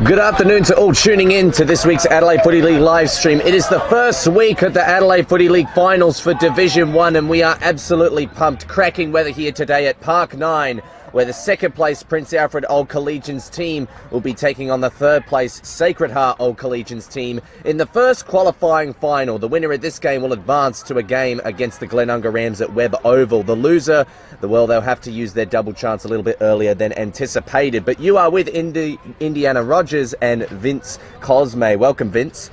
Good afternoon to all tuning in to this week's Adelaide Footy League live stream. It is the first week of the Adelaide Footy League finals for Division 1 and we are absolutely pumped. Cracking weather here today at Park 9, where the second place Prince Alfred Old Collegians team will be taking on the third place Sacred Heart Old Collegians team in the first qualifying final. The winner of this game will advance to a game against the Glenunga Rams at Webb Oval. The loser, they'll have to use their double chance a little bit earlier than anticipated. But you are with Indiana Rogers and Vince Cosme. Welcome, Vince.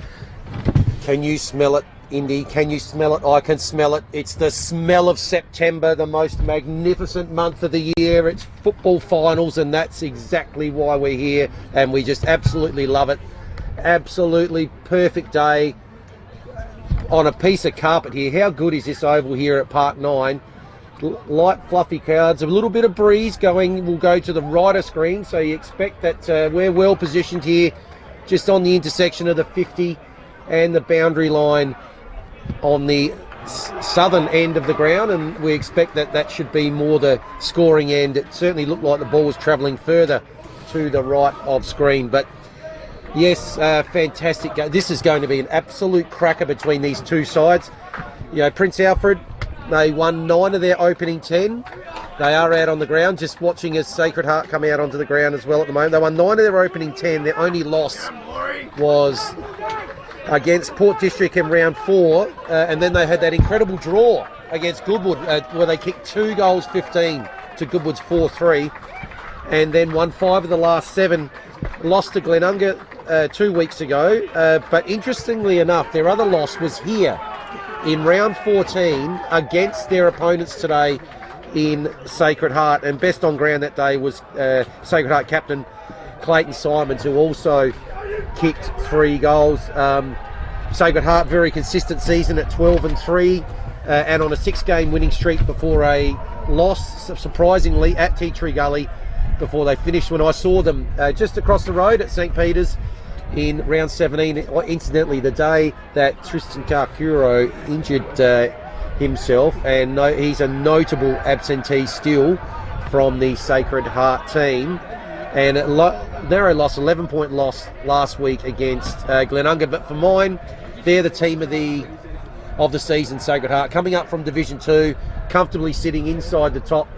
Can you smell it, Indy? Can you smell it? I can smell it. It's the smell of September, the most magnificent month of the year. It's football finals, and that's exactly why we're here, and we just absolutely love it. Absolutely perfect day on a piece of carpet here. How good is this oval here at Park 9? Light fluffy clouds, a little bit of breeze will go to the right of screen, so you expect that we're well positioned here just on the intersection of the 50 and the boundary line on the southern end of the ground, and we expect that that should be more the scoring end. It certainly looked like the ball was travelling further to the right of screen, but yes, fantastic. This is going to be an absolute cracker between these two sides. You know, Prince Alfred, they won 9 of their opening 10. They are out on the ground, just watching as Sacred Heart come out onto the ground as well at the moment. They won 9 of their opening 10. Their only loss was against Port District in round 4, and then they had that incredible draw against Goodwood where they kicked 2 goals 15 to Goodwood's 4-3, and then won 5 of the last 7. Lost to Glenunga 2 weeks ago, but interestingly enough, their other loss was here in round 14 against their opponents today in Sacred Heart, and best on ground that day was Sacred Heart captain Clayton Simons, who also kicked 3 goals. Sacred Heart, very consistent season at 12-3 and on a 6-game winning streak before a loss, surprisingly, at Tea Tree Gully before they finished. When I saw them just across the road at St Peter's in round 17, incidentally the day that Tristan Kakuro injured himself, and he's a notable absentee still from the Sacred Heart team. And narrow loss, 11-point loss last week against Glenunga. But for mine, they're the team of the season, Sacred Heart, coming up from Division 2, comfortably sitting inside the top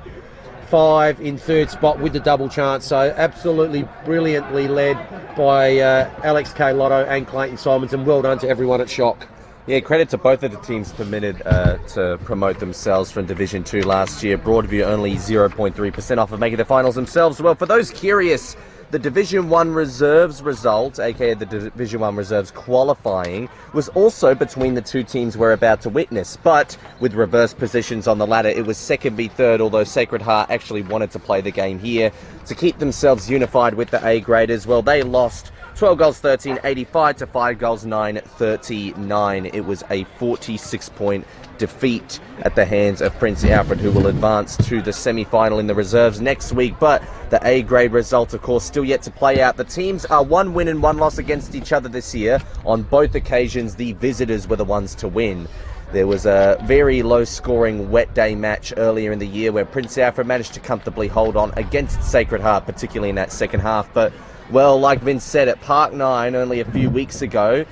5 in 3rd spot with the double chance. So absolutely brilliantly led by Alex K. Lotto and Clayton Simons, and well done to everyone at Shock. Yeah, credit to both of the teams permitted to promote themselves from Division 2 last year. Broadview only 0.3% off of making the finals themselves. Well, for those curious, the Division 1 reserves result, aka the Division 1 reserves qualifying, was also between the two teams we're about to witness. But with reverse positions on the ladder, it was 2nd v 3rd, although Sacred Heart actually wanted to play the game here to keep themselves unified with the A graders. Well, they lost 12 goals 13, 85 to 5 goals 9, 39. It was a 46-point defeat at the hands of Prince Alfred, who will advance to the semi-final in the reserves next week. But the A grade result, of course, still yet to play out. The teams are 1 win and 1 loss against each other this year. On both occasions, the visitors were the ones to win. There was a very low-scoring wet day match earlier in the year where Prince Alfred managed to comfortably hold on against Sacred Heart, particularly in that second half. But well, like Vince said, at Park 9 only a few weeks ago,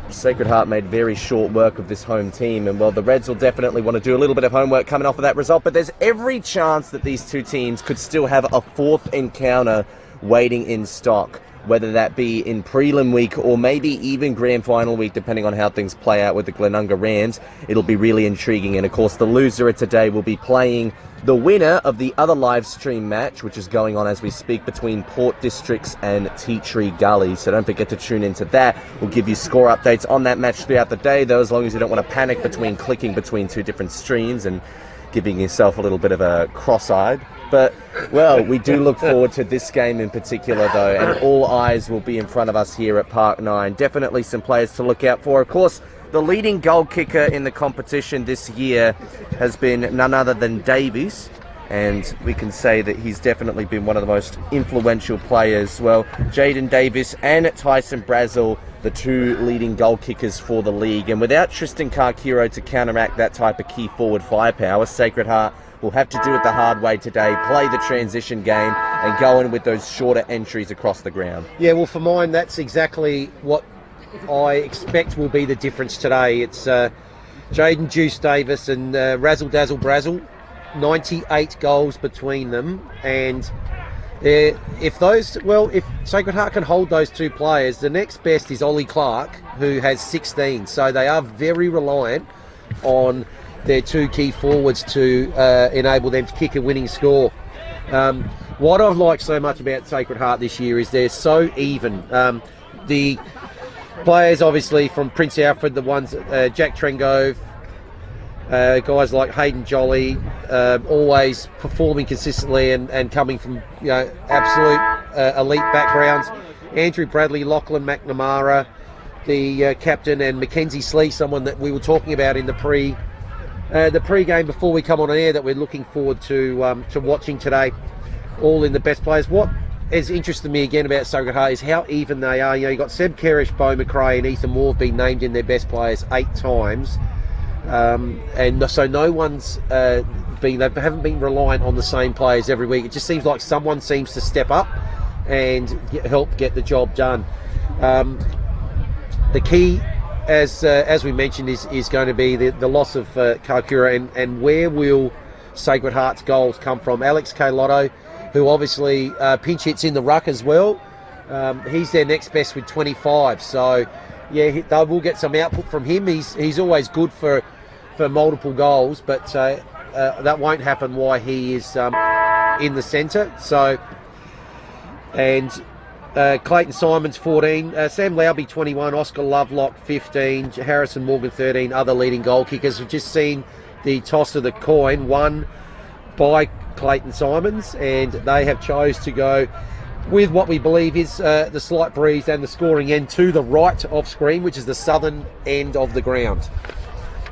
Sacred Heart made very short work of this home team, and well, the Reds will definitely want to do a little bit of homework coming off of that result, but there's every chance that these two teams could still have a 4th encounter waiting in stock, whether that be in prelim week or maybe even grand final week, depending on how things play out with the Glenunga Rams. It'll be really intriguing, and of course the loser of today will be playing the winner of the other live stream match, which is going on as we speak between Port Districts and Tea Tree Gully. So don't forget to tune into that. We'll give you score updates on that match throughout the day, though, as long as you don't want to panic between clicking between 2 different streams and giving yourself a little bit of a cross-eyed. But, well, we do look forward to this game in particular, though, and all eyes will be in front of us here at Park 9. Definitely some players to look out for. Of course, the leading goal kicker in the competition this year has been none other than Davies, and we can say that he's definitely been one of the most influential players. Well, Jaden Davis and Tyson Brazel, the two leading goal kickers for the league, and without Tristan Karkiro to counteract that type of key forward firepower, Sacred Heart will have to do it the hard way today, play the transition game and go in with those shorter entries across the ground. Yeah, well, for mine, that's exactly what I expect will be the difference today. It's Jaden Juice Davis and Razzle Dazzle Brazel, 98 goals between them, and if Sacred Heart can hold those two players, the next best is Ollie Clark, who has 16. So they are very reliant on their two key forwards to enable them to kick a winning score. What I've liked so much about Sacred Heart this year is they're so even. The players, obviously, from Prince Alfred, the ones, Jack Trengove, guys like Hayden Jolly, always performing consistently and coming from absolute elite backgrounds. Andrew Bradley, Lachlan McNamara, the captain, and Mackenzie Slee, someone that we were talking about in the pre-game before we come on air, that we're looking forward to watching today. All in the best players. What has interested me again about Sacred Heart is how even they are. You got Seb Kerrish, Beau McRae, and Ethan Moore have been named in their best players 8 times. And so no one's they haven't been reliant on the same players every week. It just seems like someone seems to step up and help get the job done. The key, as we mentioned, is going to be the loss of Karkura, and where will Sacred Heart's goals come from? Alex Kalotto, who obviously pinch hits in the ruck as well. He's their next best with 25. So yeah, they will get some output from him. He's always good for multiple goals, but that won't happen while he is in the centre. So, and Clayton Simons 14, Sam Lowby 21, Oscar Lovelock 15, Harrison Morgan 13, other leading goal kickers. We've just seen the toss of the coin won by Clayton Simons, and they have chose to go with what we believe is the slight breeze and the scoring end to the right of screen, which is the southern end of the ground.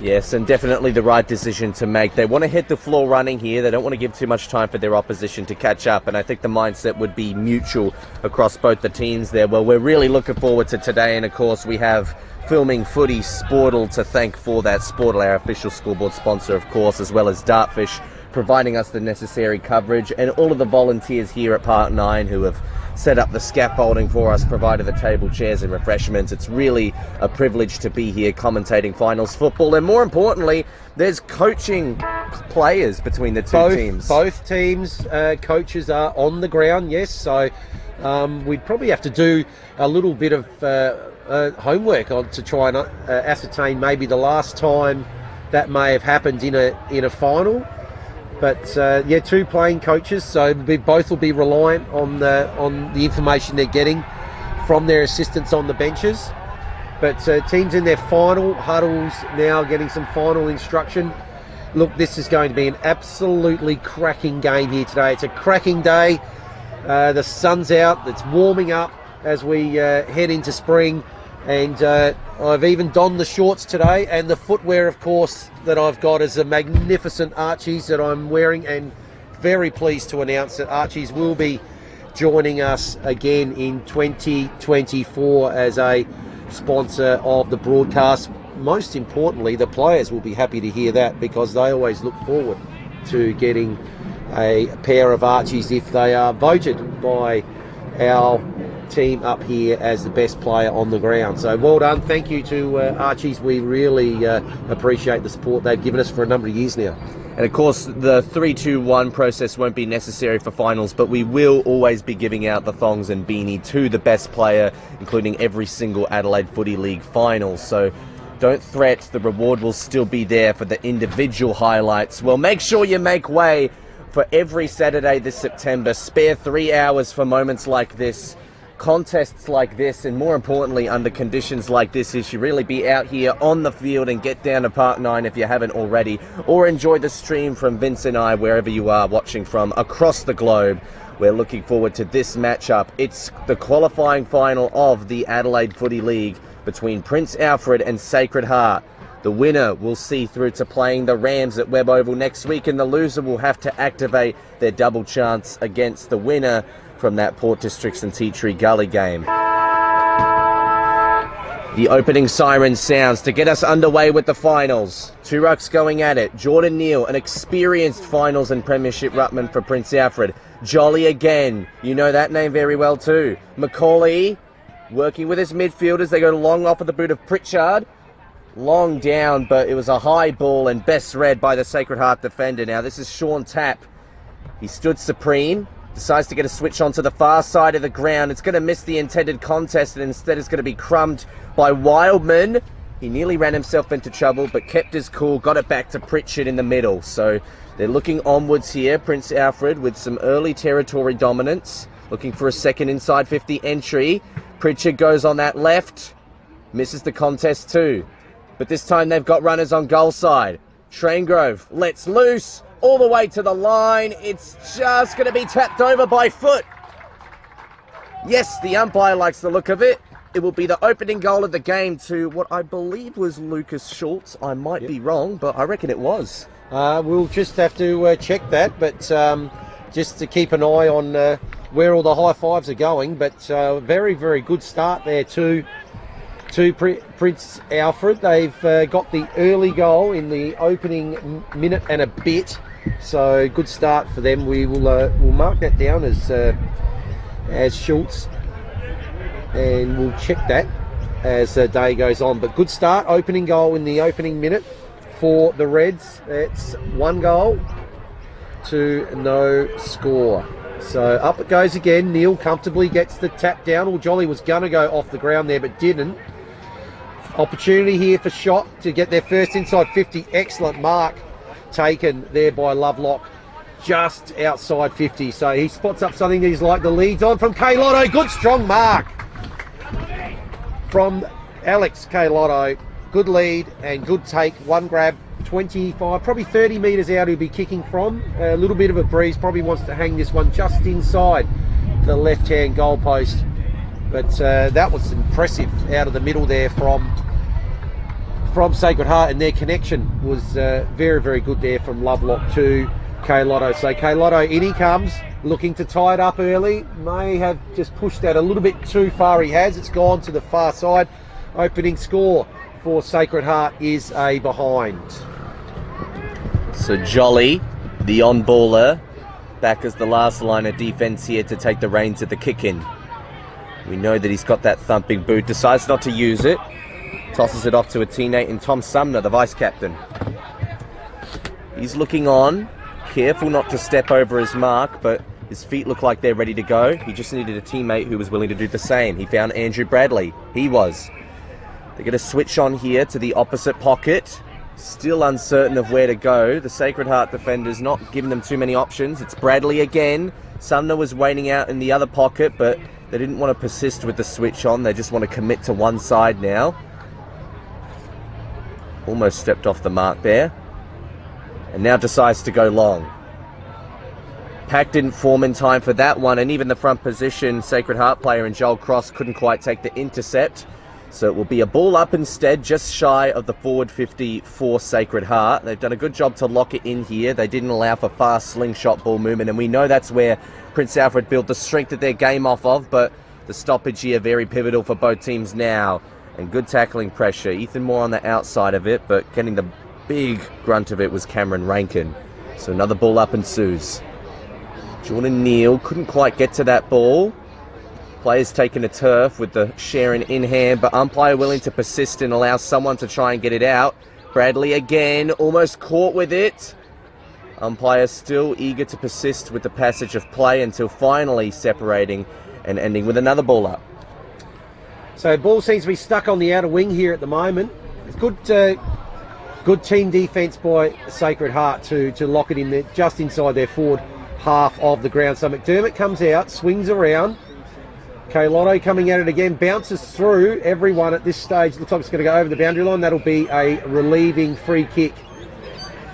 Yes, and definitely the right decision to make. They want to hit the floor running here. They don't want to give too much time for their opposition to catch up, and I think the mindset would be mutual across both the teams there. Well, we're really looking forward to today, and of course we have Filming Footy Sportal to thank for that. Sportal, our official scoreboard sponsor, of course, as well as Dartfish, providing us the necessary coverage, and all of the volunteers here at Part 9 who have set up the scaffolding for us, provided the table, chairs and refreshments. It's really a privilege to be here commentating finals football, and more importantly, there's coaching players between the two teams. Both teams' coaches are on the ground, yes, so we'd probably have to do a little bit of homework to try and ascertain maybe the last time that may have happened in a final. But yeah, two playing coaches, so both will be reliant on the information they're getting from their assistants on the benches. But teams in their final huddles now getting some final instruction. Look, this is going to be an absolutely cracking game here today. It's a cracking day. The sun's out. It's warming up as we head into spring. And I've even donned the shorts today, and the footwear, of course, that I've got is a magnificent Archies that I'm wearing, and very pleased to announce that Archies will be joining us again in 2024 as a sponsor of the broadcast. Most importantly, the players will be happy to hear that, because they always look forward to getting a pair of Archies if they are voted by our team up here as the best player on the ground. So well done. Thank you to Archies. We really appreciate the support they've given us for a number of years now. And of course, the 3-2-1 process won't be necessary for finals, but we will always be giving out the thongs and beanie to the best player, including every single Adelaide Footy League final. So don't fret, the reward will still be there for the individual highlights. Well, make sure you make way for every Saturday this September. Spare 3 hours for moments like this, contests like this, and more importantly under conditions like this. You should really be out here on the field, and get down to Part 9 if you haven't already, or enjoy the stream from Vince and I wherever you are watching from across the globe. We're looking forward to this matchup. It's the qualifying final of the Adelaide Footy League between Prince Alfred and Sacred Heart. The winner will see through to playing the Rams at Webb Oval next week, and the loser will have to activate their double chance against the winner from that Port Districts and Tea Tree Gully game. The opening siren sounds to get us underway with the finals. Two rucks going at it. Jordan Neal, an experienced finals and premiership ruckman for Prince Alfred. Jolly again. You know that name very well too. Macaulay working with his midfielders. They go long off of the boot of Pritchard. Long down, but it was a high ball and best read by the Sacred Heart defender. Now this is Sean Tapp. He stood supreme. Decides to get a switch onto the far side of the ground. It's going to miss the intended contest, and instead it's going to be crumbed by Wildman. He nearly ran himself into trouble, but kept his cool, got it back to Pritchard in the middle. So they're looking onwards here, Prince Alfred, with some early territory dominance. Looking for a second inside 50 entry. Pritchard goes on that left. Misses the contest too. But this time they've got runners on goal side. Traingrove lets loose. All the way to the line. It's just going to be tapped over by foot. Yes, the umpire likes the look of it. It will be the opening goal of the game to what I believe was Lucas Schultz. I might be wrong, but I reckon it was. We'll just have to check that, but just to keep an eye on where all the high fives are going. But very, very good start there to Prince Alfred. They've got the early goal in the opening minute and a bit, so good start for them. We'll mark that down as Schultz, and we'll check that as the day goes on. But good start, opening goal in the opening minute for the Reds. It's 1 goal to no score. So up it goes again. Neal comfortably gets the tap down. Well, Jolly was going to go off the ground there, but didn't. Opportunity here for Shot to get their first inside 50. Excellent mark taken there by Lovelock, just outside 50. So he spots up something that he's like. The leads on from K Lotto. Good strong mark from Alex K Lotto. Good lead and good take. One grab, 25, probably 30 metres out he'll be kicking from. A little bit of a breeze. Probably wants to hang this one just inside the left-hand goalpost. But that was impressive out of the middle there from Sacred Heart, and their connection was very, very good there from Lovelock to K Lotto. So K Lotto, in he comes, looking to tie it up early. May have just pushed that a little bit too far. He has. It's gone to the far side. Opening score for Sacred Heart is a behind. So Jolly, the on-baller, back as the last line of defence here to take the reins at the kick-in. We know that he's got that thumping boot, decides not to use it, tosses it off to a teammate in Tom Sumner, the vice-captain. He's looking on, careful not to step over his mark, but his feet look like they're ready to go. He just needed a teammate who was willing to do the same. He found Andrew Bradley. He was. They're going to switch on here to the opposite pocket. Still uncertain of where to go. The Sacred Heart defenders not giving them too many options. It's Bradley again. Sumner was waiting out in the other pocket, but they didn't want to persist with the switch on. They just want to commit to one side now. Almost stepped off the mark there. And now decides to go long. Pack didn't form in time for that one, and even the front position Sacred Heart player and Joel Cross couldn't quite take the intercept. So it will be a ball up instead, just shy of the forward 50 for Sacred Heart. They've done a good job to lock it in here. They didn't allow for fast slingshot ball movement, and we know that's where Prince Alfred built the strength of their game off of, but the stoppage here very pivotal for both teams now. And good tackling pressure. Ethan Moore on the outside of it, but getting the big grunt of it was Cameron Rankin. So another ball up ensues. Jordan Neal couldn't quite get to that ball. Players taking a turf with the Sharon in hand, but umpire willing to persist and allow someone to try and get it out. Bradley again, almost caught with it. Umpire still eager to persist with the passage of play until finally separating and ending with another ball up. So ball seems to be stuck on the outer wing here at the moment. It's good team defence by Sacred Heart to lock it in there, just inside their forward half of the ground. So McDermott comes out, swings around. K Lotto coming at it again, bounces through everyone at this stage. Looks like it's going to go over the boundary line. That'll be a relieving free kick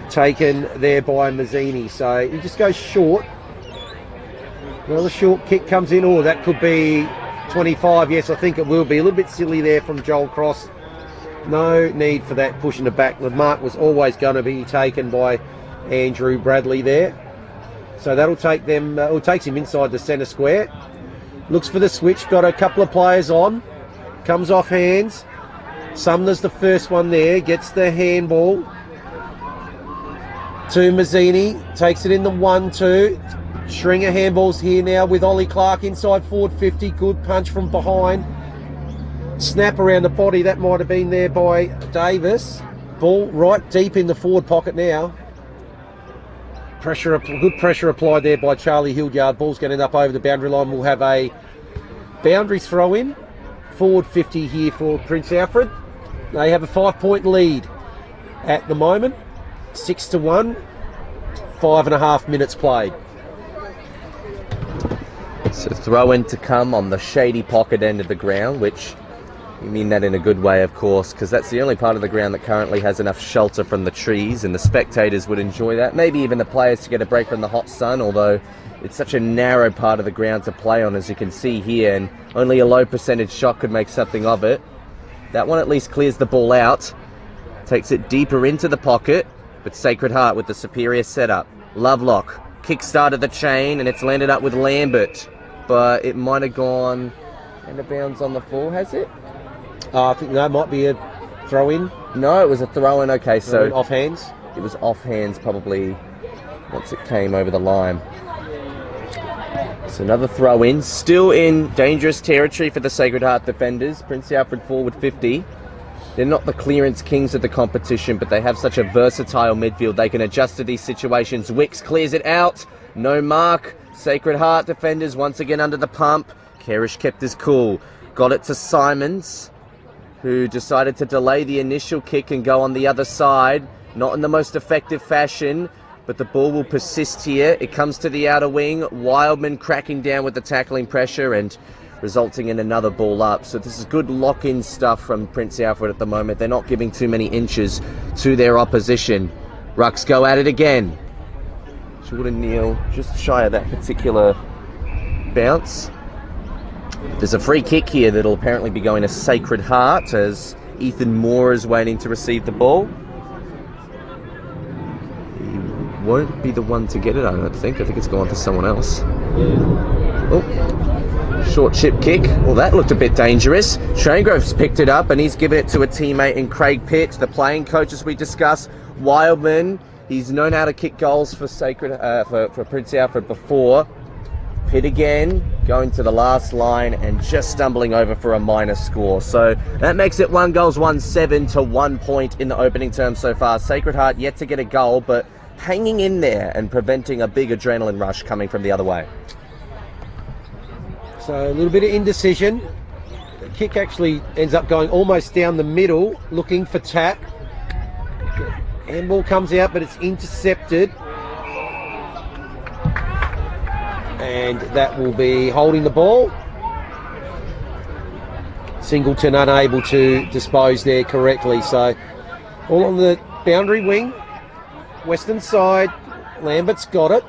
taken there by Mazzini. So he just goes short. Another short kick comes in. Oh, that could be 25. Yes, I think it will be. A little bit silly there from Joel Cross No need for that pushing the back. The mark was always going to be taken by Andrew Bradley there. So that'll take them, it takes him inside the centre square. Looks for the switch, got a couple of players on. Comes off hands. Sumner's the first one there, gets the handball to Mazzini, takes it in the 1-2. String of handballs here now with Ollie Clark inside forward 50. Good punch from behind. Snap around the body, that might have been there by Davis. Ball right deep in the forward pocket now. Good pressure applied there by Charlie Hildyard. Ball's going to end up over the boundary line. We'll have a boundary throw in. Forward 50 here for Prince Alfred. They have a 5-point lead at the moment. 6-1. 5.5 minutes played. So throw in to come on the shady pocket end of the ground, which you mean that in a good way, of course, because that's the only part of the ground that currently has enough shelter from the trees, and the spectators would enjoy that. Maybe even the players to get a break from the hot sun, although it's such a narrow part of the ground to play on, as you can see here, and only a low percentage shot could make something of it. That one at least clears the ball out, takes it deeper into the pocket, but Sacred Heart with the superior setup. Lovelock kick-started the chain, and it's landed up with Lambert, but it might have gone out of bounds on the floor, has it? I think that might be a throw-in. No, it was a throw-in. Okay, so off hands. It was off hands probably once it came over the line. So another throw-in. Still in dangerous territory for the Sacred Heart defenders. Prince Alfred forward 50. They're not the clearance kings of the competition, but they have such a versatile midfield. They can adjust to these situations. Wicks clears it out. No mark. Sacred Heart defenders once again under the pump. Kerish kept his cool. Got it to Simons, who decided to delay the initial kick and go on the other side. Not in the most effective fashion, but the ball will persist here. It comes to the outer wing. Wildman cracking down with the tackling pressure and resulting in another ball up. So this is good lock-in stuff from Prince Alfred at the moment. They're not giving too many inches to their opposition. Rucks go at it again. Jordan Neal just shy of that particular bounce. There's a free kick here that'll apparently be going to Sacred Heart as Ethan Moore is waiting to receive the ball. He won't be the one to get it, I don't think. I think it's gone to someone else. Oh, short chip kick. Well, that looked a bit dangerous. Traingrove's picked it up and he's given it to a teammate in Craig Pitt, the playing coach, as we discussed. Wildman, he's known how to kick goals for for Prince Alfred before. Pitt again, going to the last line and just stumbling over for a minor score. So that makes it 1-17 to 1 point in the opening term so far. Sacred Heart yet to get a goal, but hanging in there and preventing a big adrenaline rush coming from the other way. So a little bit of indecision. The kick actually ends up going almost down the middle, looking for tap. Handball comes out, but it's intercepted. And that will be holding the ball. Singleton unable to dispose there correctly. So all on the boundary wing. Western side. Lambert's got it.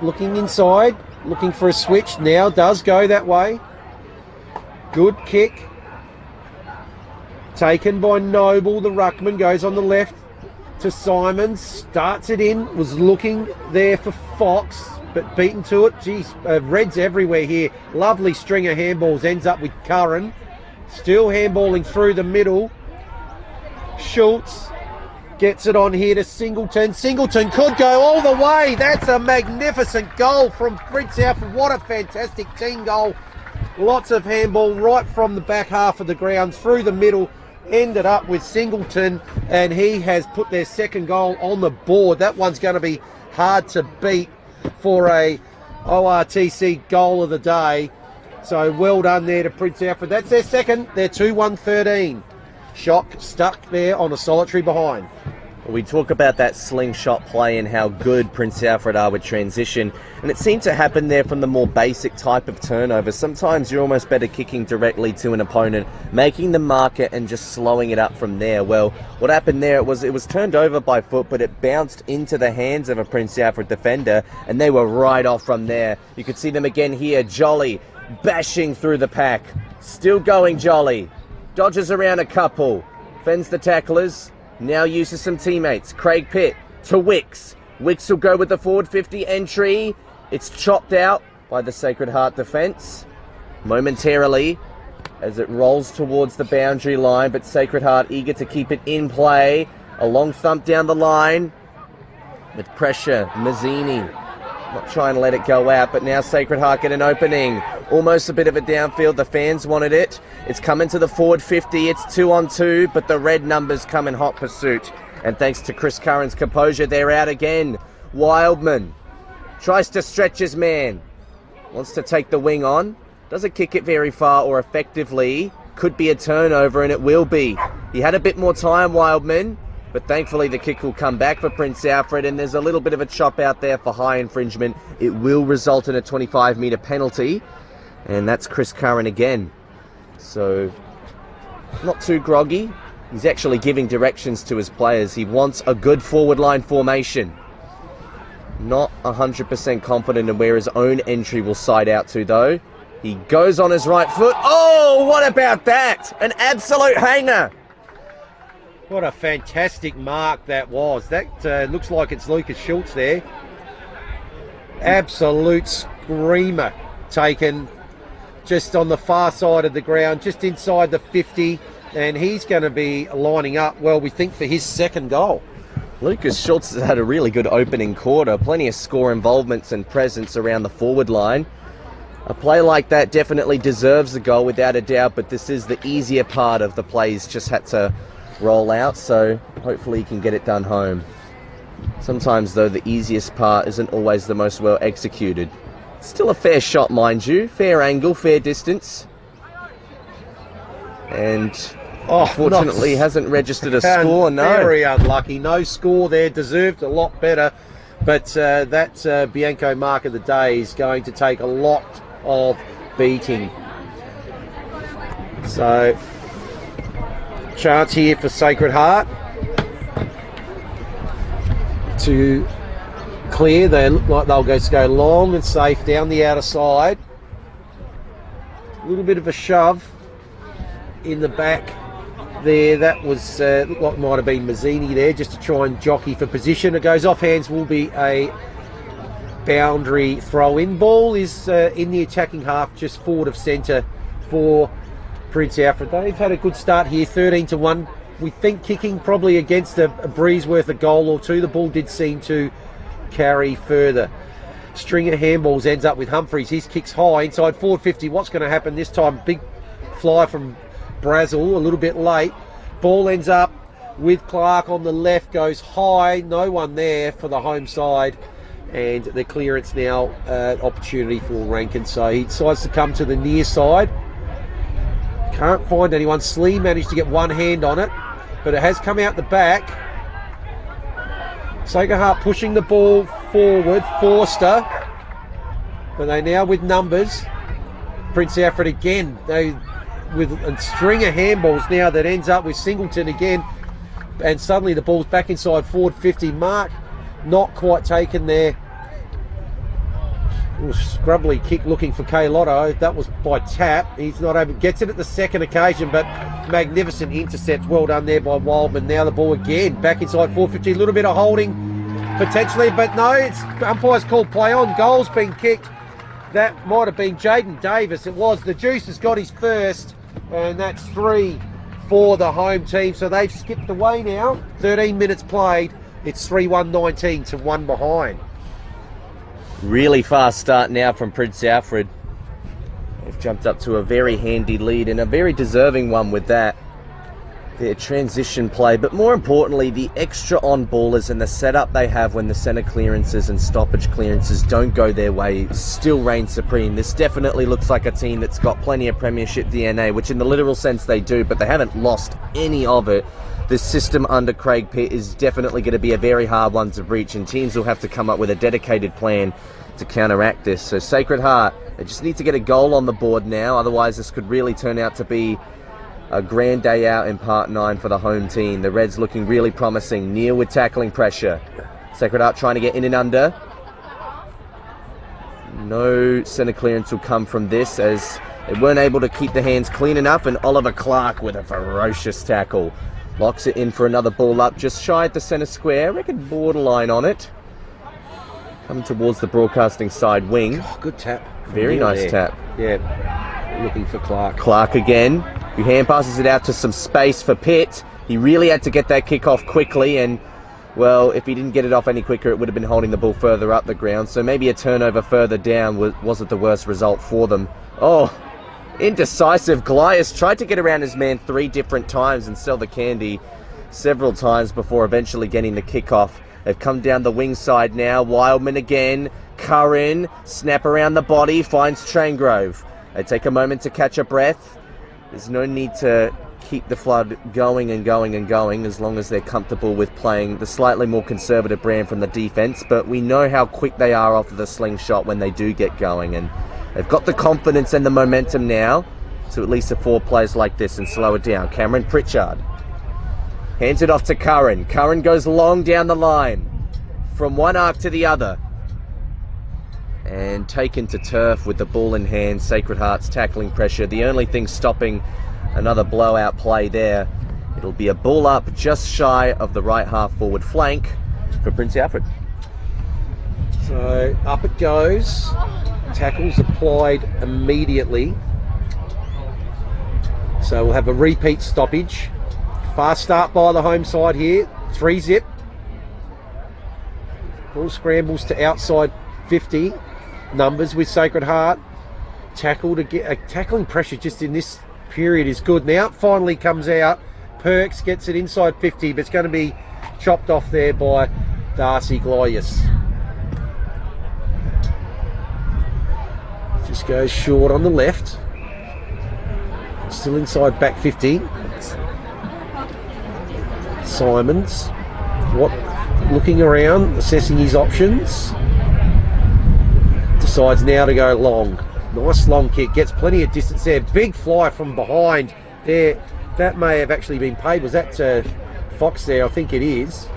Looking inside. Looking for a switch. Now does go that way. Good kick. Taken by Noble. The ruckman goes on the left to Simons. Starts it in. Was looking there for Fox, but beaten to it. Geez, Reds everywhere here. Lovely string of handballs. Ends up with Curran. Still handballing through the middle. Schultz gets it on here to Singleton. Singleton could go all the way. That's a magnificent goal from Prince Alfred. What a fantastic team goal. Lots of handball right from the back half of the ground through the middle. Ended up with Singleton, and he has put their second goal on the board. That one's going to be hard to beat for a ORTC goal of the day. So well done there to Prince Alfred. That's their second. They're 2-1-13. Shock stuck there on a solitary behind. We talk about that slingshot play and how good Prince Alfred are with transition, and it seemed to happen there from the more basic type of turnover. Sometimes you're almost better kicking directly to an opponent, making the marker and just slowing it up from there. Well, what happened there, it was turned over by foot, but it bounced into the hands of a Prince Alfred defender, and they were right off from there. You could see them again here. Jolly bashing through the pack. Still going, Jolly. Dodges around a couple. Fends the tacklers. Now uses some teammates. Craig Pitt to Wicks. Wicks will go with the forward 50 entry. It's chopped out by the Sacred Heart defence momentarily as it rolls towards the boundary line, but Sacred Heart eager to keep it in play. A long thump down the line with pressure. Mazzini not trying to let it go out, but now Sacred Heart get an opening. Almost a bit of a downfield. The fans wanted it. It's coming to the forward 50. It's 2-on-2, but the red numbers come in hot pursuit. And thanks to Chris Curran's composure, they're out again. Wildman tries to stretch his man. Wants to take the wing on. Doesn't kick it very far or effectively. Could be a turnover, and it will be. He had a bit more time, Wildman, but thankfully the kick will come back for Prince Alfred, and there's a little bit of a chop out there for high infringement. It will result in a 25-metre penalty, and that's Chris Curran again. So, not too groggy. He's actually giving directions to his players. He wants a good forward line formation. Not 100% confident in where his own entry will side out to, though. He goes on his right foot. Oh, what about that? An absolute hanger. What a fantastic mark that was. That looks like it's Lucas Schultz there. Absolute screamer taken just on the far side of the ground, just inside the 50. And he's going to be lining up, well, we think, for his second goal. Lucas Schultz has had a really good opening quarter. Plenty of score involvements and presence around the forward line. A play like that definitely deserves a goal without a doubt, but this is the easier part of the play. He's just had to roll out, so hopefully he can get it done home. Sometimes, though, the easiest part isn't always the most well executed. Still a fair shot, mind you. Fair angle, fair distance. And unfortunately hasn't registered a score, no. Very unlucky. No score there. Deserved a lot better. But that Bianco mark of the day is going to take a lot of beating. So, chance here for Sacred Heart to clear. They look like they'll go long and safe down the outer side. A little bit of a shove in the back there. That was looked like might have been Mazzini there, just to try and jockey for position. It goes off hands, will be a boundary throw-in. Ball is in the attacking half, just forward of centre for Prince Alfred. They've had a good start here, 13-1. We think kicking probably against a breeze worth a goal or two. The ball did seem to carry further. String of handballs ends up with Humphreys. His kick's high inside forward 50. What's going to happen this time? Big fly from Brazel, a little bit late. Ball ends up with Clark on the left, goes high. No one there for the home side. And the clearance now, opportunity for Rankin. So he decides to come to the near side. Can't find anyone. Slee managed to get one hand on it, but it has come out the back. Sacred Heart pushing the ball forward. Forster. But they now with numbers. Prince Alfred again. They with a string of handballs now that ends up with Singleton again. And suddenly the ball's back inside forward 50. Mark not quite taken there. Scrubbly kick looking for K Lotto. That was by tap. He's not able, gets it at the second occasion, but magnificent intercept. Well done there by Wildman. Now the ball again back inside 450. A little bit of holding potentially, but no, it's umpire's called play on. Goal's been kicked. That might have been Jaden Davis. It was. The Juice has got his first, and that's 3 for the home team. So they've skipped away now. 13 minutes played. It's 3-1-19 to 1 behind. Really fast start now from Prince Alfred. They've jumped up to a very handy lead, and a very deserving one with that. Their transition play, but more importantly, the extra on-ballers and the setup they have when the centre clearances and stoppage clearances don't go their way still reign supreme. This definitely looks like a team that's got plenty of premiership DNA, which in the literal sense they do, but they haven't lost any of it. The system under Craig Pitt is definitely going to be a very hard one to breach, and teams will have to come up with a dedicated plan to counteract this. So Sacred Heart, they just need to get a goal on the board now, otherwise this could really turn out to be a grand day out in part 9 for the home team. The Reds looking really promising. Neil with tackling pressure. Sacred Heart trying to get in and under. No centre clearance will come from this, as They weren't able to keep the hands clean enough, and Oliver Clark with a ferocious tackle. Locks it in for another ball up, just shy at the centre square. I reckon borderline on it. Coming towards the broadcasting side wing. Oh, good tap. Very nice there. tap. Yeah, looking for Clark. Clark again, who hand passes it out to some space for Pitt. He really had to get that kick off quickly, and well, if he didn't get it off any quicker, it would have been holding the ball further up the ground. So maybe a turnover further down wasn't the worst result for them. Oh, indecisive. Glias tried to get around his man 3 different times and sell the candy several times before eventually getting the kick off. They've come down the wing side now. Wildman again. Curran, snap around the body, finds Traingrove. They take a moment to catch a breath. There's no need to keep the flood going and going and going as long as they're comfortable with playing the slightly more conservative brand from the defense, but we know how quick they are off of the slingshot when they do get going, and they've got the confidence and the momentum now to at least afford plays like this and slow it down. Cameron Pritchard hands it off to Curran. Curran goes long down the line from one arc to the other and taken to turf with the ball in hand. Sacred Heart's tackling pressure, the only thing stopping another blowout play there. It'll be a ball up just shy of the right half forward flank for Prince Alfred. So up it goes. Tackles applied immediately. So we'll have a repeat stoppage. Fast start by the home side here. 3-zip. Ball scrambles to outside 50 numbers with Sacred Heart. Tackling pressure just in this period is good. Now it finally comes out. Perks gets it inside 50, but it's going to be chopped off there by Darcy Glias. Just goes short on the left. Still inside back 50. Simons. Looking around, assessing his options. Decides now to go long. Nice long kick, gets plenty of distance there. Big fly from behind there. That may have actually been paid. Was that Fox there? I think it is.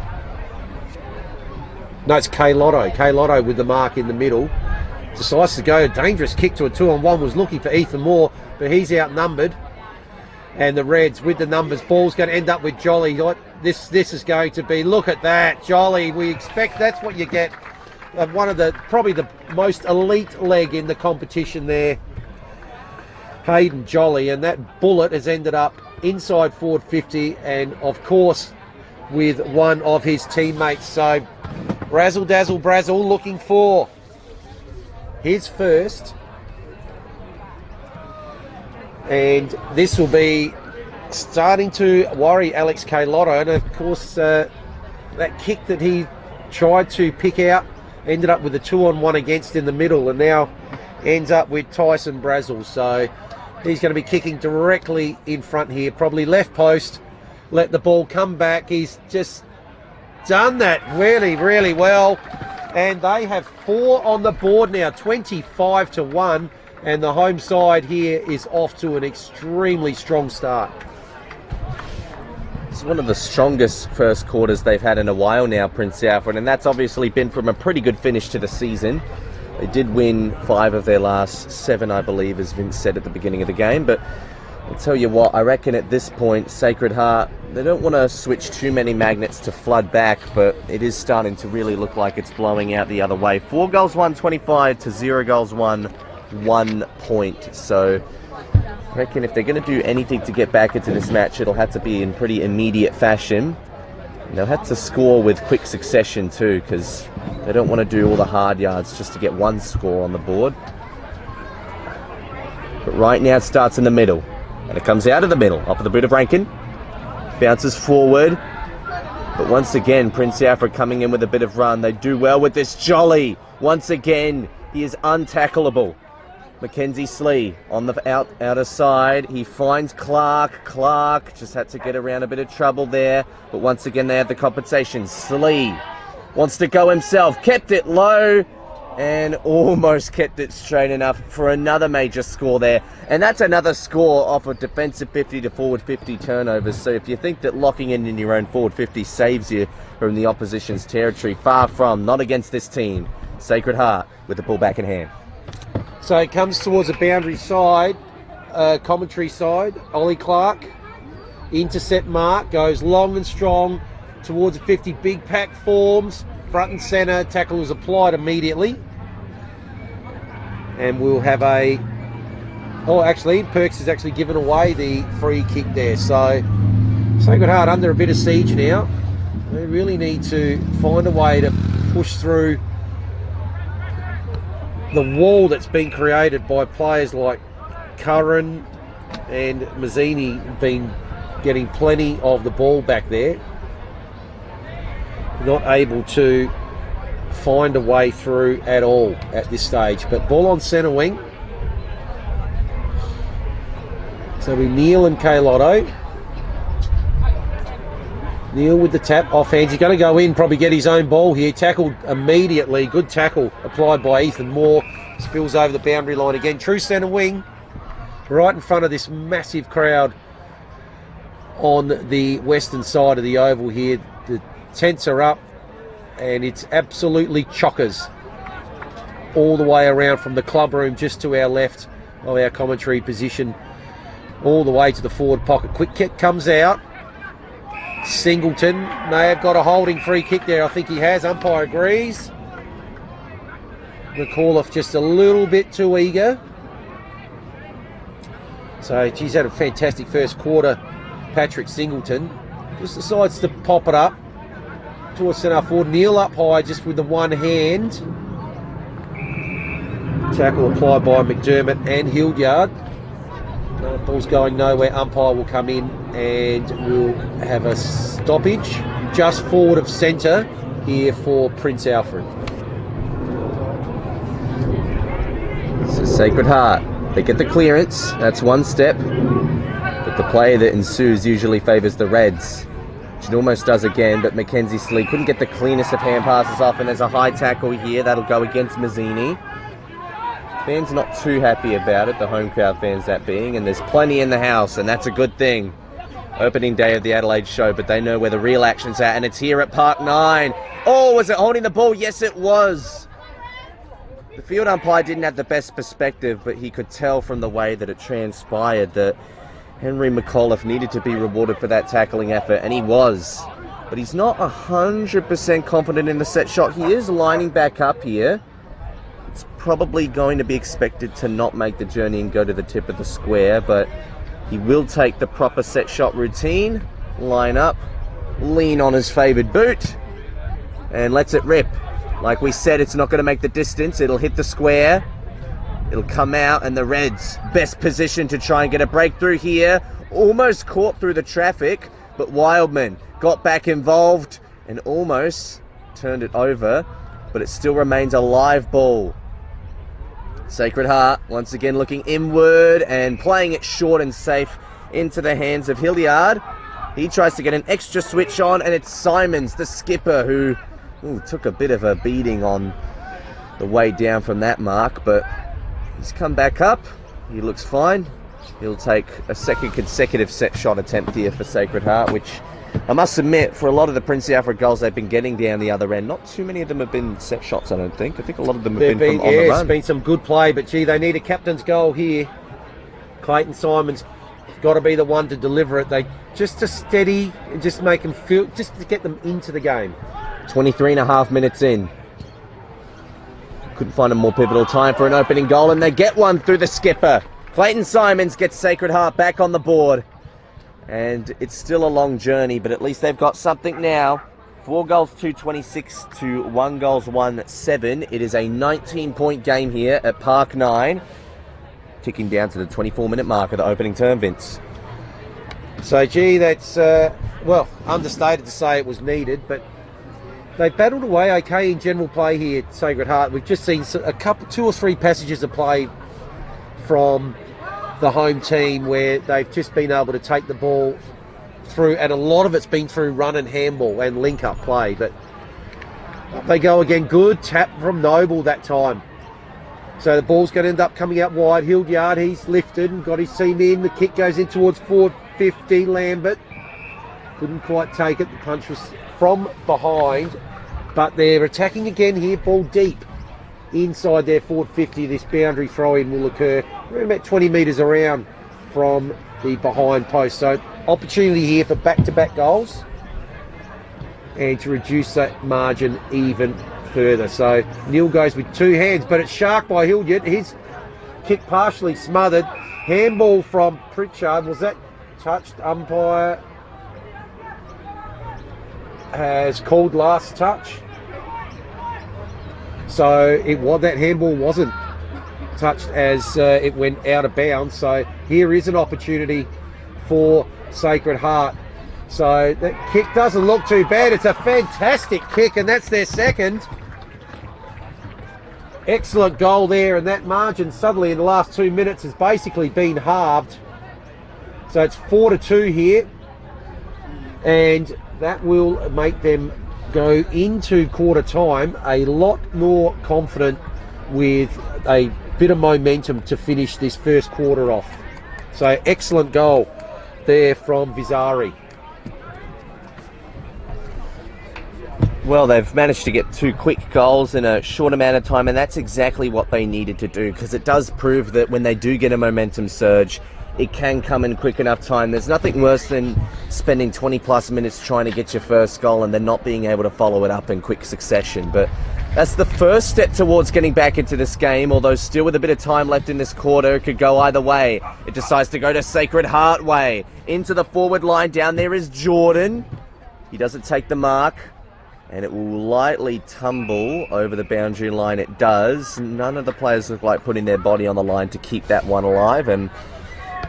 No, it's K Lotto. K Lotto with the mark in the middle. Decides to go. Dangerous kick to a 2-on-1. Was looking for Ethan Moore, but he's outnumbered. And the Reds with the numbers. Ball's going to end up with Jolly. This is going to be, look at that. Jolly, we expect that's what you get. One of probably the most elite leg in the competition there, Hayden Jolly, and that bullet has ended up inside forward 50 and of course with one of his teammates. So Razzle Dazzle Brazzle looking for his first, and this will be starting to worry Alex K Lotto, and of course that kick that he tried to pick out ended up with a 2-on-1 against in the middle, and now ends up with Tyson Brazzle. So he's going to be kicking directly in front here, probably left post, let the ball come back. He's just done that really, really well, and they have 4 on the board now, 25-1, and the home side here is off to an extremely strong start. It's one of the strongest first quarters they've had in a while now, Prince Alfred, and that's obviously been from a pretty good finish to the season. They did win 5 of their last 7, I believe, as Vince said at the beginning of the game, but I'll tell you what, I reckon at this point, Sacred Heart, they don't want to switch too many magnets to flood back, but it is starting to really look like it's blowing out the other way. 4 goals won, 25 to 0 goals won, 1 point. So I reckon if they're going to do anything to get back into this match, it'll have to be in pretty immediate fashion. And they'll have to score with quick succession too, because they don't want to do all the hard yards just to get 1 score on the board. But right now it starts in the middle, and it comes out of the middle, off of the boot of Rankin. Bounces forward, but once again, Prince Alfred coming in with a bit of run. They do well with this. Jolly, once again, he is untackleable. Mackenzie Slee on the outer side. He finds Clark. Clark just had to get around a bit of trouble there. But once again, they have the compensation. Slee wants to go himself. Kept it low and almost kept it straight enough for another major score there. And that's another score off of defensive 50 to forward 50 turnovers. So if you think that locking in your own forward 50 saves you from the opposition's territory, far from. Not against this team. Sacred Heart with the ball back in hand. So it comes towards the boundary side. commentary side. Ollie Clark, intercept mark, goes long and strong towards the 50. Big pack forms, front and centre. Tackle is applied immediately. And we'll have a... Oh, actually, Perks has actually given away the free kick there. So, Sacred Heart under a bit of siege now. They really need to find a way to push through the wall that's been created by players like Curran and Mazzini been getting plenty of the ball back there. Not able to find a way through at all at this stage. But ball on centre wing. So we Neil and K Lotto. Neil with the tap, off hands. He's going to go in, probably get his own ball here. Tackled immediately. Good tackle applied by Ethan Moore. Spills over the boundary line again. True centre wing. Right in front of this massive crowd on the western side of the oval here. The tents are up and it's absolutely chockers all the way around from the club room just to our left of our commentary position all the way to the forward pocket. Quick kick comes out. Singleton may have got a holding free kick there. I think he has. Umpire agrees. McAuliffe just a little bit too eager. So he's had a fantastic first quarter. Patrick Singleton just decides to pop it up towards centre forward. Neil up high just with the one hand. Tackle applied by McDermott and Hildyard. Ball's going nowhere. Umpire will come in and we'll have a stoppage just forward of centre here for Prince Alfred. So Sacred Heart, they get the clearance. That's one step. But the play that ensues usually favours the Reds, which it almost does again. But Mackenzie Slee couldn't get the cleanest of hand passes off, and there's a high tackle here. That'll go against Mazzini. Fans not too happy about it, the home crowd fans that being, and there's plenty in the house, and that's a good thing. Opening day of the Adelaide show, but they know where the real action's at, and it's here at Park 9. Oh, was it holding the ball? Yes, it was. The field umpire didn't have the best perspective, but he could tell from the way that it transpired that Henry McAuliffe needed to be rewarded for that tackling effort, and he was. But he's not 100% confident in the set shot. He is lining back up here. It's probably going to be expected to not make the journey and go to the tip of the square, but he will take the proper set shot routine, line up, lean on his favoured boot, and lets it rip. Like we said, it's not going to make the distance. It'll hit the square. It'll come out, and the Reds best position to try and get a breakthrough here. Almost caught through the traffic, but Wildman got back involved and almost turned it over, but it still remains a live ball. Sacred Heart once again looking inward and playing it short and safe into the hands of Hildyard. He tries to get an extra switch on, and it's Simons, the skipper, who took a bit of a beating on the way down from that mark, but he's come back up. He looks fine. He'll take a second consecutive set shot attempt here for Sacred Heart, which I must admit, for a lot of the Prince Alfred goals they've been getting down the other end, not too many of them have been set shots, I don't think. I think a lot of them have been from on the run. It's been some good play, but gee, they need a captain's goal here. Clayton Simons got to be the one to deliver it. They just to steady and just make them feel, just to get them into the game. 23.5 minutes in. Couldn't find a more pivotal time for an opening goal, and they get one through the skipper. Clayton Simons gets Sacred Heart back on the board. And it's still a long journey, but at least they've got something now. 4 goals 226 to 1 goals 1-7. It is a 19-point game here at Park 9. Ticking down to the 24-minute mark of the opening term, Vince. So, gee, that's, well, understated to say it was needed, but they battled away okay in general play here at Sacred Heart. We've just seen a couple, 2 or 3 passages of play from the home team where they've just been able to take the ball through, and a lot of it's been through run and handball and link-up play, but they go again. Good tap from Noble that time. So the ball's going to end up coming out wide. Hildyard, he's lifted and got his team in. The kick goes in towards forward 50. Lambert couldn't quite take it. The punch was from behind, but they're attacking again here. Ball deep inside their forward 50. This boundary throw-in will occur around about 20 metres around from the behind post. So opportunity here for back-to-back goals and to reduce that margin even further. So Neil goes with two hands, but it's shark by Hildyard. His kick partially smothered. Handball from Pritchard. Was that touched? Umpire has called last touch. So that handball wasn't touched as it went out of bounds. So here is an opportunity for Sacred Heart. So that kick doesn't look too bad. It's a fantastic kick, and that's their second. Excellent goal there, and that margin suddenly in the last 2 minutes has basically been halved. So it's 4-2 here, and that will make them go into quarter time a lot more confident with a bit of momentum to finish this first quarter off. So excellent goal there from Vizari. Well, they've managed to get two quick goals in a short amount of time, and that's exactly what they needed to do, because it does prove that when they do get a momentum surge, it can come in quick enough time. There's nothing worse than spending 20 plus minutes trying to get your first goal and then not being able to follow it up in quick succession. But that's the first step towards getting back into this game, although still with a bit of time left in this quarter, it could go either way. It decides to go to Sacred Heart way. Into the forward line, down there is Jordan. He doesn't take the mark, and it will lightly tumble over the boundary line. It does. None of the players look like putting their body on the line to keep that one alive, and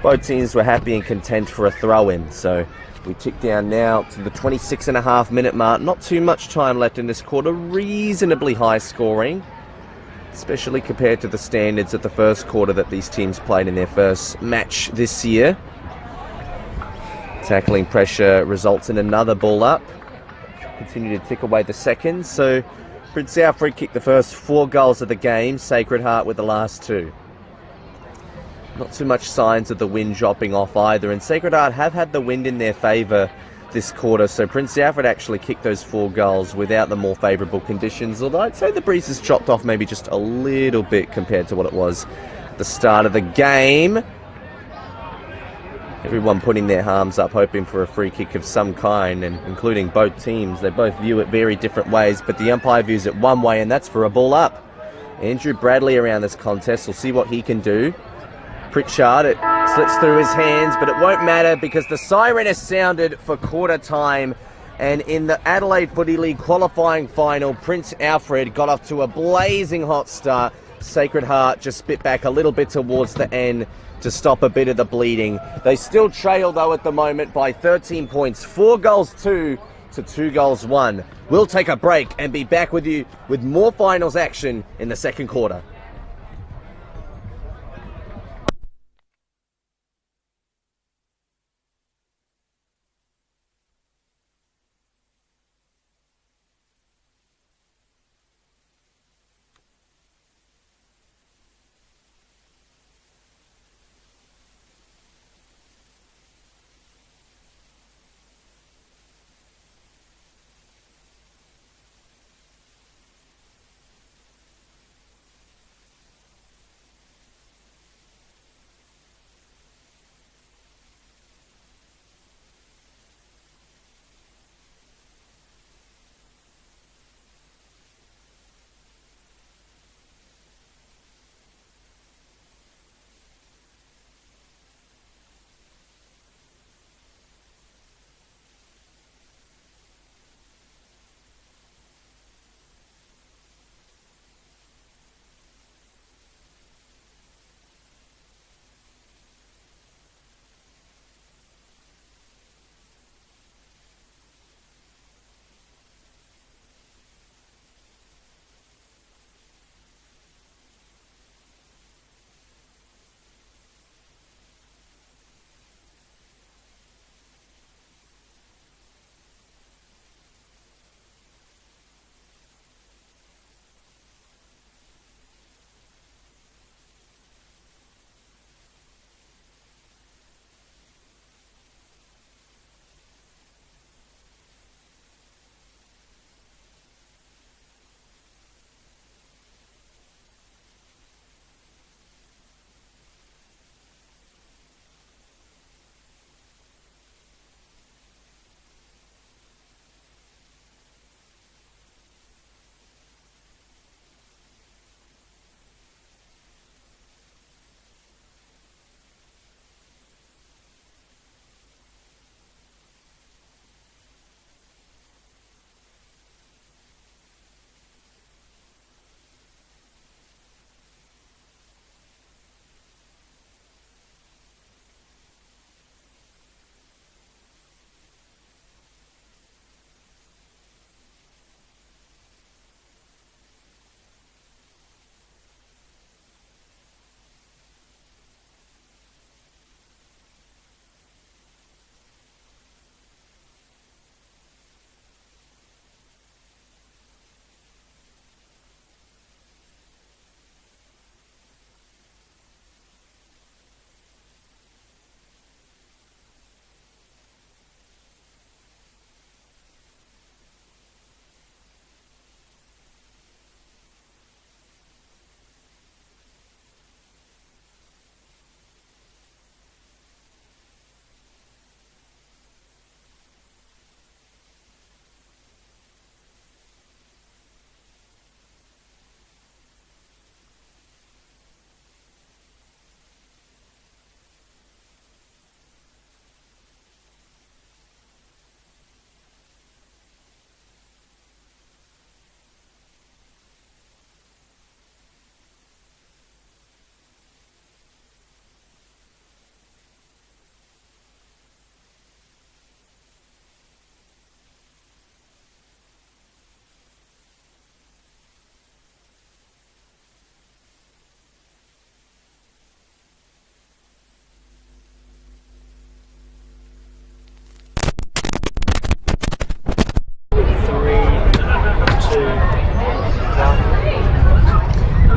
both teams were happy and content for a throw-in. So we tick down now to the 26.5-minute mark. Not too much time left in this quarter. Reasonably high scoring, especially compared to the standards of the first quarter that these teams played in their first match this year. Tackling pressure results in another ball up. Continue to tick away the seconds. So Prince Alfred kicked the first 4 goals of the game. Sacred Heart with the last 2. Not too much signs of the wind dropping off either, and Sacred Heart have had the wind in their favour this quarter, so Prince Alfred actually kicked those 4 goals without the more favourable conditions, although I'd say the breeze has chopped off maybe just a little bit compared to what it was at the start of the game. Everyone putting their arms up hoping for a free kick of some kind, and including both teams. They both view it very different ways, but the umpire views it one way, and that's for a ball up. Andrew Bradley around this contest. We'll see what he can do. Pritchard, it slips through his hands, but it won't matter because the siren has sounded for quarter time. And in the Adelaide Footy League qualifying final, Prince Alfred got off to a blazing hot start. Sacred Heart just spit back a little bit towards the end to stop a bit of the bleeding. They still trail, though, at the moment by 13 points. 4 goals 2 to 2 goals 1. We'll take a break and be back with you with more finals action in the second quarter.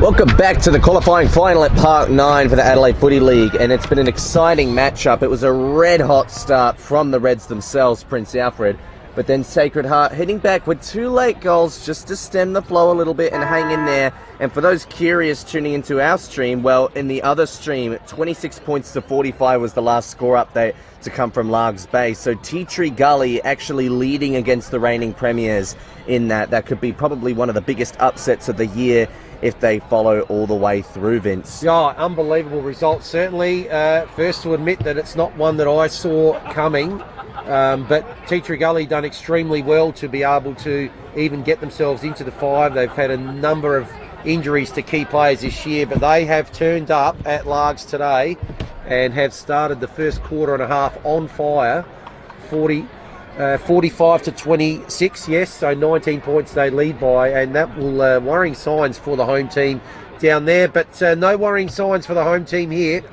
Welcome back to the qualifying final at Park 9 for the Adelaide Footy League, and it's been an exciting matchup. It was a red-hot start from the Reds themselves, Prince Alfred, but then Sacred Heart hitting back with 2 late goals just to stem the flow a little bit and hang in there. And for those curious tuning into our stream, well, in the other stream, 26 points to 45 was the last score update to come from Largs Bay. So Tea Tree Gully actually leading against the reigning premiers in that. That could be probably one of the biggest upsets of the year if they follow all the way through, Vince. Yeah, unbelievable result, certainly. First to admit that it's not one that I saw coming, but Tea Tree Gully done extremely well to be able to even get themselves into the 5. They've had a number of injuries to key players this year, but they have turned up at Largs today and have started the first quarter and a half on fire. 45 to 26, yes, so 19 points they lead by, and that will worrying signs for the home team down there, but no worrying signs for the home team here.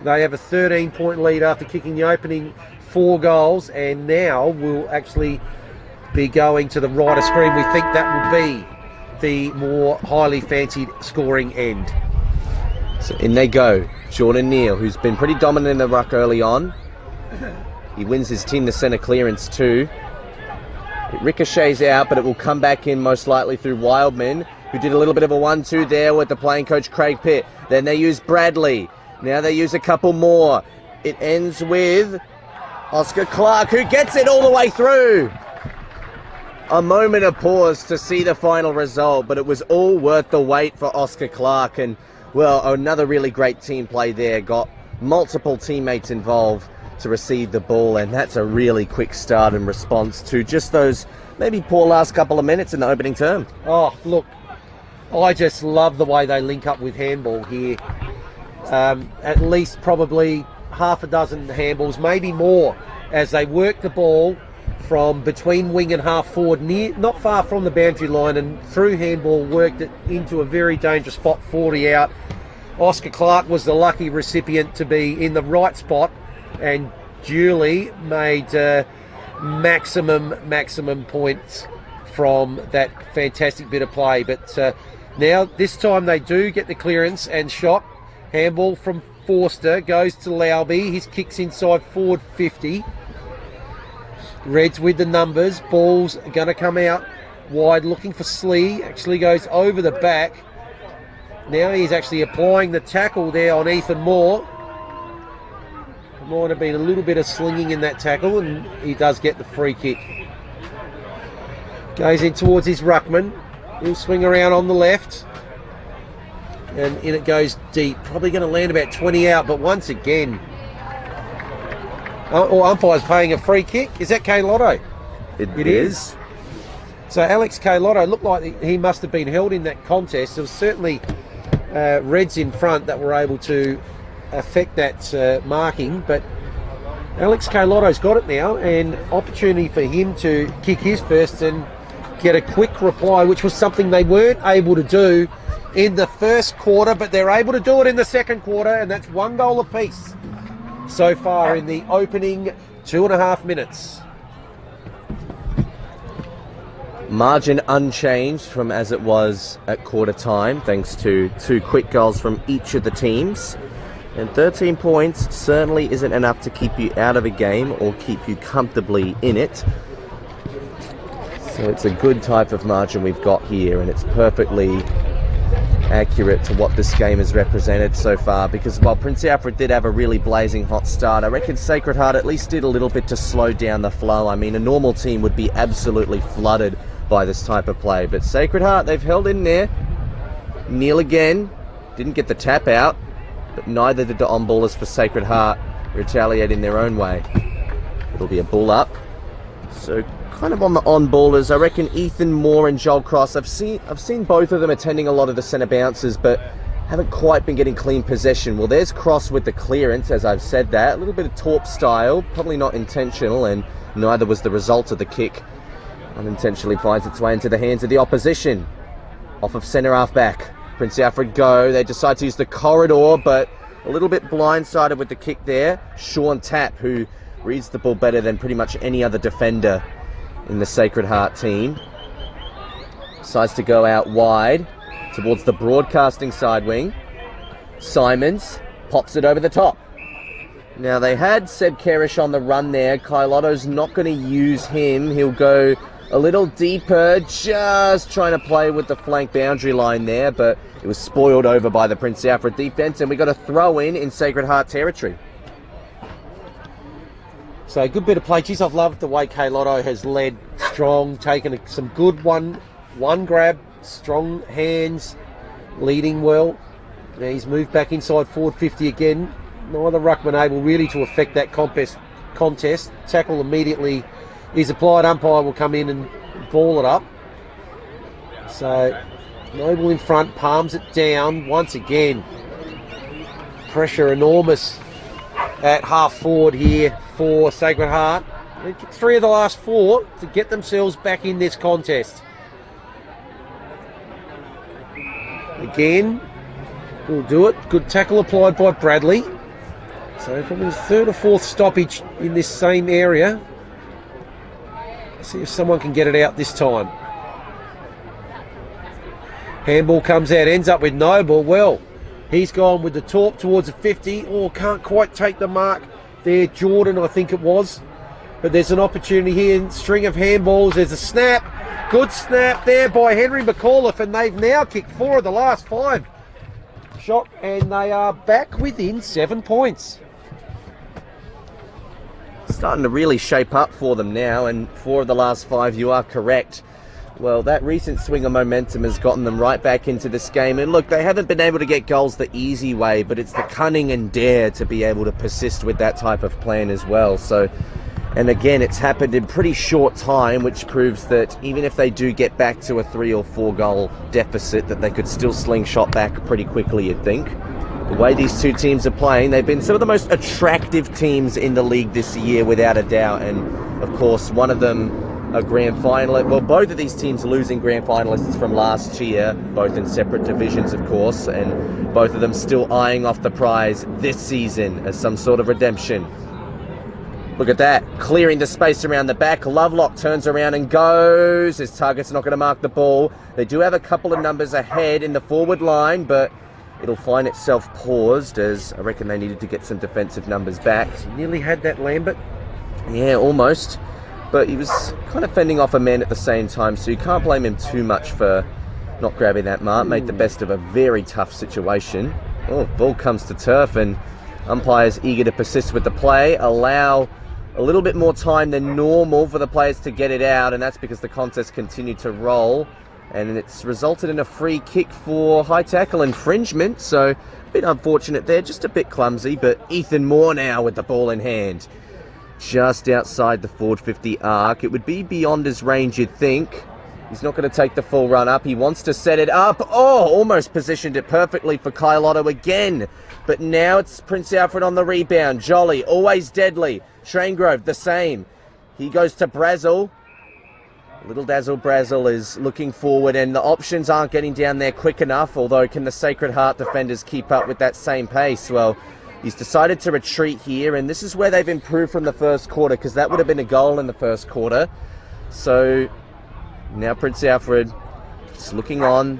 They have a 13-point lead after kicking the opening 4 goals, and now will actually be going to the right of screen. We think that will be the more highly fancied scoring end. So in they go. Jordan Neal, who's been pretty dominant in the ruck early on. He wins his team the centre clearance too. It ricochets out, but it will come back in most likely through Wildman, who did a little bit of a 1-2 there with the playing coach Craig Pitt. Then they use Bradley. Now they use a couple more. It ends with Oscar Clark, who gets it all the way through. A moment of pause to see the final result, but it was all worth the wait for Oscar Clark. And, well, another really great team play there. Got multiple teammates involved to receive the ball, and that's a really quick start in response to just those maybe poor last couple of minutes in the opening term. Oh, look, I just love the way they link up with handball here. At least probably half a dozen handballs, maybe more, as they work the ball from between wing and half forward, not far from the boundary line, and through handball worked it into a very dangerous spot, 40 out. Oscar Clark was the lucky recipient to be in the right spot, and Julie made maximum points from that fantastic bit of play. But now this time they do get the clearance and shot. Handball from Forster goes to Lowby. His kick's inside forward 50. Reds with the numbers. Ball's going to come out wide, looking for Slee. Actually goes over the back. Now he's actually applying the tackle there on Ethan Moore. Might have been a little bit of slinging in that tackle, and he does get the free kick. Goes in towards his ruckman. He'll swing around on the left, and in it goes deep. Probably going to land about 20 out, but once again, umpire's paying a free kick. Is that K Lotto? It is. So Alex K Lotto looked like he must have been held in that contest. There was certainly Reds in front that were able to affect that marking, but Alex Carlotto's got it now, and opportunity for him to kick his first and get a quick reply, which was something they weren't able to do in the first quarter, but they're able to do it in the second quarter, and that's 1 goal apiece so far in the opening 2.5 minutes. Margin unchanged from as it was at quarter time, thanks to 2 quick goals from each of the teams. And 13 points certainly isn't enough to keep you out of a game or keep you comfortably in it. So it's a good type of margin we've got here, and it's perfectly accurate to what this game has represented so far, because while Prince Alfred did have a really blazing hot start, I reckon Sacred Heart at least did a little bit to slow down the flow. I mean, a normal team would be absolutely flooded by this type of play, but Sacred Heart, they've held in there. Neal again, didn't get the tap out, but neither did the on-ballers for Sacred Heart retaliate in their own way. It'll be a ball up. So kind of on the on-ballers, I reckon Ethan Moore and Joel Cross, I've seen both of them attending a lot of the centre bounces, but haven't quite been getting clean possession. Well, there's Cross with the clearance, as I've said that. A little bit of torp style, probably not intentional, and neither was the result of the kick. Unintentionally finds its way into the hands of the opposition. Off of centre half back. Prince Alfred go. They decide to use the corridor, but a little bit blindsided with the kick there. Sean Tapp, who reads the ball better than pretty much any other defender in the Sacred Heart team, decides to go out wide towards the broadcasting side wing. Simons pops it over the top. Now they had Seb Kerish on the run there. Kailotto's not going to use him. He'll go a little deeper, just trying to play with the flank boundary line there, but it was spoiled over by the Prince Alfred defence, and we got a throw in Sacred Heart territory. So a good bit of play. Geez, I've loved the way Kailotto has led strong, taken some good one grab, strong hands, leading well. Now he's moved back inside forward 50 again. Neither ruckman able really to affect that contest. Tackle immediately is applied. Umpire will come in and ball it up. So Noble in front, palms it down once again. Pressure enormous at half forward here for Sacred Heart. 3 of the last 4 to get themselves back in this contest. Again, will do it. Good tackle applied by Bradley. So probably his 3rd or 4th stoppage in this same area. See if someone can get it out this time. Handball comes out, ends up with Noble. Well, he's gone with the torp towards the 50. Oh, can't quite take the mark there. Jordan, I think it was. But there's an opportunity here. String of handballs. There's a snap. Good snap there by Henry McAuliffe, and they've now kicked 4 of the last 5 shot, and they are back within 7 points. Starting to really shape up for them now, and 4 of the last 5, you are correct. Well, that recent swing of momentum has gotten them right back into this game, and look, they haven't been able to get goals the easy way, but it's the cunning and dare to be able to persist with that type of plan as well. So, and again, it's happened in pretty short time, which proves that even if they do get back to a 3 or 4 goal deficit, that they could still slingshot back pretty quickly, you'd think. The way these two teams are playing, they've been some of the most attractive teams in the league this year, without a doubt. And of course, one of them a grand finalist. Well, both of these teams are losing grand finalists from last year, both in separate divisions, of course, and both of them still eyeing off the prize this season as some sort of redemption. Look at that, clearing the space around the back. Lovelock turns around and goes. His target's not going to mark the ball. They do have a couple of numbers ahead in the forward line, but it'll find itself paused, as I reckon they needed to get some defensive numbers back. Nearly had that, Lambert. Yeah, almost. But he was kind of fending off a man at the same time, so you can't blame him too much for not grabbing that mark. Made the best of a very tough situation. Oh, ball comes to turf, and umpires eager to persist with the play, allow a little bit more time than normal for the players to get it out, and that's because the contest continued to roll. And it's resulted in a free kick for high tackle infringement, so a bit unfortunate there, just a bit clumsy. But Ethan Moore now with the ball in hand, just outside the forward 50 arc. It would be beyond his range, you'd think. He's not going to take the full run up. He wants to set it up. Oh, almost positioned it perfectly for Kailotto again. But now it's Prince Alfred on the rebound. Jolly, always deadly. Traingrove, the same. He goes to Brazel. Little Dazzle Brazel is looking forward, and the options aren't getting down there quick enough, although can the Sacred Heart defenders keep up with that same pace? Well, he's decided to retreat here, and this is where they've improved from the first quarter, because that would have been a goal in the first quarter. So now Prince Alfred just looking on,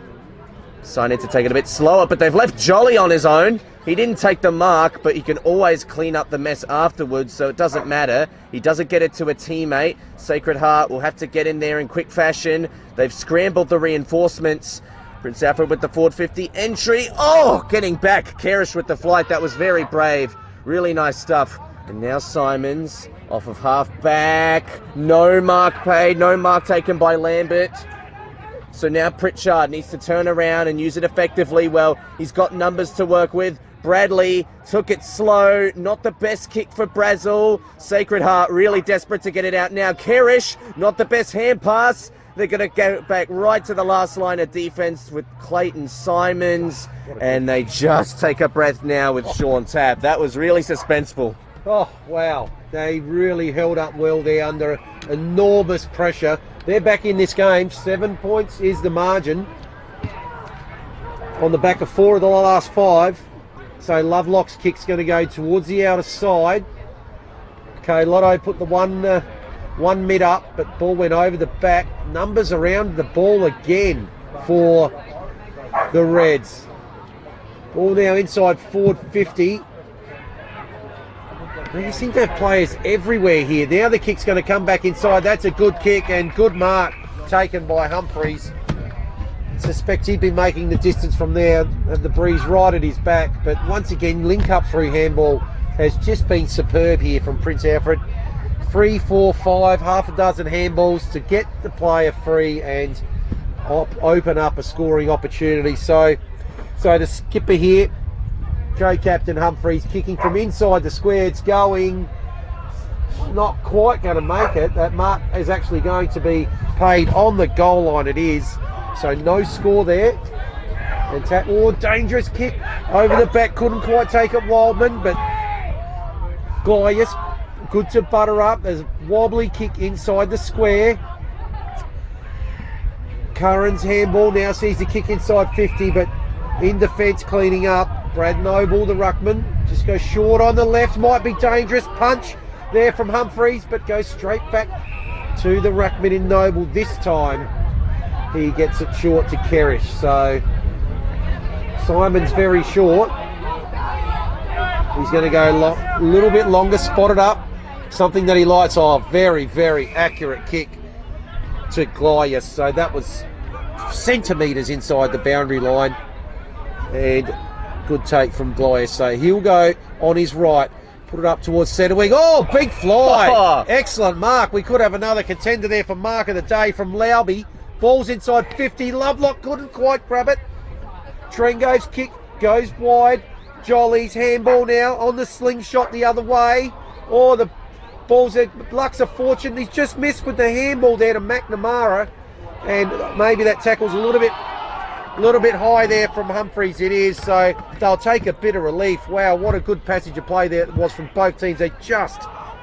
decided to take it a bit slower, but they've left Jolly on his own. He didn't take the mark, but he can always clean up the mess afterwards, so it doesn't matter. He doesn't get it to a teammate. Sacred Heart will have to get in there in quick fashion. They've scrambled the reinforcements. Prince Alfred with the forward 50 entry. Oh, getting back. Kerish with the flight. That was very brave. Really nice stuff. And now Simons off of half back. No mark paid. No mark taken by Lambert. So now Pritchard needs to turn around and use it effectively. Well, he's got numbers to work with. Bradley took it slow. Not the best kick for Brazel. Sacred Heart really desperate to get it out now. Kerish, not the best hand pass. They're going to go back right to the last line of defence with Clayton Simons. And they just take a breath now with Sean Tabb. That was really suspenseful. Oh, wow. They really held up well there under enormous pressure. They're back in this game. 7 points is the margin. On the back of 4 of the last 5. So Lovelock's kick's going to go towards the outer side. Okay, Lotto put the one mid up, but ball went over the back. Numbers around the ball again for the Reds. Ball now inside forward 50. You seem to have players everywhere here. Now the kick's going to come back inside. That's a good kick and good mark taken by Humphreys. Suspect he'd been making the distance from there, had the breeze right at his back, but once again link up through handball has just been superb here from Prince Alfred. 3, 4, 5, half a dozen handballs to get the player free and open up a scoring opportunity. So the skipper here, co-captain Humphreys, kicking from inside the square. It's going, not quite going to make it. That mark is actually going to be paid on the goal line. It is. So no score there. And dangerous kick over the back. Couldn't quite take it, Wildman, but Gaius, good to butter up. There's a wobbly kick inside the square. Curran's handball now sees the kick inside 50, but in defence cleaning up. Brad Noble, the ruckman, just goes short on the left. Might be dangerous. Punch there from Humphreys, but goes straight back to the ruckman in Noble. This time he gets it short to Kerrish. So Simon's very short. He's going to go a little bit longer, spotted up. Something that he likes. Oh, very, very accurate kick to Gaius. So that was centimetres inside the boundary line. And good take from Gaius. So he'll go on his right. Put it up towards centre wing. Oh, big fly. Oh. Excellent mark. We could have another contender there for mark of the day from Lauby. Ball's inside 50. Lovelock couldn't quite grab it. Trengo's kick goes wide. Jolly's handball now on the slingshot the other way. Oh, the ball's at Luck's a fortune. He's just missed with the handball there to McNamara. And maybe that tackle's a little bit high there from Humphreys. It is, so they'll take a bit of relief. Wow, what a good passage of play there it was from both teams. They just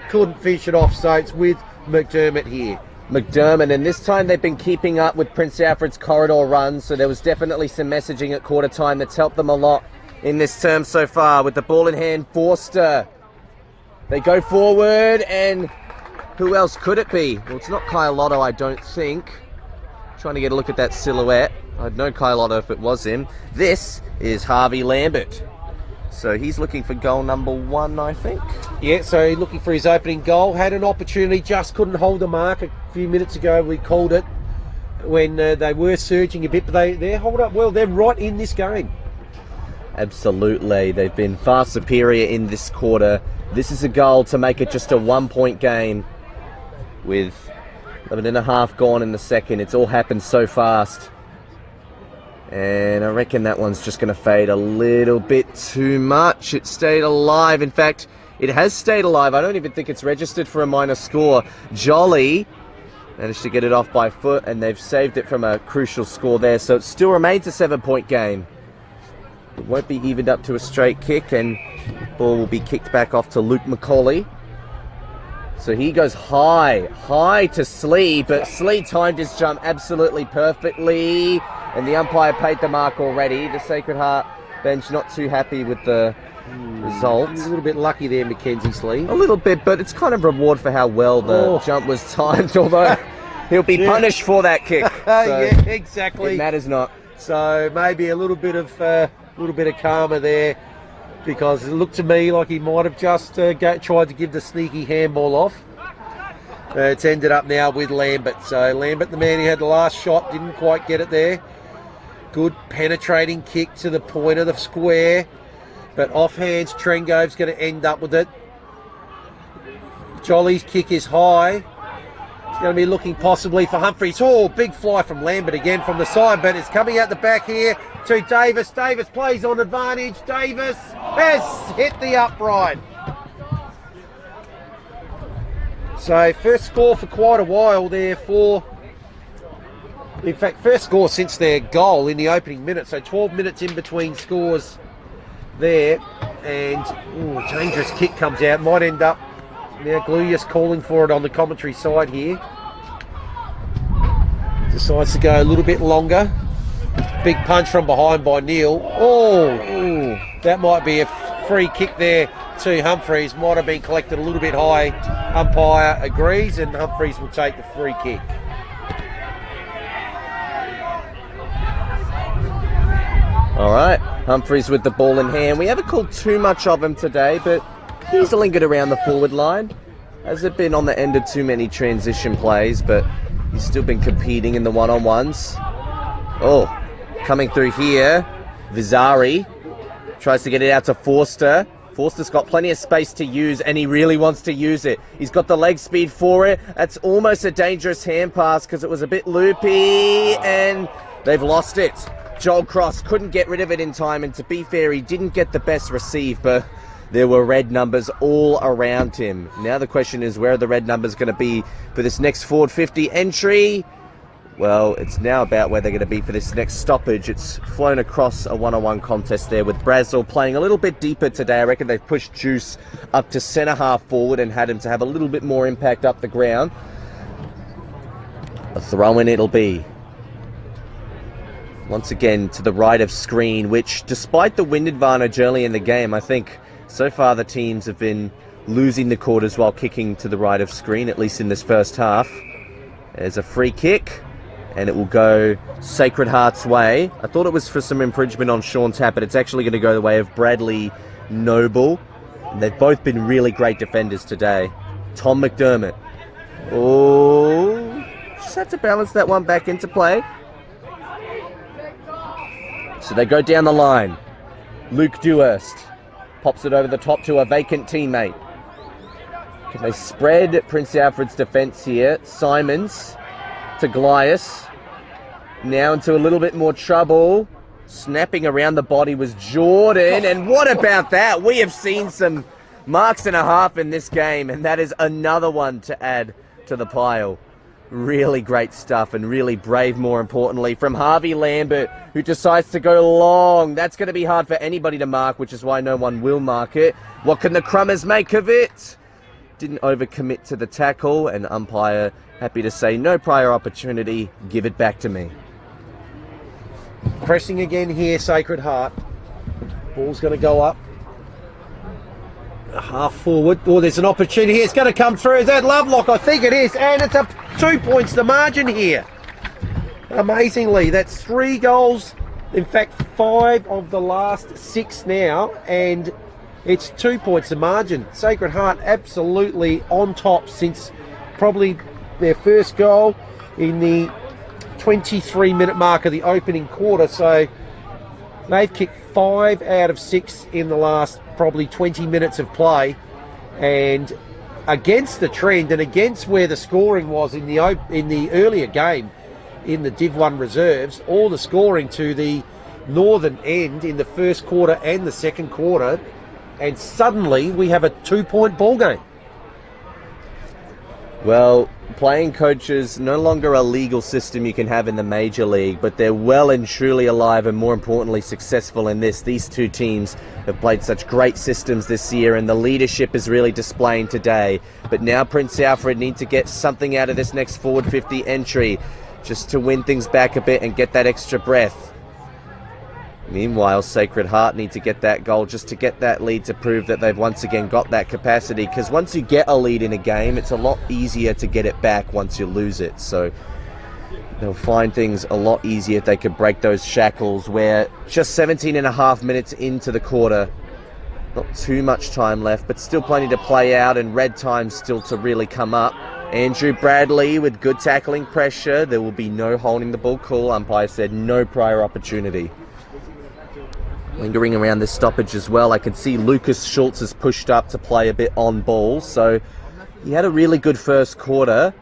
couldn't finish it off, so it's with McDermott here. McDermott, and this time they've been keeping up with Prince Alfred's corridor runs, so there was definitely some messaging at quarter time that's helped them a lot in this term so far. With the ball in hand, Forster. They go forward, and who else could it be? Well, it's not Kyalotto, I don't think. Trying to get a look at that silhouette. I'd know Kyalotto if it was him. This is Harvey Lambert. So he's looking for goal number 1, I think. Yeah, so looking for his opening goal. Had an opportunity, just couldn't hold the mark. A few minutes ago we called it when they were surging a bit, but they're hold up well. They're right in this game. Absolutely. They've been far superior in this quarter. This is a goal to make it just a 1-point game with 11 and a half gone in the second. It's all happened so fast. And I reckon that one's just going to fade a little bit too much. It stayed alive. In fact, it has stayed alive. I don't even think it's registered for a minor score. Jolly managed to get it off by foot, and they've saved it from a crucial score there. So it still remains a 7-point game. It won't be evened up to a straight kick, and the ball will be kicked back off to Luke Macaulay. So he goes high to Slee, but Slee timed his jump absolutely perfectly, and the umpire paid the mark already. The Sacred Heart bench not too happy with the result. A little bit lucky there, Mackenzie Slee. A little bit, but it's kind of reward for how well the jump was timed, although he'll be punished for that kick. So yeah, exactly. It matters not. So maybe a little bit of karma there, because it looked to me like he might have just tried to give the sneaky handball off. It's ended up now with Lambert. So Lambert, the man who had the last shot, didn't quite get it there. Good penetrating kick to the point of the square, but offhands, Trengove's going to end up with it. Jolly's kick is high. It's going to be looking possibly for Humphreys. Oh, big fly from Lambert again from the side, but it's coming out the back here to Davis. Davis plays on advantage. Davis has hit the upright. So first score for quite a while there for, in fact, first score since their goal in the opening minute. So 12 minutes in between scores there, and dangerous kick comes out. Might end up, now Gluyas calling for it on the commentary side here. Decides to go a little bit longer. Big punch from behind by Neil. That might be a free kick there to Humphreys. Might have been collected a little bit high. Umpire agrees, and Humphreys will take the free kick. All right, Humphries with the ball in hand. We haven't called too much of him today, but he's lingered around the forward line. Hasn't been on the end of too many transition plays, but he's still been competing in the one-on-ones. Oh, coming through here, Vizari tries to get it out to Forster. Forster's got plenty of space to use, and he really wants to use it. He's got the leg speed for it. That's almost a dangerous hand pass because it was a bit loopy, and they've lost it. Joel Cross couldn't get rid of it in time, and to be fair, he didn't get the best receive, but there were red numbers all around him. Now the question is, where are the red numbers going to be for this next forward 50 entry? Well, it's now about where they're going to be for this next stoppage. It's flown across a one-on-one contest there with Brazel playing a little bit deeper today. I reckon they've pushed Juice up to centre half forward and had him to have a little bit more impact up the ground. A throw-in it'll be. Once again to the right of screen, which despite the wind advantage early in the game, I think so far the teams have been losing the quarters while kicking to the right of screen, at least in this first half. There's a free kick, and it will go Sacred Heart's way. I thought it was for some infringement on Sean Tapp, but it's actually going to go the way of Bradley Noble. And they've both been really great defenders today. Tom McDermott. Oh, just had to balance that one back into play. So they go down the line. Luke Dewhurst pops it over the top to a vacant teammate. Can they spread Prince Alfred's defence here? Simons to Glias. Now into a little bit more trouble. Snapping around the body was Jordan. And what about that? We have seen some marks and a half in this game, and that is another one to add to the pile. Really great stuff, and really brave, more importantly, from Harvey Lambert, who decides to go long. That's going to be hard for anybody to mark, which is why no one will mark it. What can the Crummers make of it? Didn't overcommit to the tackle, and umpire happy to say no prior opportunity, give it back to me. Pressing again here, Sacred Heart. Ball's going to go up. Half forward. Oh, there's an opportunity. It's going to come through. Is that Lovelock? I think it is. And it's a 2 points the margin here. Amazingly, that's 3 goals. In fact, 5 of the last 6 now. And it's 2 points the margin. Sacred Heart absolutely on top since probably their first goal in the 23-minute mark of the opening quarter. So they've kicked 5 out of 6 in the last probably 20 minutes of play, and against the trend and against where the scoring was in the earlier game in the Div 1 reserves, all the scoring to the northern end in the first quarter and the second quarter, and suddenly we have a 2-point ball game. Well, playing coaches no longer a legal system you can have in the Major League, but they're well and truly alive and more importantly successful in this. These two teams have played such great systems this year, and the leadership is really displaying today. But now Prince Alfred need to get something out of this next forward 50 entry just to win things back a bit and get that extra breath. Meanwhile, Sacred Heart need to get that goal just to get that lead to prove that they've once again got that capacity, because once you get a lead in a game, it's a lot easier to get it back once you lose it. So they'll find things a lot easier if they could break those shackles. We're just 17 and a half minutes into the quarter. Not too much time left, but still plenty to play out, and red time still to really come up. Andrew Bradley with good tackling pressure. There will be no holding the ball call. Umpire said no prior opportunity. Lingering around this stoppage as well, I can see Lucas Schultz has pushed up to play a bit on ball. So he had a really good first quarter.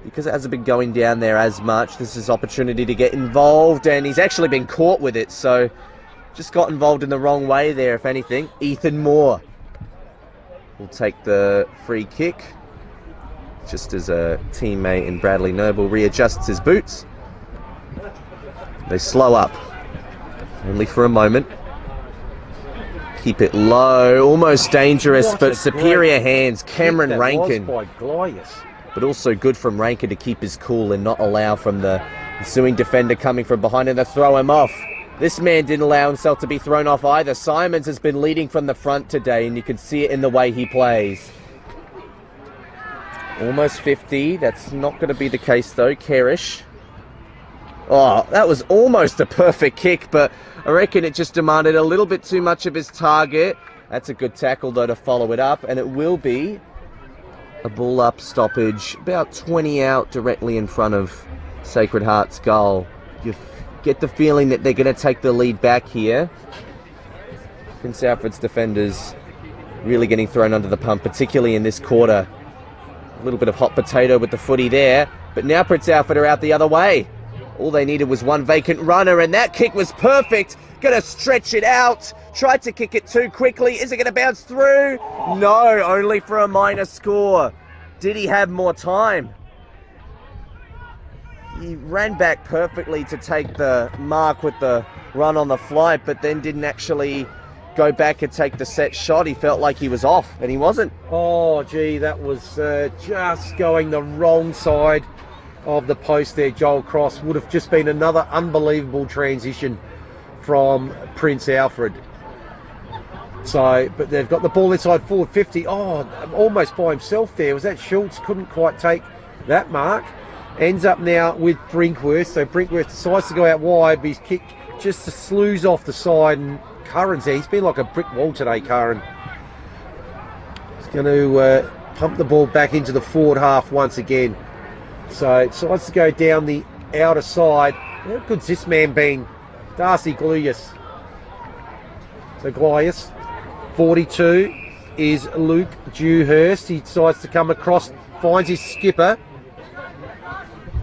Because it hasn't been going down there as much, this is opportunity to get involved, and he's actually been caught with it. So just got involved in the wrong way there, if anything. Ethan Moore will take the free kick, just as a teammate in Bradley Noble readjusts his boots. They slow up, only for a moment. Keep it low, almost dangerous, but superior hands. Cameron Rankin. By Glias. But also good from Rankin to keep his cool and not allow from the ensuing defender coming from behind him to throw him off. This man didn't allow himself to be thrown off either. Simons has been leading from the front today, and you can see it in the way he plays. Almost 50. That's not going to be the case, though. Kerish. Oh, that was almost a perfect kick, but I reckon it just demanded a little bit too much of his target. That's a good tackle, though, to follow it up, and it will be a ball-up stoppage, about 20 out directly in front of Sacred Heart's goal. You get the feeling that they're going to take the lead back here. Prince Alfred's defenders really getting thrown under the pump, particularly in this quarter. A little bit of hot potato with the footy there, but now Prince Alfred are out the other way. All they needed was one vacant runner, and that kick was perfect. Gonna stretch it out. Tried to kick it too quickly. Is it gonna bounce through? No, only for a minor score. Did he have more time? He ran back perfectly to take the mark with the run on the flight, but then didn't actually go back and take the set shot. He felt like he was off, and he wasn't. Oh, gee, that was just going the wrong side of the post there. Joel Cross would have just been another unbelievable transition from Prince Alfred. So, but they've got the ball inside forward 50. Oh, almost by himself there. Was that Schultz? Couldn't quite take that mark. Ends up now with Brinkworth. So Brinkworth decides to go out wide, but his kick just slews off the side, and Curran's there. He's been like a brick wall today, Curran. He's going to pump the ball back into the forward half once again. So it decides to go down the outer side. How good's this man been? Darcy Gluyas. So Gluyas, 42, is Luke Dewhurst. He decides to come across, finds his skipper.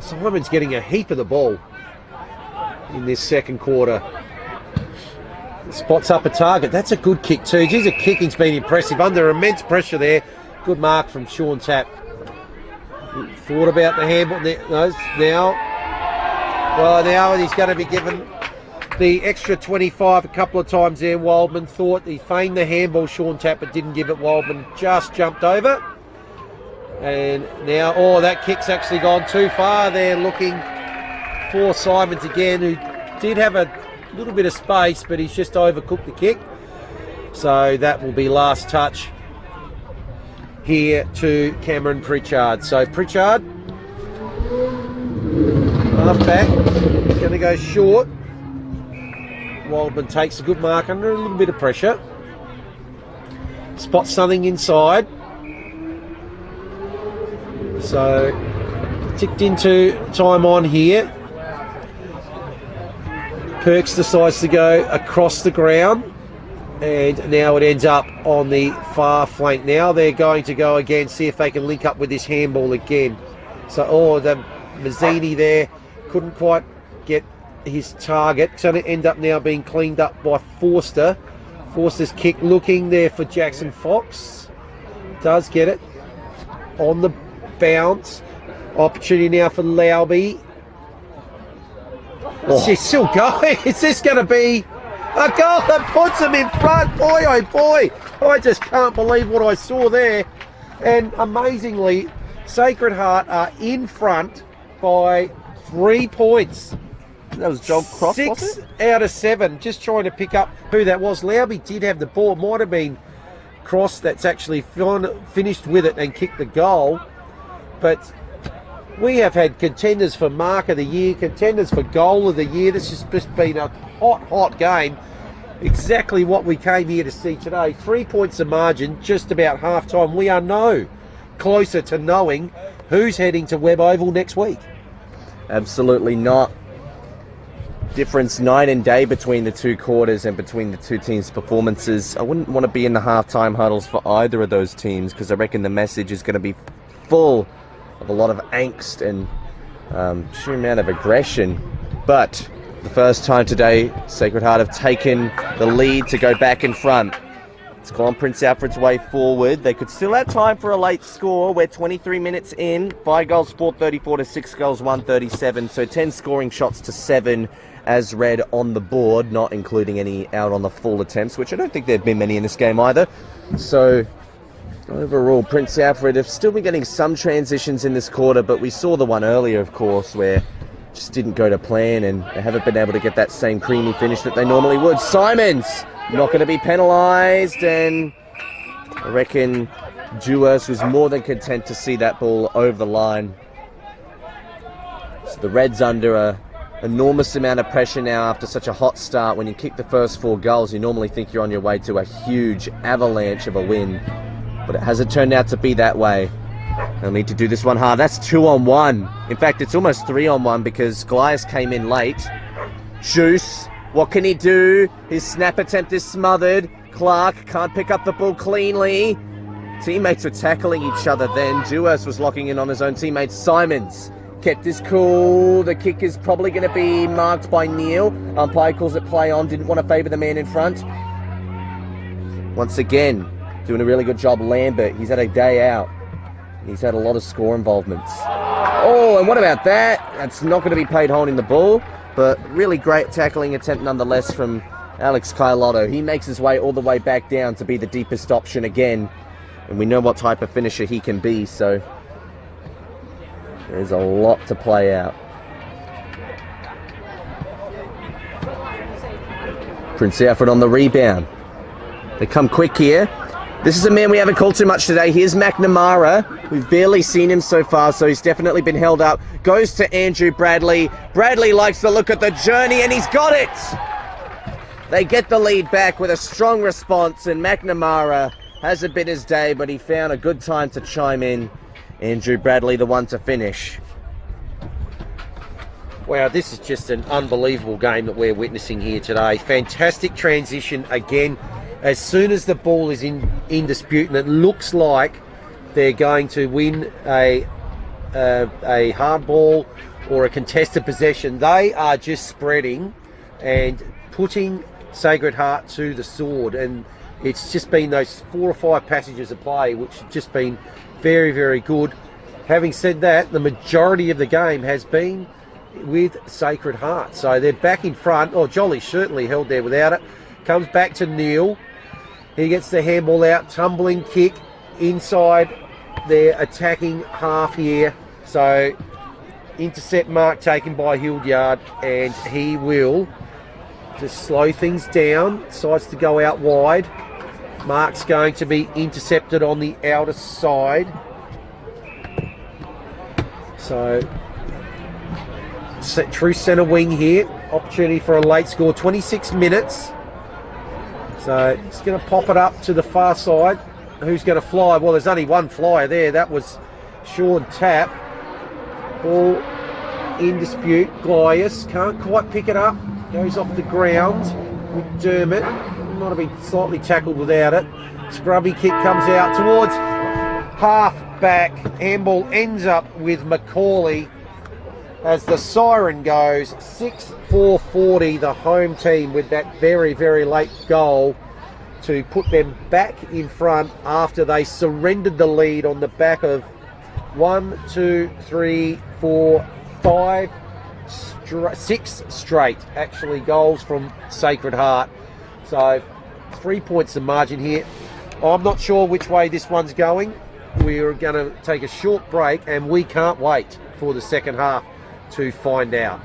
Simon's getting a heap of the ball in this second quarter. Spots up a target. That's a good kick too. Geez, the kicking's been impressive. Under immense pressure there. Good mark from Sean Tapp. Thought about the handball. Now he's going to be given the extra 25 a couple of times there. Wildman thought he feigned the handball, Sean Tapp, but didn't give it. Wildman just jumped over. And now, that kick's actually gone too far. They're looking for Simons again, who did have a little bit of space, but he's just overcooked the kick. So that will be last touch here to Cameron Pritchard. So Pritchard, half back, going to go short. Wildman takes a good mark under a little bit of pressure. Spots something inside. So ticked into time on here. Perks decides to go across the ground, and now it ends up on the far flank. Now they're going to go again, see if they can link up with this handball again. So, the Mazzini there couldn't quite get his target. It's going to end up now being cleaned up by Forster. Forster's kick looking there for Jackson Fox. Does get it on the bounce. Opportunity now for Lauby. She's still going. Is this going to be a goal that puts them in front? Boy, oh boy. I just can't believe what I saw there. And amazingly, Sacred Heart are in front by 3 points. That was John Cross, 6 out of 7. Just trying to pick up who that was. Lauby did have the ball. It might have been Cross that's actually finished with it and kicked the goal. But we have had contenders for Mark of the Year, contenders for Goal of the Year. This has just been a hot game. Exactly what we came here to see today. 3 points of margin, just about half time. We are no closer to knowing who's heading to Webb Oval next week. Absolutely not. Difference night and day between the two quarters and between the two teams' performances. I wouldn't want to be in the halftime huddles for either of those teams, because I reckon the message is going to be full of a lot of angst and sheer amount of aggression. But the first time today, Sacred Heart have taken the lead to go back in front. It's gone Prince Alfred's way forward. They could still have time for a late score. We're 23 minutes in. 5 goals, 434 to 6 goals, 137. So 10 scoring shots to 7 as read on the board, not including any out on the full attempts, which I don't think there have been many in this game either. So overall, Prince Alfred have still been getting some transitions in this quarter, but we saw the one earlier, of course, where just didn't go to plan, and they haven't been able to get that same creamy finish that they normally would. Simons not going to be penalised, and I reckon Dewhurst was more than content to see that ball over the line. So the Reds under a enormous amount of pressure now after such a hot start. When you kick the first 4 goals, you normally think you're on your way to a huge avalanche of a win, but it hasn't turned out to be that way. They'll need to do this one hard. That's 2-on-1. In fact, it's almost 3-on-1 because Glias came in late. Juice, what can he do? His snap attempt is smothered. Clark can't pick up the ball cleanly. Teammates were tackling each other then. Duas was locking in on his own teammate. Simons kept his cool. The kick is probably going to be marked by Neil. Umpire calls it play on. Didn't want to favour the man in front. Once again, doing a really good job, Lambert. He's had a day out. He's had a lot of score involvements. Oh, and what about that? That's not going to be paid holding the ball, but really great tackling attempt nonetheless from Alex Kailotto. He makes his way all the way back down to be the deepest option again, and we know what type of finisher he can be, so there's a lot to play out. Prince Alfred on the rebound. They come quick here. This is a man we haven't called too much today. Here's McNamara. We've barely seen him so far, so he's definitely been held up. Goes to Andrew Bradley. Bradley likes to look at the journey, and he's got it! They get the lead back with a strong response, and McNamara hasn't been his day, but he found a good time to chime in. Andrew Bradley, the one to finish. Wow, this is just an unbelievable game that we're witnessing here today. Fantastic transition again. As soon as the ball is in dispute and it looks like they're going to win a hard ball or a contested possession, they are just spreading and putting Sacred Heart to the sword. And it's just been those 4 or 5 passages of play which have just been very, very good. Having said that, the majority of the game has been with Sacred Heart. So they're back in front. Oh, Jolly certainly held there without it. Comes back to Neil. He gets the handball out, tumbling kick inside their attacking half here. So intercept mark taken by Hildyard, and he will just slow things down. Decides to go out wide. Mark's going to be intercepted on the outer side. So true centre wing here. Opportunity for a late score. 26 minutes. So it's going to pop it up to the far side. Who's going to fly? Well, there's only one flyer there. That was Sean Tapp. Ball in dispute. Glias can't quite pick it up. Goes off the ground. McDermott might have been slightly tackled without it. Scrubby kick comes out towards half back. Handball ends up with Macaulay as the siren goes. 6-4-40, the home team with that very, very late goal to put them back in front after they surrendered the lead on the back of 6 straight actually goals from Sacred Heart. So 3 points the margin here. I'm not sure which way this one's going. We're going to take a short break, and we can't wait for the second half to find out.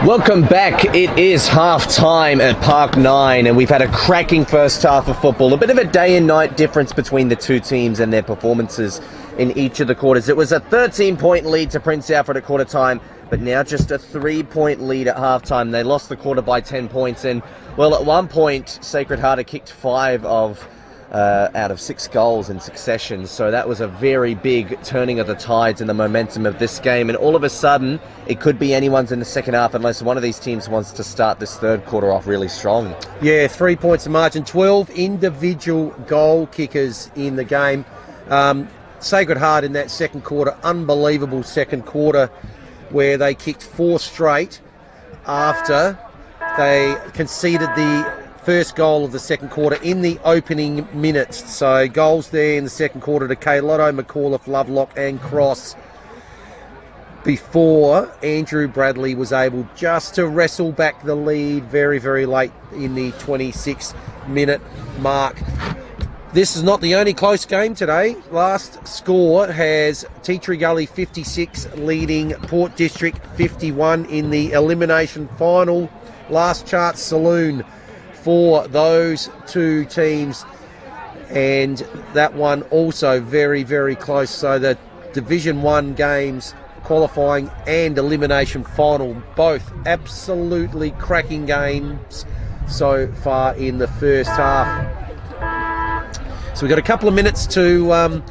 Welcome back. It is half time at Park 9 and we've had a cracking first half of football. A bit of a day and night difference between the two teams and their performances in each of the quarters. It was a 13-point lead to Prince Alfred at quarter time, but now just a 3-point lead at half time. They lost the quarter by 10 points and, well, at one point Sacred Heart had kicked 5 out of 6 goals in succession, so that was a very big turning of the tides and the momentum of this game, and all of a sudden it could be anyone's in the second half unless one of these teams wants to start this third quarter off really strong. Yeah, 3 points of margin, 12 individual goal kickers in the game. Sacred Heart in that second quarter, unbelievable second quarter where they kicked 4 straight after they conceded the first goal of the second quarter in the opening minutes. So goals there in the second quarter to Lotto, McAuliffe, Lovelock and Cross before Andrew Bradley was able just to wrestle back the lead very, very late in the 26-minute mark. This is not the only close game today. Last score has Tea Tree Gully 56 leading Port District 51 in the elimination final. Last chance saloon for those two teams, and that one also very, very close. So the Division 1 games, qualifying and elimination final, both absolutely cracking games so far in the first half. So we've got a couple of minutes to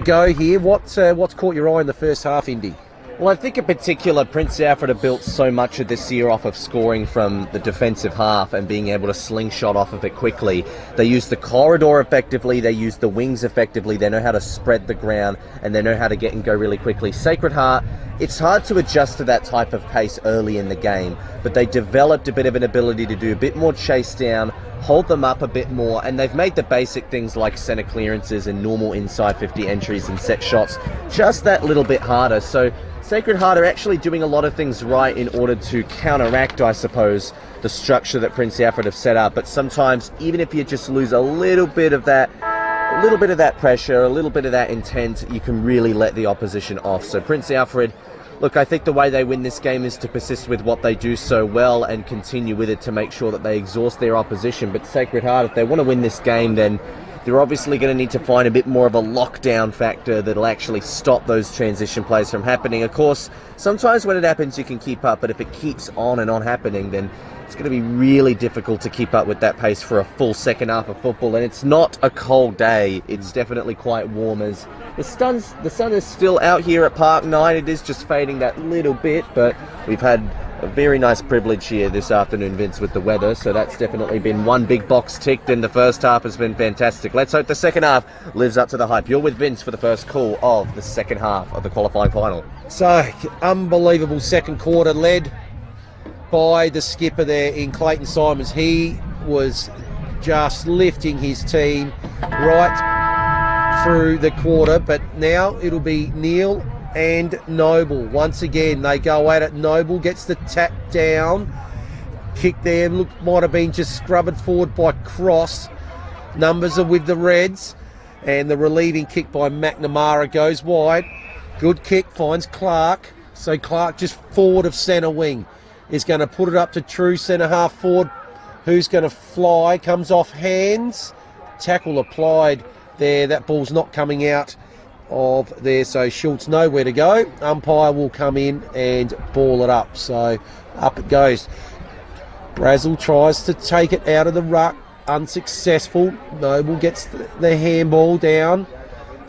go here. What's caught your eye in the first half, Indy? Well, I think in particular, Prince Alfred have built so much of this year off of scoring from the defensive half and being able to slingshot off of it quickly. They use the corridor effectively, they use the wings effectively, they know how to spread the ground, and they know how to get and go really quickly. Sacred Heart, it's hard to adjust to that type of pace early in the game, but they developed a bit of an ability to do a bit more chase down, hold them up a bit more, and they've made the basic things like centre clearances and normal inside 50 entries and set shots just that little bit harder. So Sacred Heart are actually doing a lot of things right in order to counteract, I suppose, the structure that Prince Alfred have set up. But sometimes, even if you just lose a little bit of that pressure, a little bit of that intent, you can really let the opposition off. So Prince Alfred, look, I think the way they win this game is to persist with what they do so well and continue with it to make sure that they exhaust their opposition. But Sacred Heart, if they want to win this game, then they're obviously going to need to find a bit more of a lockdown factor that'll actually stop those transition plays from happening. Of course, sometimes when it happens you can keep up, but if it keeps on and on happening, then it's going to be really difficult to keep up with that pace for a full second half of football. And it's not a cold day, it's definitely quite warm as the sun is still out here at Park 9. It is just fading that little bit, but we've had a very nice privilege here this afternoon, Vince, with the weather, so that's definitely been one big box ticked, and the first half has been fantastic. Let's hope the second half lives up to the hype. You're with Vince for the first call of the second half of the qualifying final. So, unbelievable second quarter, led by the skipper there in Clayton Simons. He was just lifting his team right through the quarter, but now it'll be Neil and Noble. Once again, they go at it. Noble gets the tap down. Kick there, might have been just scrubbed forward by Cross. Numbers are with the Reds. And the relieving kick by McNamara goes wide. Good kick, finds Clark. So Clark just forward of centre wing is going to put it up to true centre half forward. Who's going to fly? Comes off hands. Tackle applied there. That ball's not coming out of there, so Schultz nowhere to go. Umpire will come in and ball it up, so up it goes. Brazel tries to take it out of the ruck, unsuccessful. Noble gets the handball down.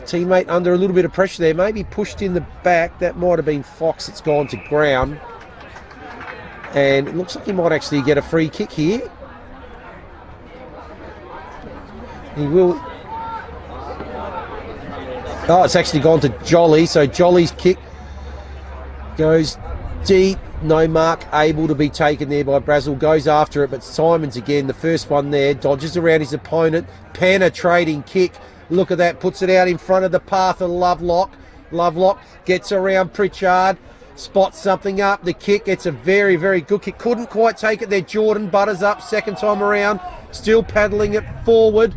Teammate under a little bit of pressure there, maybe pushed in the back. That might have been Fox that's gone to ground, and it looks like he might actually get a free kick here. He will. Oh, it's actually gone to Jolly, so Jolly's kick goes deep. No mark able to be taken there by Brazel. Goes after it, but Simons again, the first one there, dodges around his opponent. Penetrating kick. Look at that, puts it out in front of the path of Lovelock. Lovelock gets around Pritchard. spots something up. The kick, it's a very, very good kick. Couldn't quite take it there. Jordan butters up second time around. Still paddling it forward.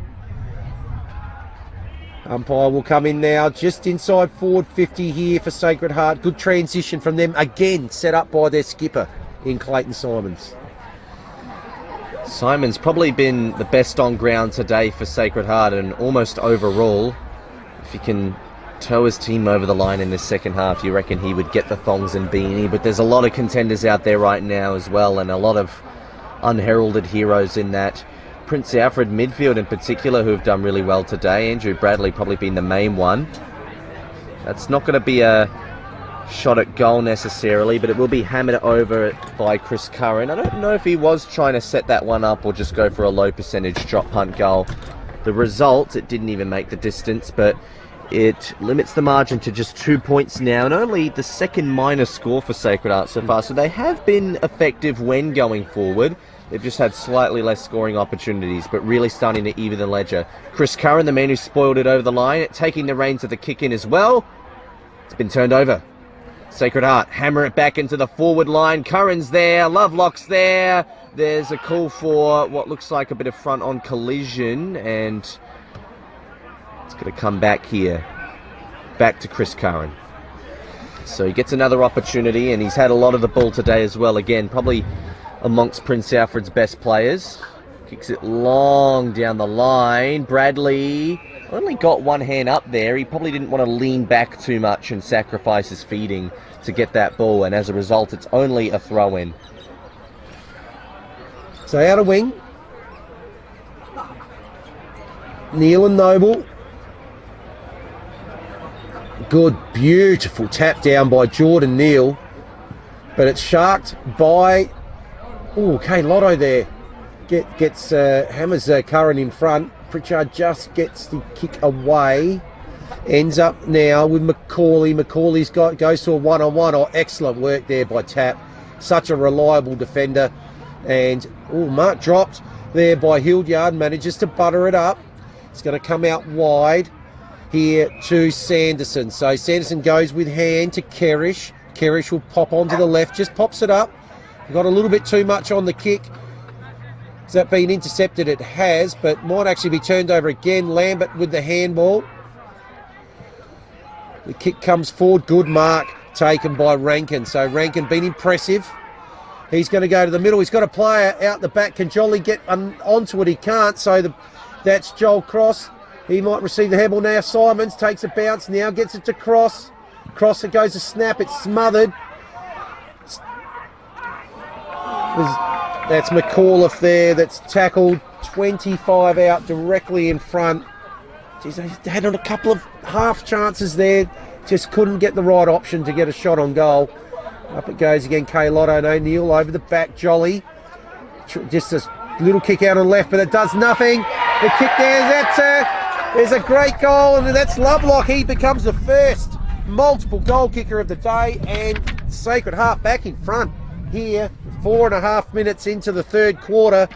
Umpire will come in now, just inside forward 50 here for Sacred Heart. Good transition from them, again set up by their skipper in Clayton Simons. Simon's probably been the best on ground today for Sacred Heart, and almost overall, if he can tow his team over the line in this second half, you reckon he would get the thongs and beanie. But there's a lot of contenders out there right now as well, and a lot of unheralded heroes in that Prince Alfred midfield in particular who have done really well today. Andrew Bradley probably been the main one. That's not going to be a shot at goal necessarily, but it will be hammered over by Chris Curran. I don't know if he was trying to set that one up or just go for a low percentage drop punt goal. The result, it didn't even make the distance, but it limits the margin to just 2 points now, and only the second minor score for Sacred Heart so far. So they have been effective when going forward. They've just had slightly less scoring opportunities, but really starting to even the ledger. Chris Curran, the man who spoiled it over the line, taking the reins of the kick in as well. It's been turned over. Sacred Heart hammer it back into the forward line. Curran's there, Lovelock's there. There's a call for what looks like a bit of front-on collision, and it's going to come back here. Back to Chris Curran. So he gets another opportunity, and he's had a lot of the ball today as well. Again, probably amongst Prince Alfred's best players. Kicks it long down the line. Bradley only got one hand up there. He probably didn't want to lean back too much and sacrifice his feeding to get that ball, and as a result, it's only a throw-in. So out of wing. Neil and Noble. Good, beautiful tap down by Jordan Neal, but it's sharked by Kay Lotto there. Hammers Curran in front. Pritchard just gets the kick away. Ends up now with Macaulay. Macaulay's goes to a one-on-one. Oh, excellent work there by Tap. Such a reliable defender. And Mark dropped there by Hildyard. Manages to butter it up. It's going to come out wide here to Sanderson. So Sanderson goes with hand to Kerrish. Kerrish will pop onto the left. Just pops it up. Got a little bit too much on the kick. Has that been intercepted? It has, but might actually be turned over again. Lambert with the handball. The kick comes forward. Good mark taken by Rankin. So Rankin been impressive. He's going to go to the middle. He's got a player out the back. Can Jolly get onto it? He can't. So that's Joel Cross. He might receive the handball now. Simons takes a bounce now. Gets it to Cross. Cross, it goes to snap. It's smothered. That's McAuliffe there, that's tackled. 25 out directly in front. Jeez, they had a couple of half chances there, just couldn't get the right option to get a shot on goal. Up it goes again, Kay Lotto and O'Neill over the back. Jolly, just a little kick out on the left, but it does nothing. The kick there's a great goal, and that's Lovelock. He becomes the first multiple goal kicker of the day, and Sacred Heart back in front here. 4.5 minutes into the third quarter.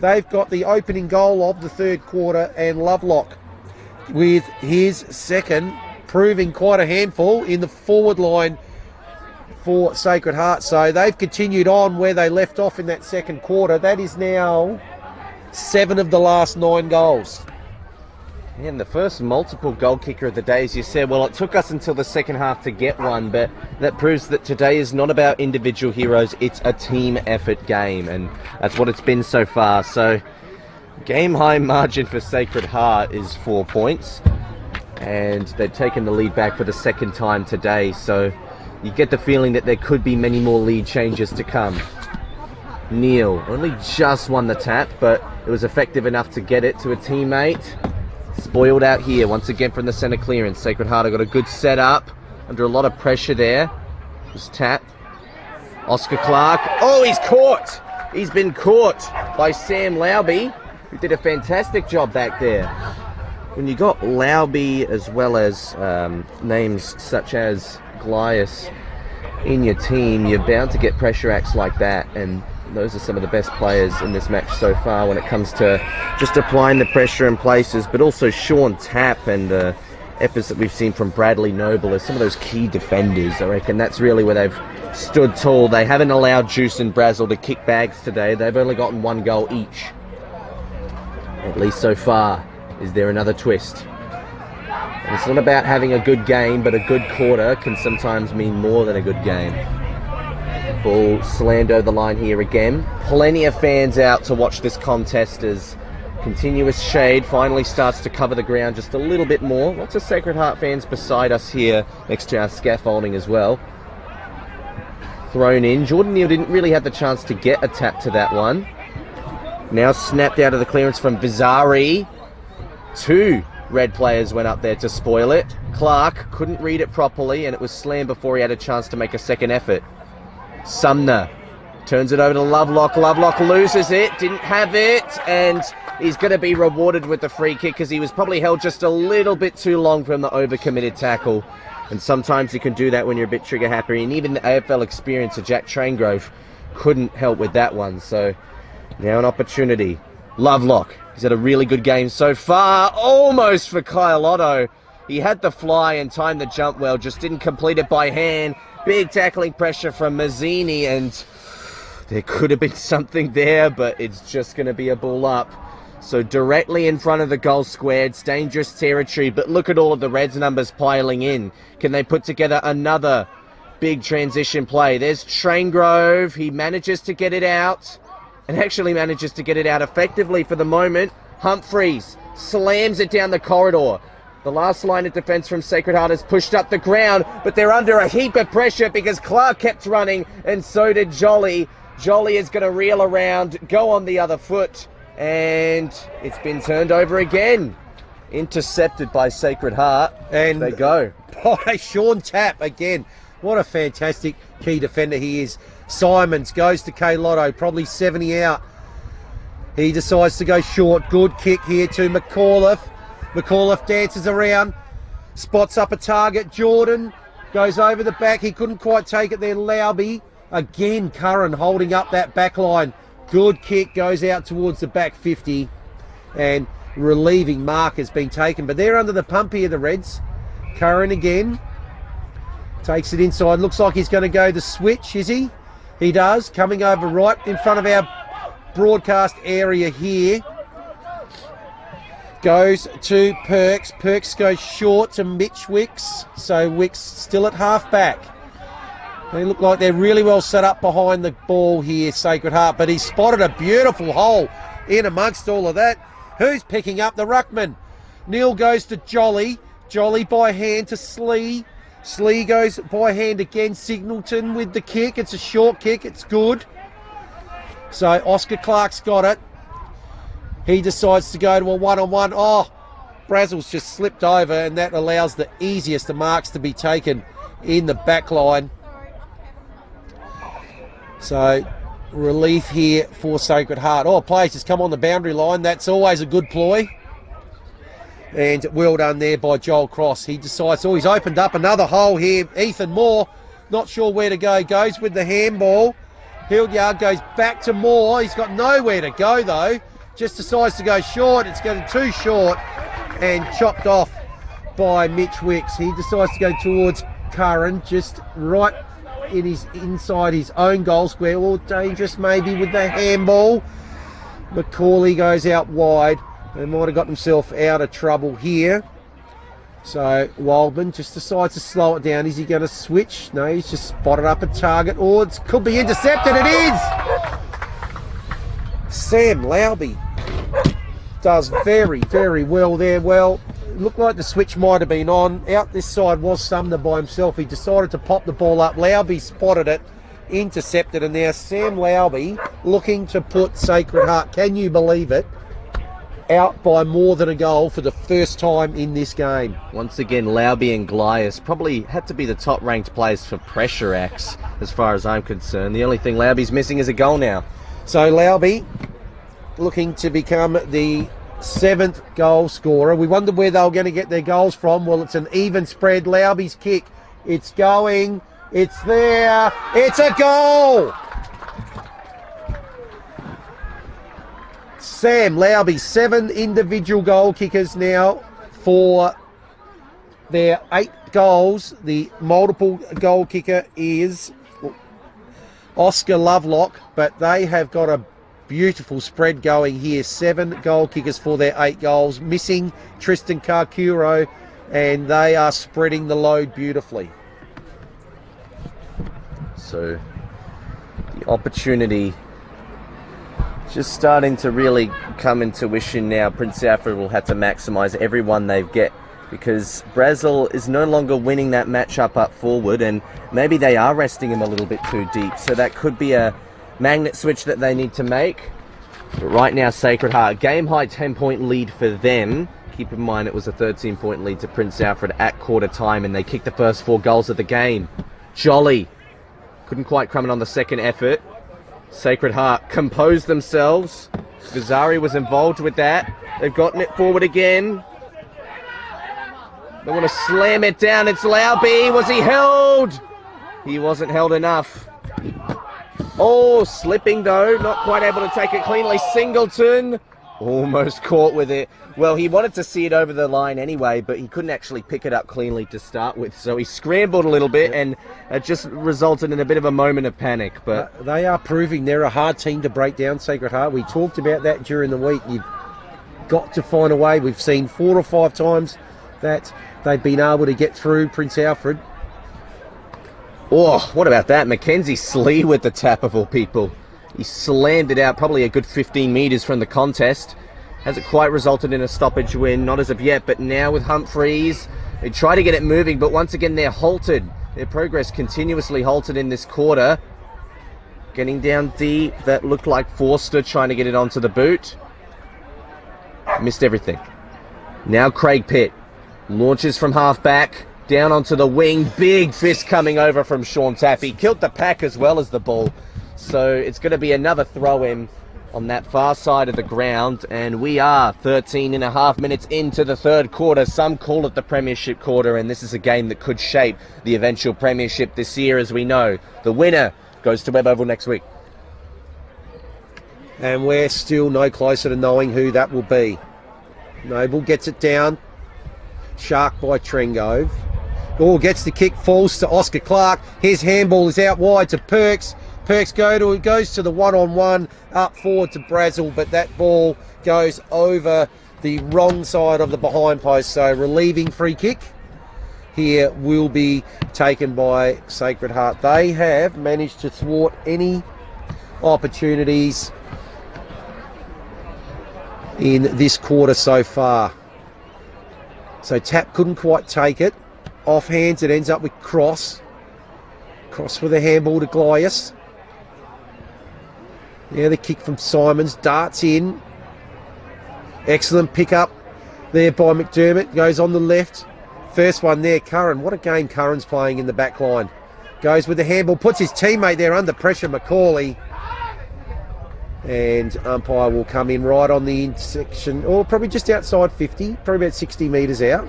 They've got the opening goal of the third quarter, and Lovelock with his second, proving quite a handful in the forward line for Sacred Heart. So they've continued on where they left off in that second quarter. That is now 7 of the last 9 goals. And the first multiple goal kicker of the day, as you said, well, it took us until the second half to get one, but that proves that today is not about individual heroes, it's a team effort game, and that's what it's been so far. So game high margin for Sacred Heart is 4 points, and they've taken the lead back for the second time today, so you get the feeling that there could be many more lead changes to come. Neil only just won the tap, but it was effective enough to get it to a teammate. Spoiled out here once again from the centre clearance. Sacred Heart have got a good setup under a lot of pressure there. Just tap. Oscar Clark. Oh, he's caught. He's been caught by Sam Lauby, who did a fantastic job back there. When you got Lauby as well as names such as Glias in your team, you're bound to get pressure acts like that, and those are some of the best players in this match so far when it comes to just applying the pressure in places, but also Sean Tapp and the efforts that we've seen from Bradley Noble as some of those key defenders. I reckon that's really where they've stood tall. They haven't allowed Juice and Brazel to kick bags today. They've only gotten 1 goal each. At least so far. Is there another twist? And it's not about having a good game, but a good quarter can sometimes mean more than a good game. Ball slammed over the line here again. Plenty of fans out to watch this contest as continuous shade finally starts to cover the ground just a little bit more. Lots of Sacred Heart fans beside us here next to our scaffolding as well. Thrown in. Jordan Neal didn't really have the chance to get a tap to that one. Now snapped out of the clearance from Bizarri. 2 red players went up there to spoil it. Clark couldn't read it properly and it was slammed before he had a chance to make a second effort. Sumner turns it over to Lovelock. Lovelock loses it, didn't have it, and he's going to be rewarded with the free kick because he was probably held just a little bit too long from the overcommitted tackle. And sometimes you can do that when you're a bit trigger happy, and even the AFL experience of Jack Traingrove couldn't help with that one. So now an opportunity. Lovelock, he's had a really good game so far, almost for Kyle Otto. He had the fly and timed the jump well, just didn't complete it by hand. Big tackling pressure from Mazzini, and there could have been something there, but it's just going to be a ball up. So directly in front of the goal square, it's dangerous territory, but look at all of the Reds numbers piling in. Can they put together another big transition play? There's Traingrove. He manages to get it out, and actually manages to get it out effectively for the moment. Humphreys slams it down the corridor. The last line of defence from Sacred Heart has pushed up the ground, but they're under a heap of pressure because Clark kept running, and so did Jolly. Jolly is going to reel around, go on the other foot, and it's been turned over again. Intercepted by Sacred Heart, and they go. By Sean Tapp again. What a fantastic key defender he is. Simons goes to K Lotto, probably 70 out. He decides to go short. Good kick here to McAuliffe. McAuliffe dances around, spots up a target. Jordan goes over the back. He couldn't quite take it there. Lauby. Again, Curran holding up that back line. Good kick, goes out towards the back 50. And relieving mark has been taken. But they're under the pump here, the Reds. Curran again. Takes it inside. Looks like he's going to go the switch, is he? He does. Coming over right in front of our broadcast area here. Goes to Perks. Perks goes short to Mitch Wicks. So Wicks still at half back. They look like they're really well set up behind the ball here, Sacred Heart. But he spotted a beautiful hole in amongst all of that. Who's picking up the ruckman? Neil goes to Jolly. Jolly by hand to Slee. Slee goes by hand again. Singleton with the kick. It's a short kick. It's good. So Oscar Clark's got it. He decides to go to a one-on-one. Oh, Brazel's just slipped over, and that allows the easiest of marks to be taken in the back line. So relief here for Sacred Heart. Oh, players just come on the boundary line. That's always a good ploy. And well done there by Joel Cross. He decides, oh, he's opened up another hole here. Ethan Moore, not sure where to go. Goes with the handball. Hildyard goes back to Moore. He's got nowhere to go, though. Just decides to go short. It's going too short and chopped off by Mitch Wicks. He decides to go towards Curran, just right in his inside his own goal square. All dangerous maybe with the handball. McCauley goes out wide. They might have got himself out of trouble here. So Wildman just decides to slow it down. Is he going to switch? No, he's just spotted up a target. Oh, it could be intercepted. It is! Sam Lauby does very, very well there. Well, it looked like the switch might have been on. Out this side was Sumner by himself. He decided to pop the ball up. Lauby spotted it, intercepted, and now Sam Lauby looking to put Sacred Heart, can you believe it, out by more than a goal for the first time in this game. Once again, Lauby and Glias probably had to be the top-ranked players for pressure acts, as far as I'm concerned. The only thing Lauby's missing is a goal now. So Lauby looking to become the 7th goal scorer. We wondered where they were going to get their goals from. Well, it's an even spread. Lauby's kick. It's going. It's there. It's a goal! Sam Lauby, 7 individual goal kickers now for their 8 goals. The multiple goal kicker is Oscar Lovelock, but they have got a beautiful spread going here. 7 goal kickers for their 8 goals. Missing Tristan Karkuro, and they are spreading the load beautifully. So the opportunity just starting to really come into fruition now. Prince Alfred will have to maximise everyone they get, because Brazil is no longer winning that matchup up forward, and maybe they are resting him a little bit too deep. So that could be a magnet switch that they need to make. But right now, Sacred Heart, game high 10-point lead for them. Keep in mind it was a 13-point lead to Prince Alfred at quarter time, and they kicked the first 4 goals of the game. Jolly couldn't quite crumb it on the second effort. Sacred Heart composed themselves. Vazari was involved with that. They've gotten it forward again. They want to slam it down. It's Lauby. Was he held? He wasn't held enough. Oh, slipping though. Not quite able to take it cleanly. Singleton almost caught with it. Well, he wanted to see it over the line anyway, but he couldn't actually pick it up cleanly to start with. So he scrambled a little bit, and it just resulted in a bit of a moment of panic. But they are proving they're a hard team to break down, Sacred Heart. We talked about that during the week. You've got to find a way. We've seen 4 or 5 times that they've been able to get through Prince Alfred. Oh, what about that? Mackenzie Slee with the tap of all people. He slammed it out probably a good 15 metres from the contest. Hasn't quite resulted in a stoppage win, not as of yet, but now with Humphreys, they try to get it moving, but once again they're halted. Their progress continuously halted in this quarter. Getting down deep, that looked like Forster trying to get it onto the boot. Missed everything. Now Craig Pitt launches from half-back, down onto the wing. Big fist coming over from Sean Taffy. Killed the pack as well as the ball. So it's going to be another throw-in on that far side of the ground, and we are 13 and a half minutes into the third quarter. Some call it the Premiership quarter, and this is a game that could shape the eventual Premiership this year, as we know. The winner goes to Webb Oval next week. And we're still no closer to knowing who that will be. Noble gets it down. Shark by Trengove. Oh, gets the kick, falls to Oscar Clark. His handball is out wide to Perks. Perks goes to the one-on-one up forward to Brazil, but that ball goes over the wrong side of the behind post. So relieving free kick here will be taken by Sacred Heart. They have managed to thwart any opportunities in this quarter so far. So Tap couldn't quite take it. Off hands, it ends up with Cross. Cross with a handball to Glias. Yeah, the kick from Simons, darts in. Excellent pick-up there by McDermott, goes on the left. First one there, Curran. What a game Curran's playing in the back line. Goes with the handball, puts his teammate there under pressure, Macaulay. And umpire will come in right on the intersection, or probably just outside 50, probably about 60 metres out,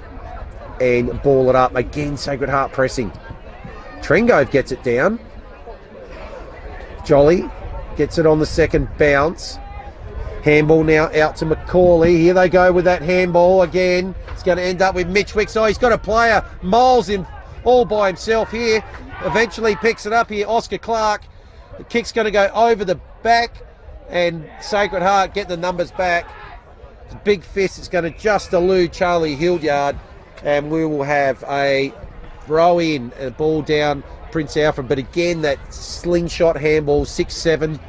and ball it up. Again, Sacred Heart pressing. Trengove gets it down. Jolly gets it on the second bounce. Handball now out to Macaulay. Here they go with that handball again. It's going to end up with Mitch Wicks. Oh, he's got a player. Miles in all by himself here. Eventually picks it up here. Oscar Clark. The kick's going to go over the back, and Sacred Heart get the numbers back. It's a big fist. It's going to just elude Charlie Hildyard, and we will have a throw in, a ball down Prince Alfred. But again, that slingshot handball, 6-7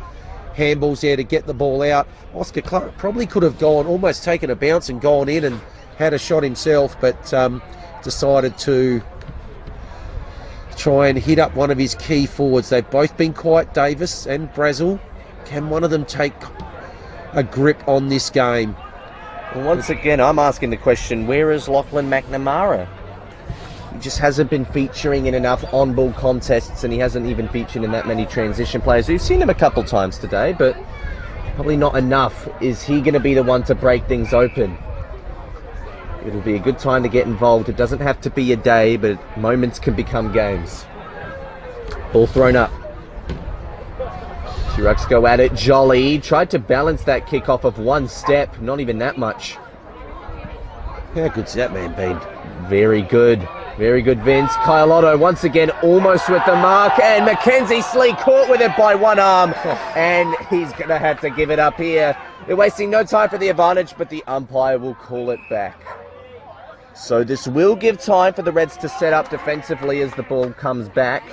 handballs there to get the ball out. Oscar Clark probably could have gone, almost taken a bounce and gone in and had a shot himself, but decided to try and hit up one of his key forwards. They've both been quiet, Davis and Brazil. Can one of them take a grip on this game? Well, once again, I'm asking the question, where is Lachlan McNamara? He just hasn't been featuring in enough on-ball contests, and he hasn't even featured in that many transition players. We've seen him a couple times today, but probably not enough. Is he going to be the one to break things open? It'll be a good time to get involved. It doesn't have to be a day, but moments can become games. Ball thrown up. Chirucks go at it. Jolly tried to balance that kick off of one step, not even that much. How good's that man been? Very good. Very good, Vince. Kyalotto once again almost with the mark, and Mackenzie Slee caught with it by one arm, and he's going to have to give it up here. They're wasting no time for the advantage, but the umpire will call it back. So this will give time for the Reds to set up defensively as the ball comes back.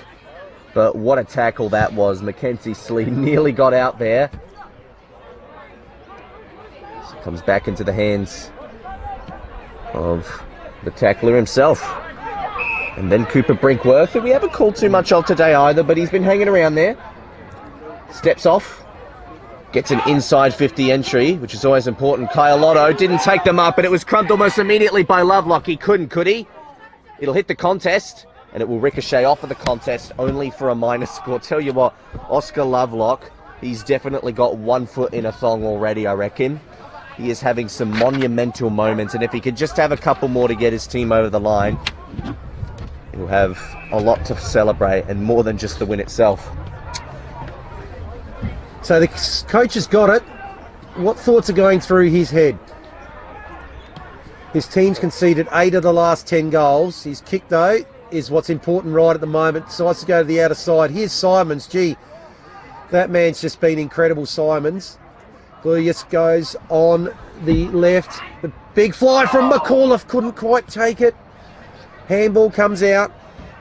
But what a tackle that was. Mackenzie Slee nearly got out there. So it comes back into the hands of the tackler himself. And then Cooper Brinkworth, who we haven't called too much of today either, but he's been hanging around there. Steps off. Gets an inside 50 entry, which is always important. Kyalotto didn't take them up, but it was crumped almost immediately by Lovelock. He couldn't, could he? It'll hit the contest, and it will ricochet off of the contest, only for a minor score. Tell you what, Oscar Lovelock, he's definitely got 1 foot in a thong already, I reckon. He is having some monumental moments, and if he could just have a couple more to get his team over the line, he'll have a lot to celebrate, and more than just the win itself. So the coach has got it. What thoughts are going through his head? His team's conceded 8 of the last 10 goals. His kick, though, is what's important right at the moment. Decides to go to the outer side. Here's Simons. Gee, that man's just been incredible, Simons. Gluyas goes on the left. The big fly from McAuliffe, couldn't quite take it. Handball comes out.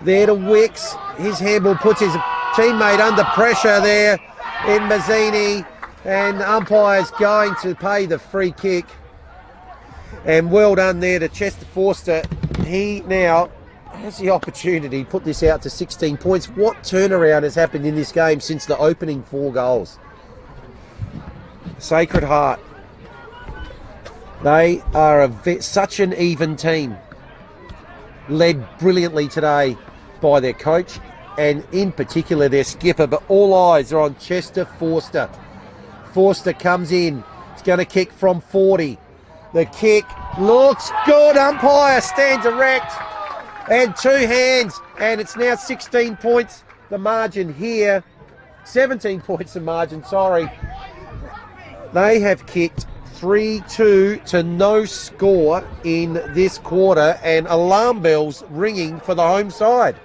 There to Wicks. His handball puts his teammate under pressure there in Mazzini, and the umpire's going to pay the free kick. And well done there to Chester Forster. He now has the opportunity to put this out to 16 points. What turnaround has happened in this game since the opening 4 goals? Sacred Heart. They are such an even team. Led brilliantly today by their coach, and in particular their skipper, but all eyes are on Chester Forster. Forster comes in. He's going to kick from 40. The kick looks good. Umpire stands erect. And 2 hands. And it's now 16 points. The margin here. 17 points the margin, sorry. They have kicked 3-2 to no score in this quarter, and alarm bells ringing for the home side.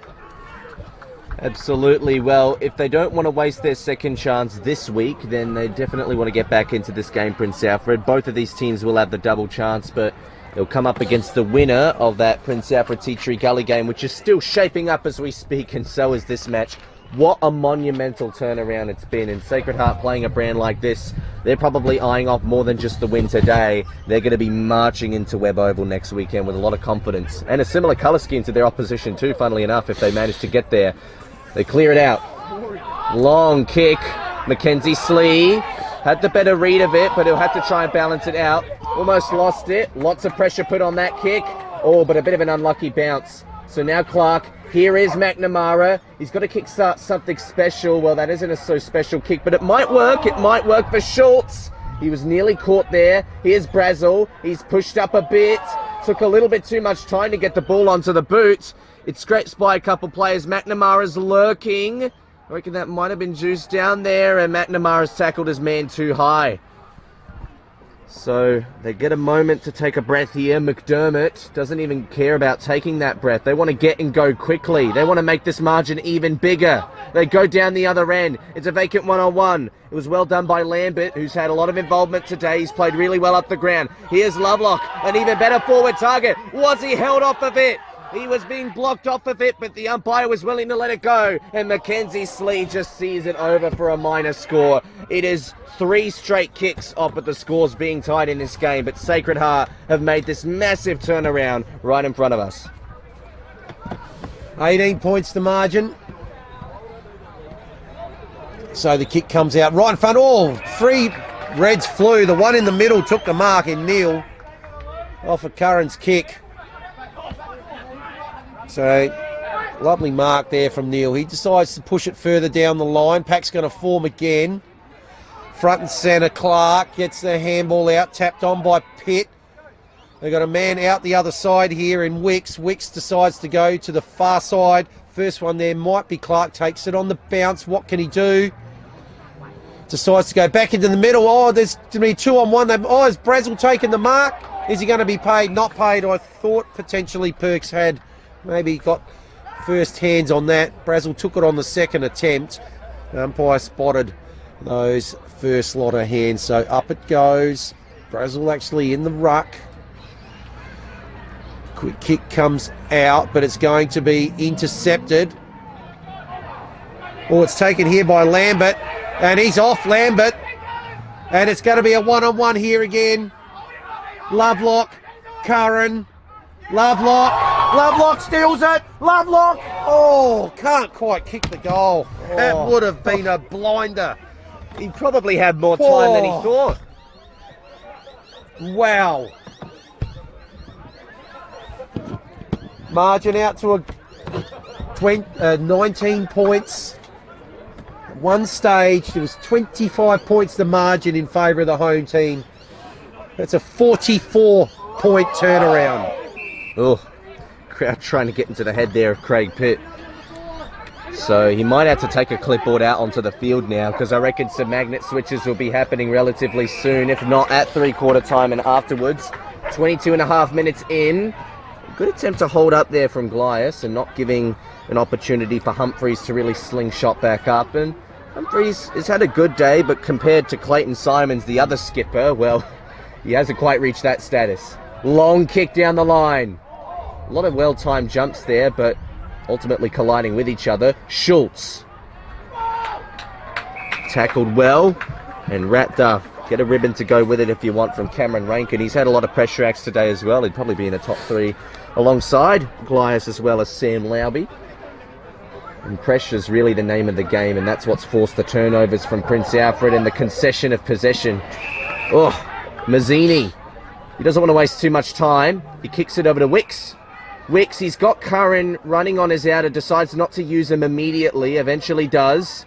Absolutely. Well, if they don't want to waste their second chance this week, then they definitely want to get back into this game, Prince Alfred. Both of these teams will have the double chance, but they'll come up against the winner of that Prince Alfred Tea Tree Gully game, which is still shaping up as we speak, and so is this match. What a monumental turnaround it's been, and Sacred Heart playing a brand like this, they're probably eyeing off more than just the win today. They're going to be marching into Webb Oval next weekend with a lot of confidence, and a similar colour scheme to their opposition too, funnily enough, if they manage to get there. They clear it out. Long kick. Mackenzie Slee had the better read of it, but he'll have to try and balance it out. Almost lost it. Lots of pressure put on that kick. Oh, but a bit of an unlucky bounce. So now Clark. Here is McNamara. He's got to kick something special. Well, that isn't a so special kick, but it might work. It might work for Schultz. He was nearly caught there. Here's Brazel. He's pushed up a bit. Took a little bit too much time to get the ball onto the boot. It's scratched by a couple players. McNamara's lurking. I reckon that might have been juiced down there, and McNamara's tackled his man too high. So they get a moment to take a breath here. McDermott doesn't even care about taking that breath. They want to get and go quickly. They want to make this margin even bigger. They go down the other end. It's a vacant one-on-one. It was well done by Lambert, who's had a lot of involvement today. He's played really well up the ground. Here's Lovelock, an even better forward target. Was he held off of it? He was being blocked off of it, but the umpire was willing to let it go. And Mackenzie Slee just sees it over for a minor score. It is 3 straight kicks off of the scores being tied in this game, but Sacred Heart have made this massive turnaround right in front of us. 18 points the margin. So the kick comes out right in front. Oh, 3 Reds flew. The one in the middle took the mark in Neil off of Curran's kick. So, lovely mark there from Neil. He decides to push it further down the line. Pack's going to form again. Front and centre, Clark gets the handball out, tapped on by Pitt. They've got a man out the other side here in Wicks. Wicks decides to go to the far side. First one there might be Clark, takes it on the bounce. What can he do? Decides to go back into the middle. Oh, there's going to be 2-on-1. Oh, is Brazel taking the mark? Is he going to be paid? Not paid. I thought potentially Perks had maybe got first hands on that. Brazil took it on the second attempt. Umpire spotted those first lot of hands, so up it goes. Brazil actually in the ruck. Quick kick comes out, but it's going to be intercepted. Oh, it's taken here by Lambert, and he's off Lambert. And it's going to be a one-on-one here again. Lovelock, Curran, Lovelock steals it. Lovelock, oh, can't quite kick the goal. That would have been a blinder. He probably had more time than he thought. Wow. Margin out to a 19 points. At one stage, there was 25 points the margin in favour of the home team. That's a 44-point turnaround. Oh, crowd trying to get into the head there of Craig Pitt. So he might have to take a clipboard out onto the field now, because I reckon some magnet switches will be happening relatively soon, if not at three-quarter time and afterwards. 22 and a half minutes in. Good attempt to hold up there from Glias and not giving an opportunity for Humphreys to really slingshot back up. And Humphreys has had a good day, but compared to Clayton Simons, the other skipper, well, he hasn't quite reached that status. Long kick down the line. A lot of well-timed jumps there, but ultimately colliding with each other. Schultz. Tackled well and wrapped up. Get a ribbon to go with it if you want from Cameron Rankin. He's had a lot of pressure acts today as well. He'd probably be in the top three alongside Glias as well as Sam Lauby. And pressure's really the name of the game, and that's what's forced the turnovers from Prince Alfred and the concession of possession. Oh, Mazzini. He doesn't want to waste too much time. He kicks it over to Wicks. Wicks, he's got Curran running on his outer, decides not to use him immediately, eventually does.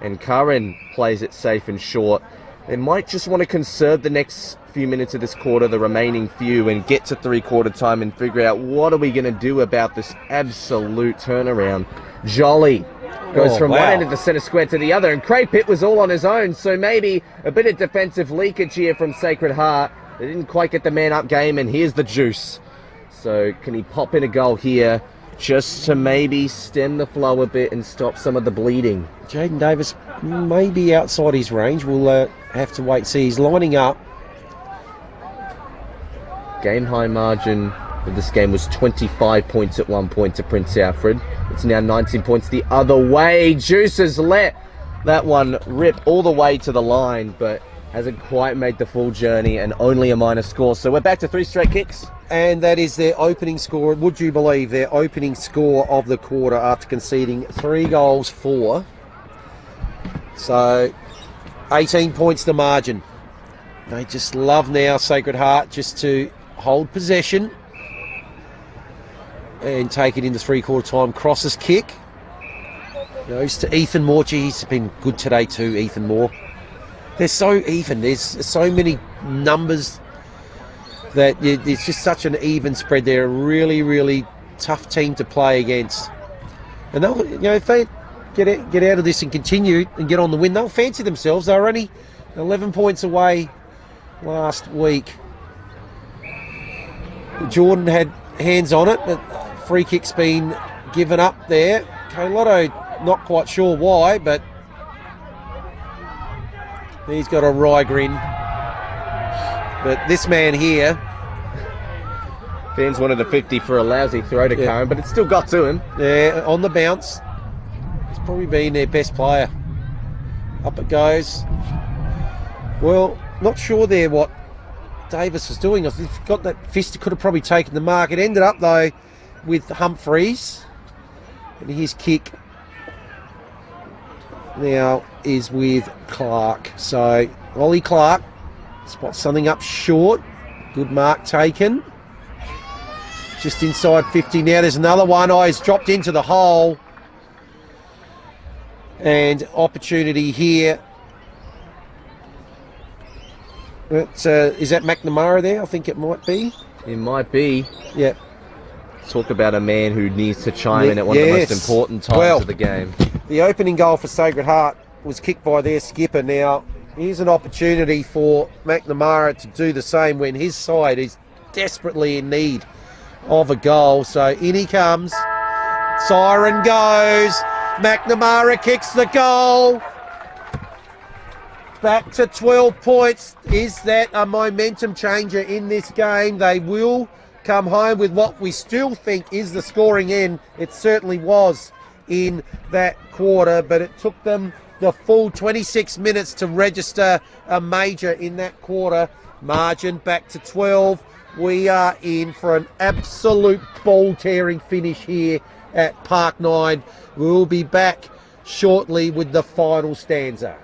And Curran plays it safe and short. They might just want to conserve the next few minutes of this quarter, the remaining few, and get to three-quarter time and figure out what are we going to do about this absolute turnaround. Jolly goes from one end of the centre square to the other, and Craig Pitt was all on his own, so maybe a bit of defensive leakage here from Sacred Heart. They didn't quite get the man-up game, and here's the juice. So can he pop in a goal here just to maybe stem the flow a bit and stop some of the bleeding? Jaden Davis may be outside his range. We'll have to wait and see. He's lining up. Game high margin of this game was 25 points at one point to Prince Alfred. It's now 19 points the other way. Juice has let that one rip all the way to the line, but hasn't quite made the full journey, and only a minor score. So we're back to 3 straight kicks. And that is their opening score. Would you believe their opening score of the quarter after conceding 3 goals for? So 18 points the margin. They just love now, Sacred Heart, just to hold possession and take it into three-quarter time. Crosses kick. Goes to Ethan Moore. He's been good today too, Ethan Moore. They're so even. There's so many numbers that it's just such an even spread. They're a really, really tough team to play against. And they'll, if they get out of this and continue and get on the win, they'll fancy themselves. They were only 11 points away last week. Jordan had hands on it, but free kick's been given up there. Lotto not quite sure why, but he's got a wry grin. But this man here, fans wanted a 50 for a lousy throw to Curran, but it still got to him. Yeah, on the bounce. He's probably been their best player. Up it goes. Well, not sure there what Davis was doing. If he's got that fist, he could have probably taken the mark. It ended up, though, with Humphreys. And his kick now is with Clark. So, Ollie Clark spots something up short. Good mark taken. Just inside 50 now. There's another one. Oh, he's dropped into the hole. And opportunity here. Is that McNamara there? I think it might be. It might be. Yeah. Talk about a man who needs to chime in at one of the most important times of the game. The opening goal for Sacred Heart was kicked by their skipper. Now, here's an opportunity for McNamara to do the same when his side is desperately in need of a goal. So in he comes. Siren goes. McNamara kicks the goal. Back to 12 points. Is that a momentum changer in this game? They will come home with what we still think is the scoring end. It certainly was in that quarter, but it took them the full 26 minutes to register a major in that quarter. Margin back to 12. We are in for an absolute ball-tearing finish here at Park 9. We'll be back shortly with the final stanza.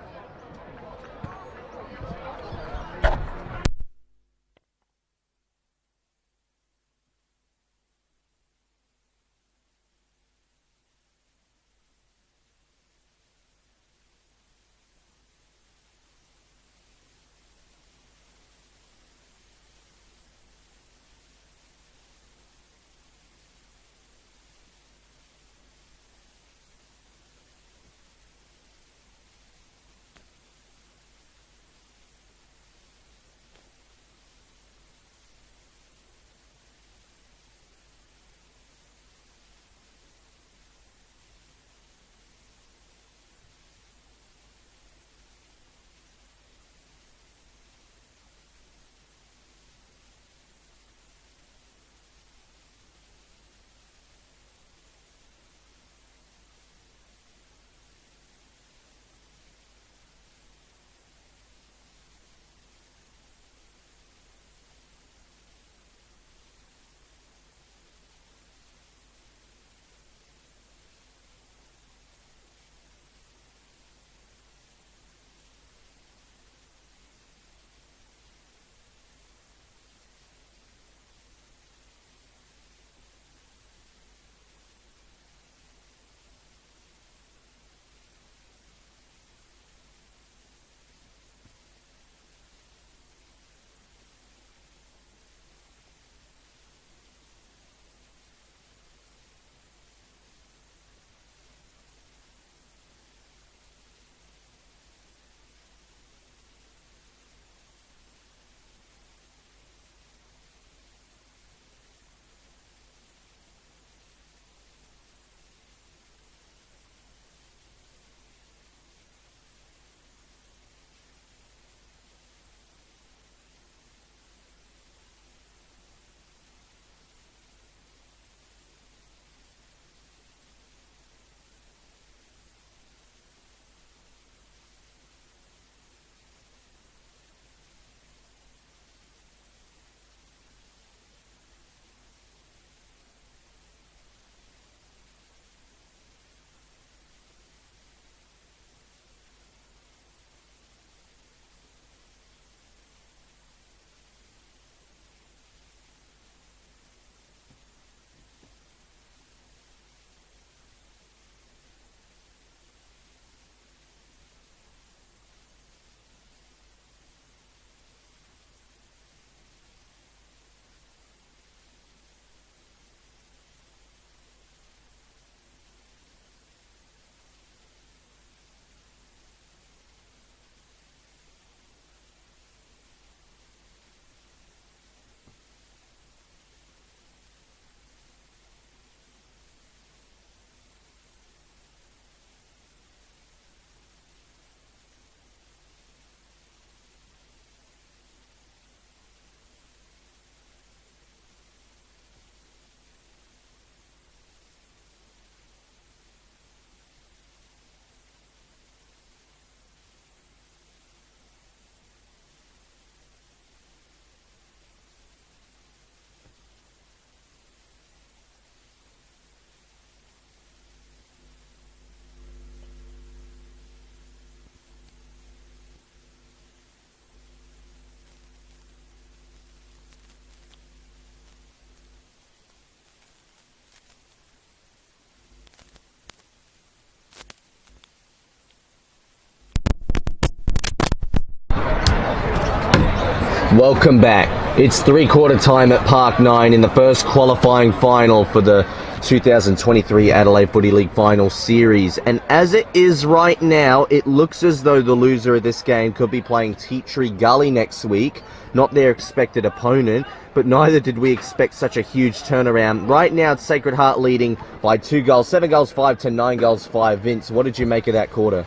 Welcome back. It's three-quarter time at Park 9 in the first qualifying final for the 2023 Adelaide Footy League Final Series. And as it is right now, it looks as though the loser of this game could be playing Tea Tree Gully next week. Not their expected opponent, but neither did we expect such a huge turnaround. Right now, it's Sacred Heart leading by 2 goals, 7 goals 5 to 9 goals 5. Vince, what did you make of that quarter?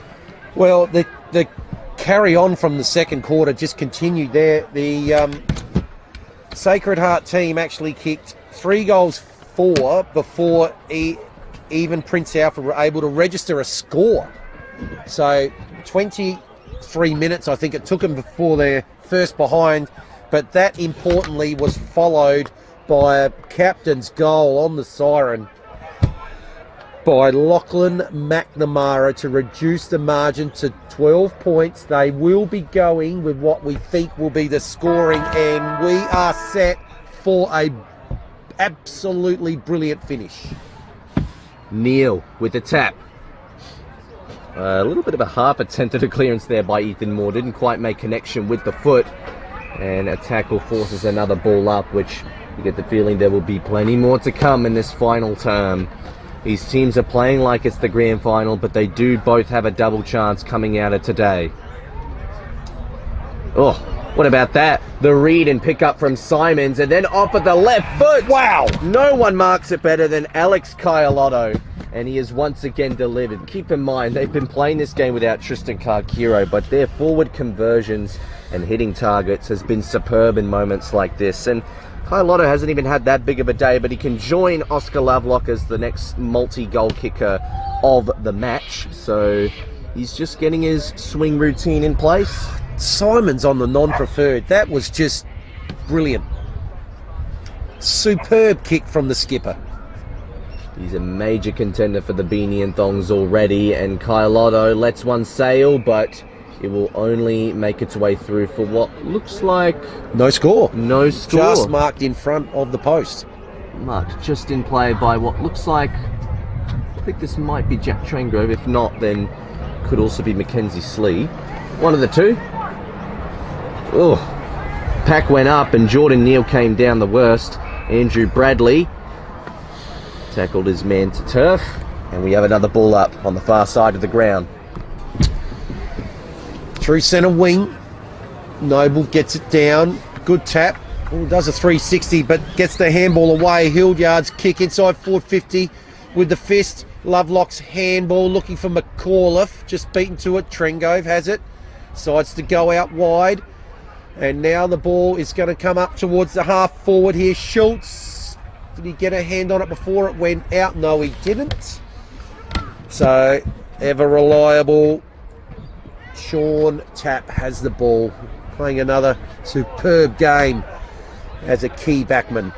Well, the carry on from the second quarter just continued there. The Sacred Heart team actually kicked 3 goals 4 before even Prince Alfred were able to register a score. So 23 minutes I think it took them before they're first behind, but that importantly was followed by a captain's goal on the siren by Lachlan McNamara to reduce the margin to 12 points. They will be going with what we think will be the scoring, and we are set for a absolutely brilliant finish. Neil with the tap. A little bit of a half attempted a clearance there by Ethan Moore. Didn't quite make connection with the foot. And a tackle forces another ball up, which you get the feeling there will be plenty more to come in this final term. These teams are playing like it's the grand final, but they do both have a double chance coming out of today. Oh, what about that? The read and pick up from Simons, and then off at the left foot. Wow! No one marks it better than Alex Kaialotto, and he has once again delivered. Keep in mind, they've been playing this game without Tristan Karkiro, but their forward conversions and hitting targets has been superb in moments like this. And Kaialotto hasn't even had that big of a day, but he can join Oscar Lovelock as the next multi-goal kicker of the match. So he's just getting his swing routine in place. Simons on the non-preferred. That was just brilliant. Superb kick from the skipper. He's a major contender for the beanie and thongs already, and Kaialotto lets one sail, but it will only make its way through for what looks like no score. No score. Just marked in front of the post. Marked just in play by what looks like, I think this might be Jack Traingrove. If not, then could also be Mackenzie Slee. One of the two. Oh, pack went up and Jordan Neal came down the worst. Andrew Bradley tackled his man to turf, and we have another ball up on the far side of the ground. Through centre wing, Noble gets it down. Good tap. Ooh, does a 360, but gets the handball away. Hildyard's kick inside 450 with the fist. Lovelock's handball looking for McAuliffe. Just beaten to it. Trengove has it. Decides to go out wide. And now the ball is going to come up towards the half forward here. Schultz. Did he get a hand on it before it went out? No, he didn't. So, ever reliable Sean Tapp has the ball. Playing another superb game as a key backman.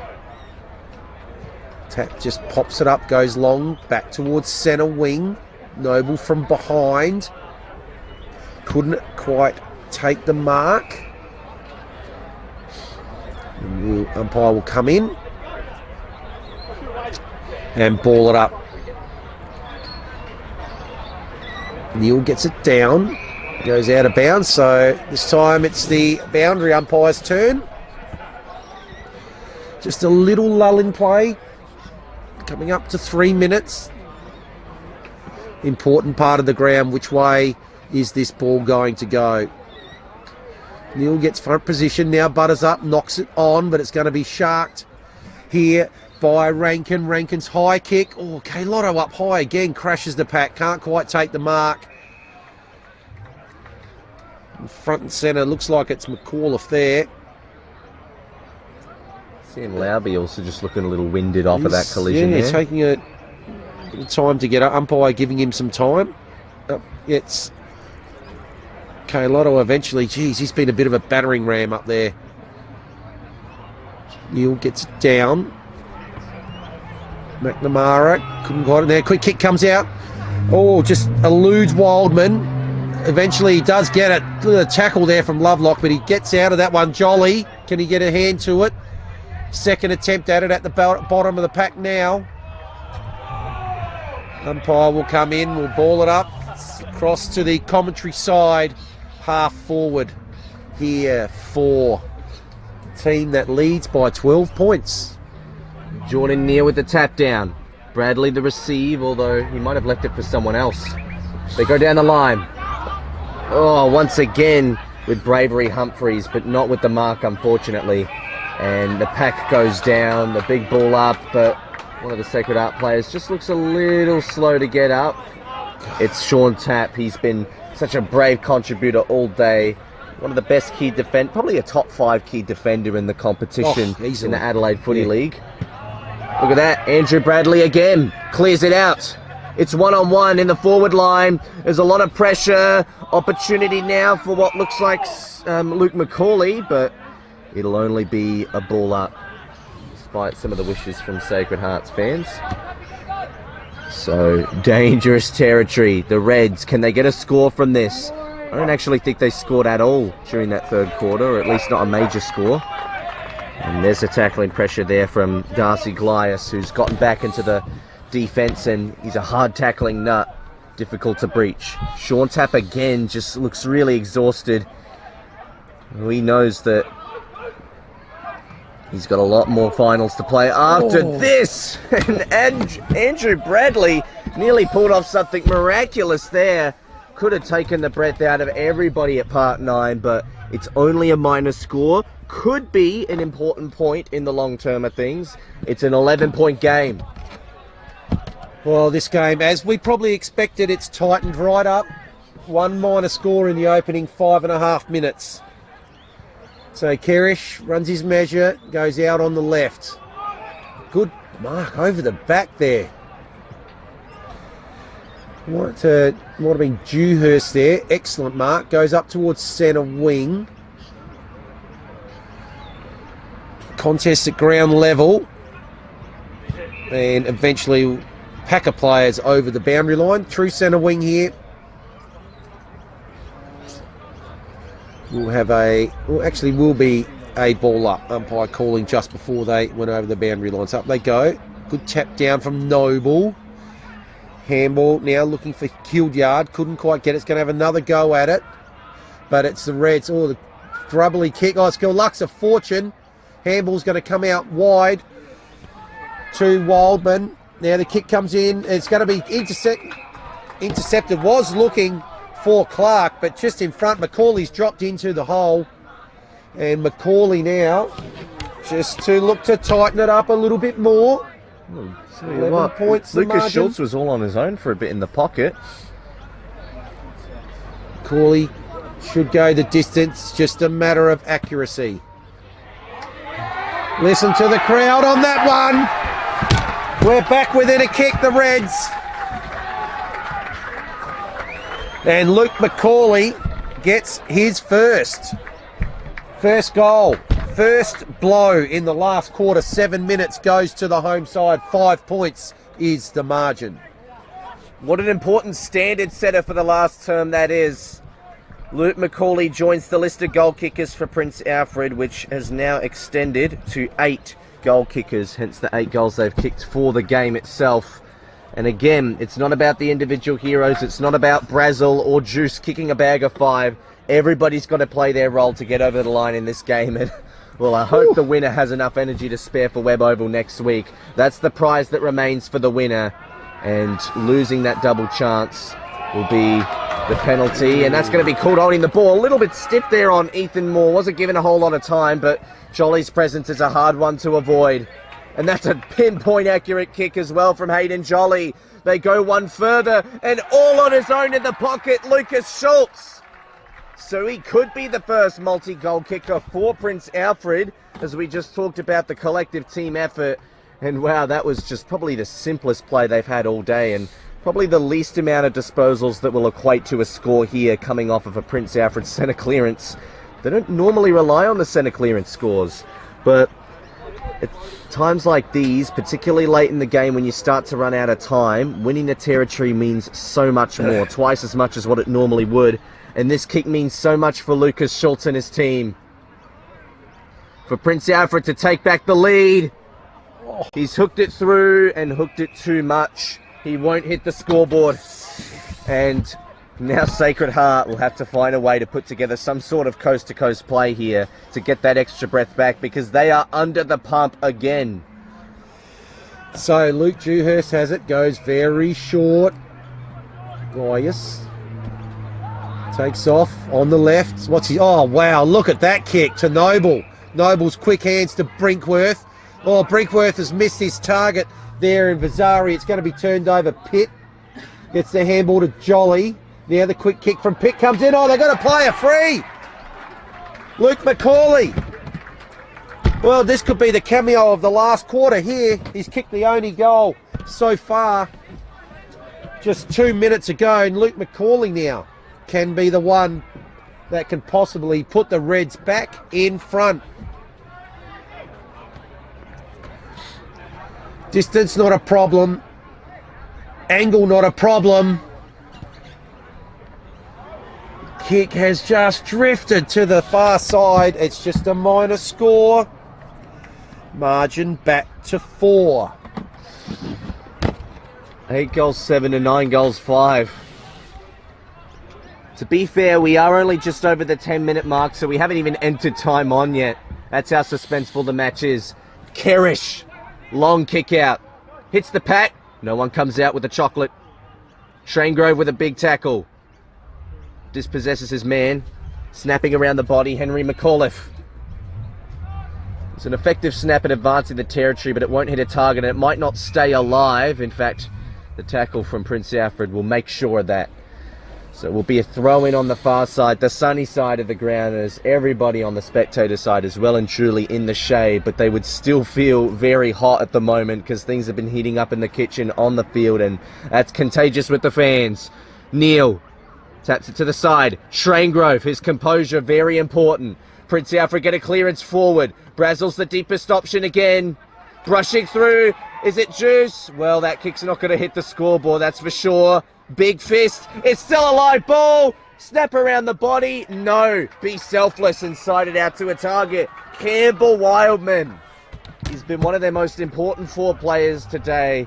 Tapp just pops it up, goes long, back towards centre wing. Noble from behind. Couldn't quite take the mark. The umpire will come in and ball it up. Neil gets it down, goes out of bounds, so this time it's the boundary umpire's turn. Just a little lull in play, coming up to 3 minutes. Important part of the ground, which way is this ball going to go? Neil gets front position, now butters up, knocks it on, but it's going to be sharked here by Rankin. Rankin's high kick. Oh, Kaialotto up high again, crashes the pack, can't quite take the mark. Front and centre, looks like it's McAuliffe there. Seeing Lauby also just looking a little winded off of that collision. Yeah, taking a little time to get up. Umpire giving him some time. It's Kaialotto eventually. Geez, he's been a bit of a battering ram up there. Neil gets it down. McNamara couldn't get it there. Quick kick comes out. Oh, just eludes Wildman. Eventually he does get it. A tackle there from Lovelock, but he gets out of that one. Jolly, can he get a hand to it? Second attempt at it at the bottom of the pack now. Umpire will come in, will ball it up. Across to the commentary side. Half forward here for team that leads by 12 points. Jordan Neal with the tap down. Bradley the receive, although he might have left it for someone else. They go down the line. Oh, once again with bravery Humphreys, but not with the mark, unfortunately. And the pack goes down, the big ball up, but one of the Sacred Heart players just looks a little slow to get up. It's Sean Tapp. He's been such a brave contributor all day. One of the best key defend, probably a top 5 key defender in the competition in the Adelaide Footy League. Look at that, Andrew Bradley again, clears it out. It's one-on-one in the forward line. There's a lot of pressure, opportunity now for what looks like Luke McCauley, but it'll only be a ball up, despite some of the wishes from Sacred Hearts fans. So, dangerous territory. The Reds, can they get a score from this? I don't actually think they scored at all during that third quarter, or at least not a major score. And there's a tackling pressure there from Darcy Glias, who's gotten back into the defence, and he's a hard tackling nut. Difficult to breach. Sean Tapp again just looks really exhausted. He knows that he's got a lot more finals to play after this. And Andrew Bradley nearly pulled off something miraculous there. Could have taken the breath out of everybody at part 9, but it's only a minor score. Could be an important point in the long term of things. It's an 11-point game. Well, this game, as we probably expected, it's tightened right up. One minor score in the opening 5.5 minutes. So Kerish runs his measure, goes out on the left. Good mark over the back there. Might have been Dewhurst there. Excellent mark. Goes up towards centre wing. Contest at ground level. And eventually pack of players over the boundary line. Through centre wing here. Will be a ball up. Umpire calling just before they went over the boundary lines. Up they go. Good tap down from Noble. Handball now looking for Kildyard. Couldn't quite get it. It's going to have another go at it. But it's the Reds. Oh, the grubbly kick. Oh, it's Luck's a fortune. Handball's going to come out wide to Wildman. Now the kick comes in. It's going to be intercepted. Was looking for Clark, but just in front. McCauley's dropped into the hole. And McCauley now just to look to tighten it up a little bit more. 11 points. Lucas Schultz was all on his own for a bit in the pocket. McCauley should go the distance, just a matter of accuracy. Listen to the crowd on that one. We're back within a kick, the Reds. And Luke McCauley gets his first goal. First blow in the last quarter. 7 minutes goes to the home side. 5 points is the margin. What an important standard setter for the last term that is. Luke McCauley joins the list of goal kickers for Prince Alfred, which has now extended to 8 goal kickers, hence the 8 goals they've kicked for the game itself. And again, it's not about the individual heroes. It's not about Brazel or Juice kicking a bag of 5. Everybody's got to play their role to get over the line in this game. And well, I hope the winner has enough energy to spare for Webb Oval next week. That's the prize that remains for the winner. And losing that double chance will be the penalty. And that's going to be called holding the ball. A little bit stiff there on Ethan Moore. Wasn't given a whole lot of time, but Jolly's presence is a hard one to avoid. And that's a pinpoint accurate kick as well from Hayden Jolly. They go one further, and all on his own in the pocket, Lucas Schultz. So he could be the first multi-goal kicker for Prince Alfred, as we just talked about the collective team effort. And wow, that was just probably the simplest play they've had all day, and probably the least amount of disposals that will equate to a score here coming off of a Prince Alfred centre clearance. They don't normally rely on the centre clearance scores, but at times like these, particularly late in the game when you start to run out of time, winning the territory means so much more, twice as much as what it normally would. And this kick means so much for Lucas Schultz and his team. For Prince Alfred to take back the lead. He's hooked it through and hooked it too much. He won't hit the scoreboard. And now Sacred Heart will have to find a way to put together some sort of coast-to-coast play here to get that extra breath back, because they are under the pump again. So Luke Dewhurst has it, goes very short. Gaius takes off on the left. What's he? Oh, wow, look at that kick to Noble. Noble's quick hands to Brinkworth. Oh, Brinkworth has missed his target there in Vasari. It's going to be turned over. Pitt gets the handball to Jolly. Now the quick kick from Pitt comes in. Oh, they've got a player free. Luke Macaulay. Well, this could be the cameo of the last quarter here. He's kicked the only goal so far. Just 2 minutes ago, and Luke Macaulay now can be the one that can possibly put the Reds back in front. Distance not a problem. Angle not a problem. Kick has just drifted to the far side. It's just a minor score. Margin back to 4. 8 goals 7 and 9 goals 5. To be fair, we are only just over the 10-minute mark, so we haven't even entered time on yet. That's how suspenseful the match is. Kerish, long kick out. Hits the pack. No one comes out with a chocolate. Traingrove with a big tackle. Dispossesses his man. Snapping around the body, Henry McAuliffe. It's an effective snap at advancing the territory, but it won't hit a target, and it might not stay alive. In fact, the tackle from Prince Alfred will make sure of that. So it will be a throw-in on the far side, the sunny side of the ground. There's everybody on the spectator side is well and truly in the shade, but they would still feel very hot at the moment because things have been heating up in the kitchen on the field, and that's contagious with the fans. Neil taps it to the side. Traingrove, his composure, very important. Prince Alfred get a clearance forward. Brazel's the deepest option again. Brushing through. Is it Juice? Well, that kick's not going to hit the scoreboard, that's for sure. Big fist. It's still a live ball. Snap around the body. No. Be selfless and side it out to a target. Campbell Wildman. He's been one of their most important 4 players today,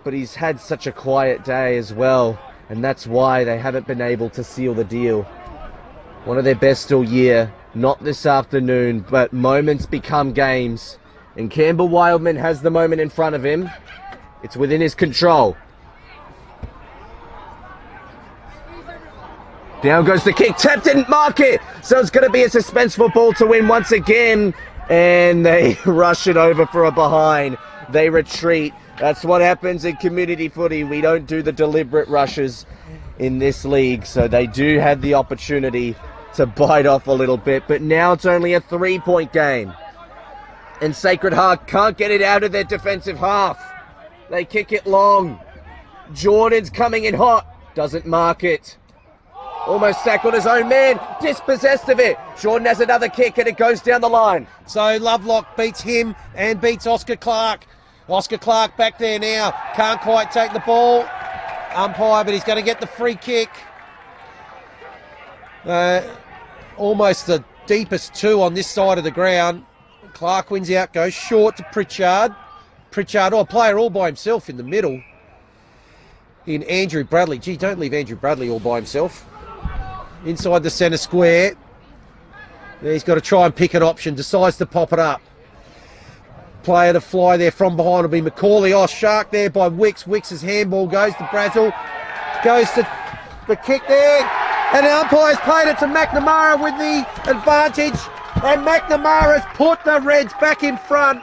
but he's had such a quiet day as well, and that's why they haven't been able to seal the deal. One of their best all year. Not this afternoon, but moments become games. And Campbell Wildman has the moment in front of him. It's within his control. Down goes the kick. Tap didn't mark it. So it's going to be a suspenseful ball to win once again. And they rush it over for a behind. They retreat. That's what happens in community footy. We don't do the deliberate rushes in this league. So they do have the opportunity to bite off a little bit, but now it's only a 3-point game, and Sacred Heart can't get it out of their defensive half. They kick it long. Jordan's coming in hot, doesn't mark it. Almost tackled his own man, dispossessed of it. Jordan has another kick and it goes down the line. So Lovelock beats him and beats Oscar Clark. Oscar Clark back there now, can't quite take the ball. Umpire, but he's going to get the free kick. Almost the deepest 2 on this side of the ground. Clark wins out, goes short to Pritchard. Pritchard, a player all by himself in the middle. In Andrew Bradley. Gee, don't leave Andrew Bradley all by himself. Inside the centre square. He's got to try and pick an option. Decides to pop it up. Player to fly there from behind will be Macaulay. Oh, shark there by Wicks. Wicks's handball goes to Brazel. Goes to the kick there. And the umpire's played it to McNamara with the advantage. And McNamara's put the Reds back in front.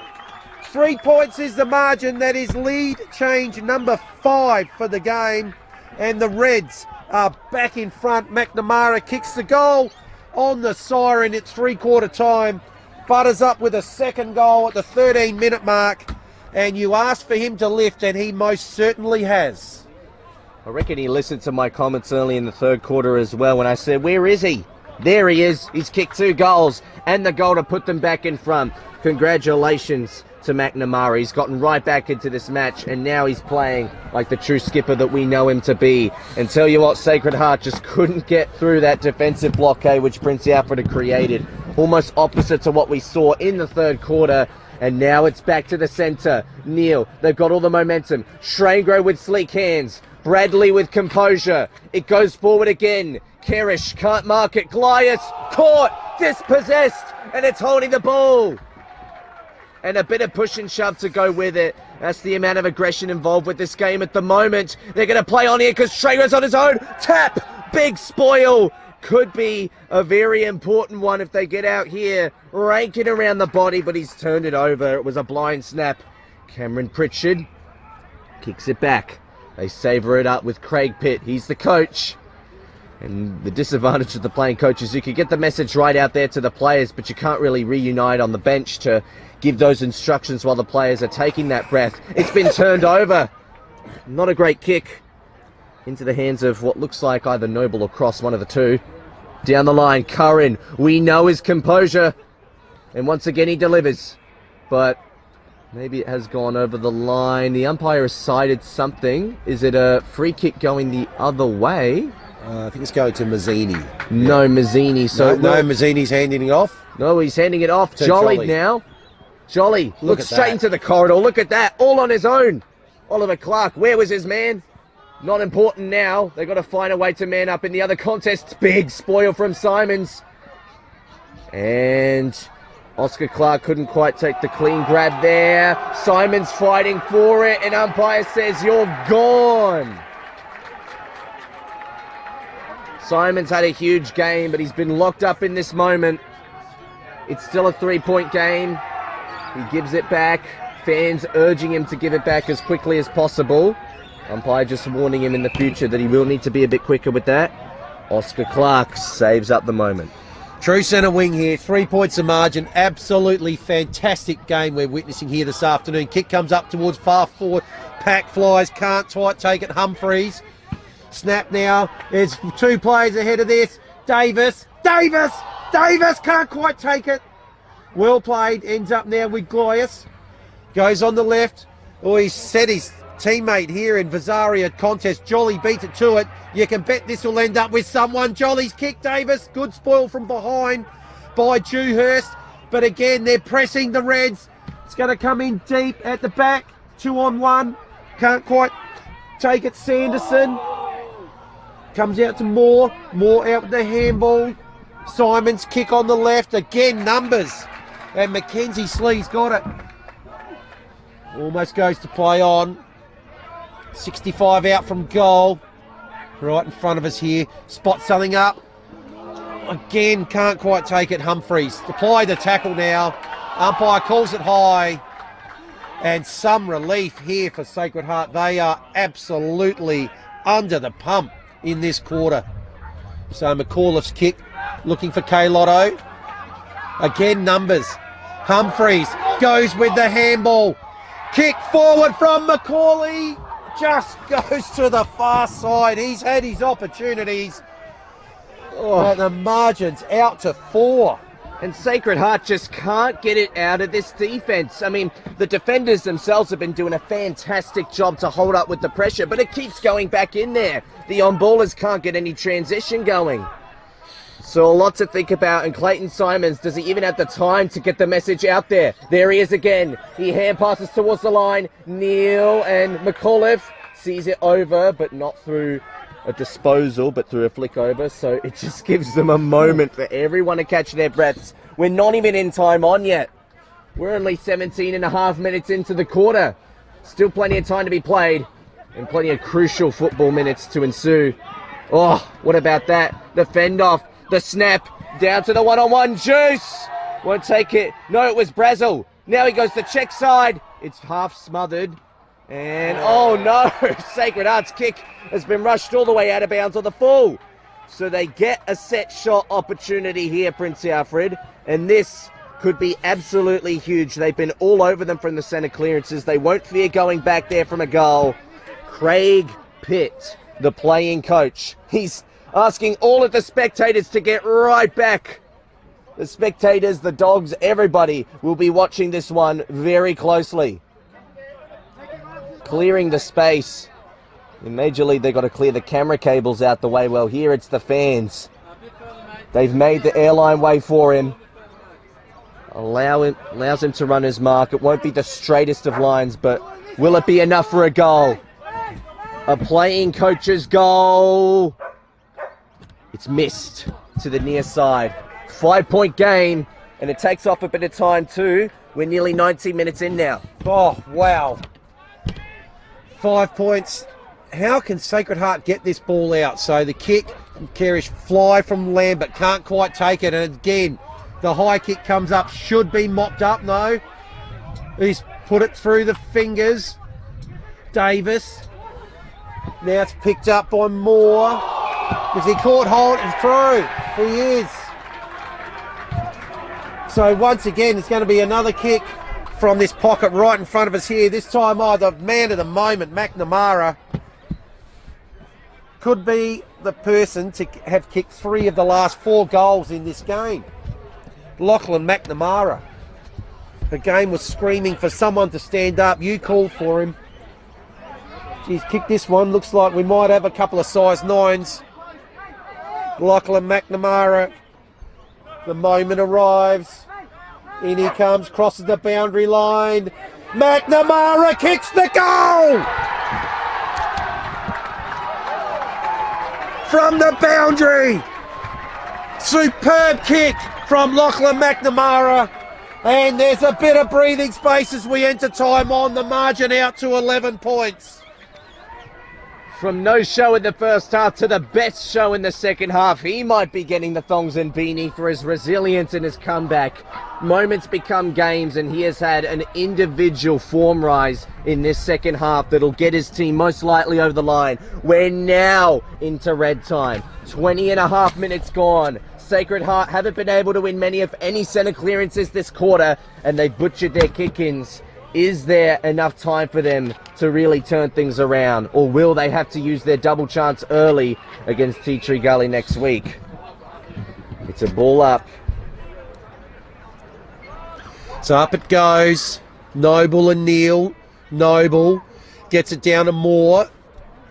3 points is the margin. That is lead change number 5 for the game. And the Reds are back in front. McNamara kicks the goal on the siren at 3/4 time. Butters up with a second goal at the 13-minute mark. And you asked for him to lift, and he most certainly has. I reckon he listened to my comments early in the 3rd quarter as well when I said, where is he? There he is. He's kicked 2 goals and the goal to put them back in front. Congratulations to McNamara. He's gotten right back into this match, and now he's playing like the true skipper that we know him to be. And tell you what, Sacred Heart just couldn't get through that defensive blockade which Prince Alfred had created. Almost opposite to what we saw in the 3rd quarter. And now it's back to the centre. Neil, they've got all the momentum. Shrangro with sleek hands. Bradley with composure. It goes forward again. Kerish can't mark it. Glyas caught, dispossessed, and it's holding the ball. and a bit of push and shove to go with it. That's the amount of aggression involved with this game at the moment. They're going to play on here because Traeger's on his own. Tap! Big spoil! Could be a very important one if they get out here. Ranking around the body, but he's turned it over. It was a blind snap. Cameron Pritchard kicks it back. They savour it up with Craig Pitt. He's the coach. And the disadvantage of the playing coach is you can get the message right out there to the players, but you can't really reunite on the bench to give those instructions while the players are taking that breath. It's been turned over. Not a great kick into the hands of what looks like either Noble or Cross, one of the two. Down the line, Curran. We know his composure. And once again, he delivers. But maybe it has gone over the line. The umpire has cited something. Is it a free kick going the other way? I think it's going to Mazzini. No, Mazzini. So no, Mazzini's handing it off. No, he's handing it off. To Jolly now. Jolly looks straight into the corridor. Look at that. All on his own. Oliver Clark, where was his man? Not important now. They've got to find a way to man up in the other contests. Big spoil from Simons. And Oscar Clark couldn't quite take the clean grab there. Simons fighting for it, and umpire says, "You're gone." Simons had a huge game, but he's been locked up in this moment. It's still a 3-point game. He gives it back. Fans urging him to give it back as quickly as possible. Umpire just warning him in the future that he will need to be a bit quicker with that. Oscar Clark saves up the moment. True centre wing here, 3 points of margin. Absolutely fantastic game we're witnessing here this afternoon. Kick comes up towards far forward. Pack flies, can't quite take it. Humphreys. Snap now. There's two players ahead of this. Davis can't quite take it. Well played. Ends up now with Gloyus. Goes on the left. Oh, he's set his teammate here in Vazaria contest. Jolly beat it to it. You can bet this will end up with someone. Jolly's kick, Davis. Good spoil from behind by Dewhurst. But again, they're pressing the Reds. It's going to come in deep at the back. 2-on-1. Can't quite take it. Sanderson. Comes out to Moore. Moore out with the handball. Simons kick on the left. Again, numbers. And Mackenzie Slee's got it. Almost goes to play on. 65 out from goal. Right in front of us here. Spot something up. Again, can't quite take it. Humphreys. Apply the tackle now. Umpire calls it high. And some relief here for Sacred Heart. They are absolutely under the pump in this quarter. So McAuliffe's kick. Looking for K-Lotto. Again, numbers. Humphreys goes with the handball. Kick forward from Macaulay. Just goes to the far side. He's had his opportunities. But the margin's out to 4. And Sacred Heart just can't get it out of this defence. I mean, the defenders themselves have been doing a fantastic job to hold up with the pressure, but it keeps going back in there. The on-ballers can't get any transition going. So a lot to think about, and Clayton Simons, does he even have the time to get the message out there? There he is again. He hand passes towards the line. Neil and McAuliffe sees it over, but not through a disposal, but through a flick over. So it just gives them a moment for everyone to catch their breaths. We're not even in time on yet. We're only 17 and a half minutes into the quarter. Still plenty of time to be played, and plenty of crucial football minutes to ensue. Oh, what about that? The fend off. The snap, down to the one-on-one, Juice! Won't take it. No, it was Brazel. Now he goes to check side. It's half smothered. And, oh no, Sacred Heart's kick has been rushed all the way out of bounds on the full. So they get a set shot opportunity here, Prince Alfred. And this could be absolutely huge. They've been all over them from the centre clearances. They won't fear going back there from a goal. Craig Pitt, the playing coach. He's asking all of the spectators to get right back. The spectators, the dogs, everybody will be watching this one very closely. Clearing the space. In Major League, they've got to clear the camera cables out the way. Well, here it's the fans. They've made the airline way for him. Allows him to run his mark. It won't be the straightest of lines, but will it be enough for a goal? A playing coach's goal. It's missed to the near side. 5-point game, and it takes off a bit of time too. We're nearly 90 minutes in now. Oh, wow. 5 points. How can Sacred Heart get this ball out? So the kick from Kerish, fly from Lambert, can't quite take it. And again, the high kick comes up, should be mopped up. No. He's put it through the fingers. Davis. Now it's picked up by Moore. Is he caught hold and through? He is. So once again, it's going to be another kick from this pocket right in front of us here. This time, the man of the moment, McNamara, could be the person to have kicked 3 of the last 4 goals in this game. Lachlan McNamara. The game was screaming for someone to stand up. You called for him. He's kicked this one. Looks like we might have a couple of size 9s. Lachlan McNamara. The moment arrives. In he comes, crosses the boundary line. McNamara kicks the goal! From the boundary. Superb kick from Lachlan McNamara. And there's a bit of breathing space as we enter time on. The margin out to 11 points. From no show in the first half to the best show in the second half, he might be getting the thongs and beanie for his resilience and his comeback. Moments become games, and he has had an individual form rise in this second half that'll get his team most likely over the line. We're now into red time. 20 and a half minutes gone. Sacred Heart haven't been able to win many, if any, centre clearances this quarter, and they've butchered their kick-ins. Is there enough time for them to really turn things around, or will they have to use their double chance early against Tea Tree Gully next week? It's a ball up. So up it goes. Noble and Neal. Noble gets it down to Moore.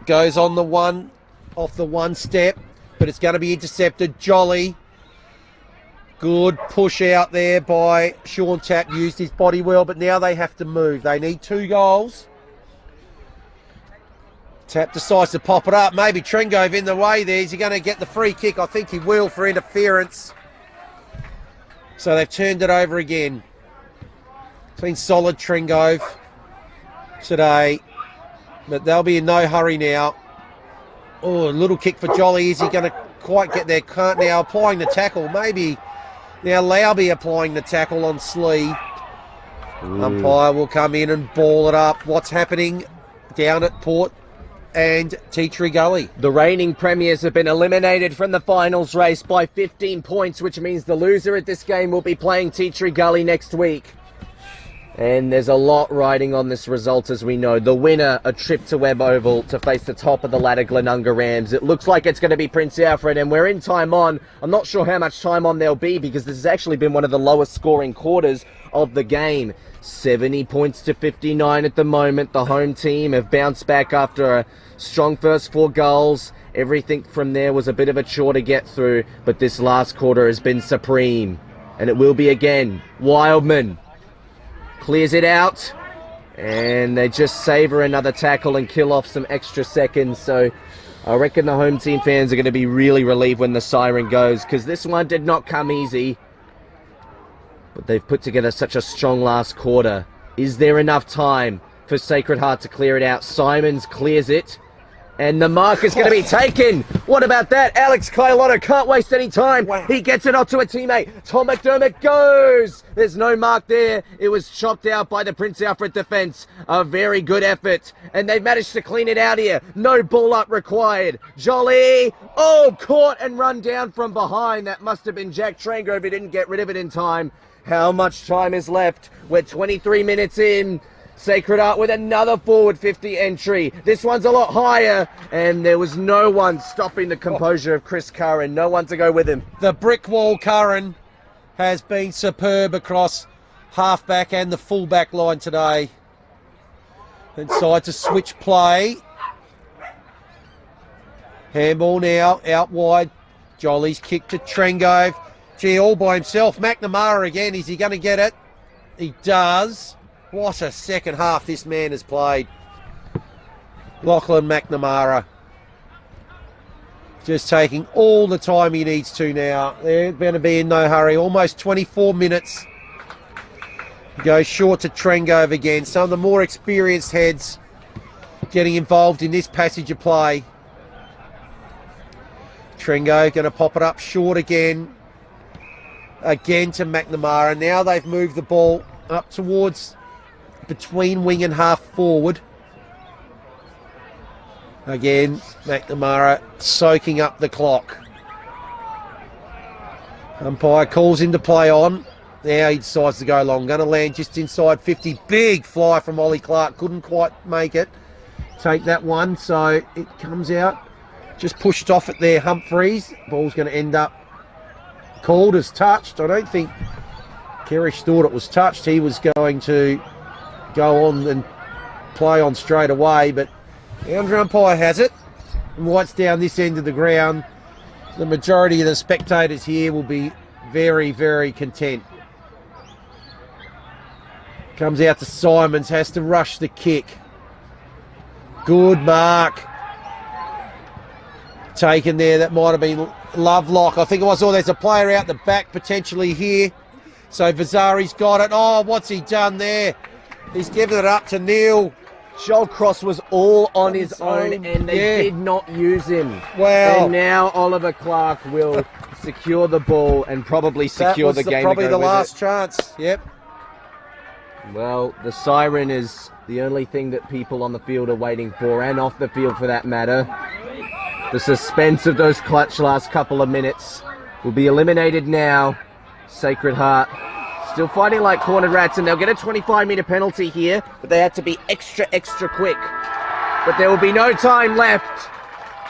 Goes on the one, off the one step, but it's going to be intercepted. Jolly. Good push out there by Sean Tapp. Used his body well, but now they have to move. They need 2 goals. Tapp decides to pop it up. Maybe Trengove in the way there. Is he going to get the free kick? I think he will for interference. So they've turned it over again. It's been solid, Trengove, today. But they'll be in no hurry now. Oh, a little kick for Jolly. Is he going to quite get there? Can't now. Applying the tackle. Maybe now Lowby applying the tackle on Slee. Umpire will come in and ball it up. What's happening down at Port and Tea Tree Gully? The reigning premiers have been eliminated from the finals race by 15 points, which means the loser at this game will be playing Tea Tree Gully next week. And there's a lot riding on this result, as we know. The winner, a trip to Webb Oval to face the top of the ladder, Glenunga Rams. It looks like it's going to be Prince Alfred, and we're in time on. I'm not sure how much time on there'll be, because this has actually been one of the lowest scoring quarters of the game. 70 points to 59 at the moment. The home team have bounced back after a strong first 4 goals. Everything from there was a bit of a chore to get through, but this last quarter has been supreme. And it will be again. Wildman clears it out, and they just savour another tackle and kill off some extra seconds. So I reckon the home team fans are going to be really relieved when the siren goes, because this one did not come easy. But they've put together such a strong last quarter. Is there enough time for Sacred Heart to clear it out? Simons clears it, and the mark is going to be taken. What about that? Alex Kailoto can't waste any time. Wow. He gets it off to a teammate. Tom McDermott goes. There's no mark there. It was chopped out by the Prince Alfred defence. A very good effort. And they've managed to clean it out here. No ball up required. Jolly. Oh, caught and run down from behind. That must have been Jack Trengove who didn't get rid of it in time. How much time is left? We're 23 minutes in. Sacred Heart with another forward 50 entry. This one's a lot higher, and there was no one stopping the composure of Chris Curran. No one to go with him. The brick wall Curran has been superb across halfback and the fullback line today. Inside to switch play. Handball now, out wide. Jolly's kick to Trengove. Gee, all by himself. McNamara again. Is he going to get it? He does. What a second half this man has played. Lachlan McNamara. Just taking all the time he needs to now. They're going to be in no hurry. Almost 24 minutes. Go short to Trengove again. Some of the more experienced heads getting involved in this passage of play. Trengove going to pop it up short again. Again to McNamara. Now they've moved the ball up towards between wing and half forward. Again, McNamara soaking up the clock. Umpire calls him to play on. Now he decides to go long. Going to land just inside 50. Big fly from Ollie Clark. Couldn't quite make it. Take that one. So it comes out. Just pushed off it there, Humphreys. Ball's going to end up called as touched. I don't think Kerrish thought it was touched. He was going to go on and play on straight away, but the under umpire has it. And White's down this end of the ground. The majority of the spectators here will be very, very content. Comes out to Simons, has to rush the kick. Good mark. Taken there, that might have been Lovelock. I think it was. Oh, there's a player out the back potentially here. So Vasari's got it. Oh, what's he done there? He's given it up to Neil. Joel Cross was all on his own and they did not use him. Well, and now Oliver Clark will secure the ball and probably secure the game. Probably the last chance. Yep. Well, the siren is the only thing that people on the field are waiting for, and off the field for that matter. The suspense of those clutch last couple of minutes will be eliminated now. Sacred Heart still fighting like cornered rats, and they'll get a 25-metre penalty here, but they had to be extra quick. But there will be no time left.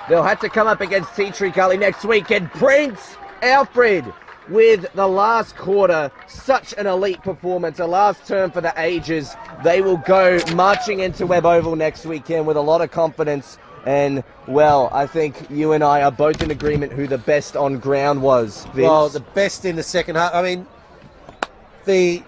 They'll have to come up against Tea Tree Gully next week, and Prince Alfred with the last quarter. Such an elite performance, a last term for the ages. They will go marching into Webb Oval next weekend with a lot of confidence. And, well, I think you and I are both in agreement who the best on ground was, Vince. Well, the best in the second half. I mean, the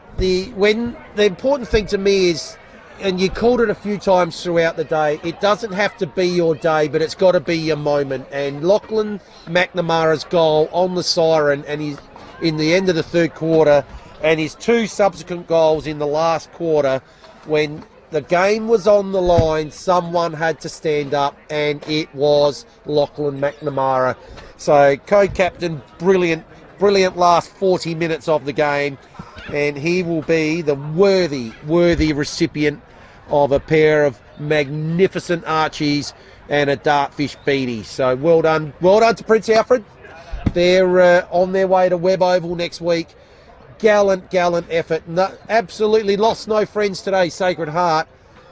important thing to me is, and you called it a few times throughout the day, it doesn't have to be your day, but it's got to be your moment. And Lachlan McNamara's goal on the siren, and he's in the end of the third quarter, and his two subsequent goals in the last quarter, when the game was on the line, someone had to stand up, and it was Lachlan McNamara. So co-captain, brilliant last 40 minutes of the game, and he will be the worthy recipient of a pair of magnificent Archies and a Dartfish beanie. So well done to Prince Alfred. They're on their way to Webb Oval next week. Gallant effort. No, absolutely lost no friends today, Sacred Heart.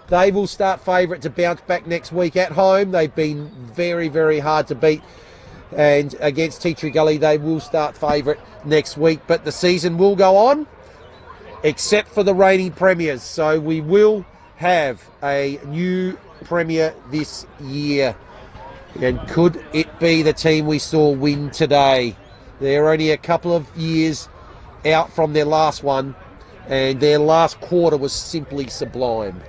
They will start favourite to bounce back next week at home. They've been very, very hard to beat. And against Tea Tree Gully, they will start favourite next week. But the season will go on, except for the reigning premiers. So we will have a new premier this year. And could it be the team we saw win today? They're only a couple of years out from their last one, and their last quarter was simply sublime.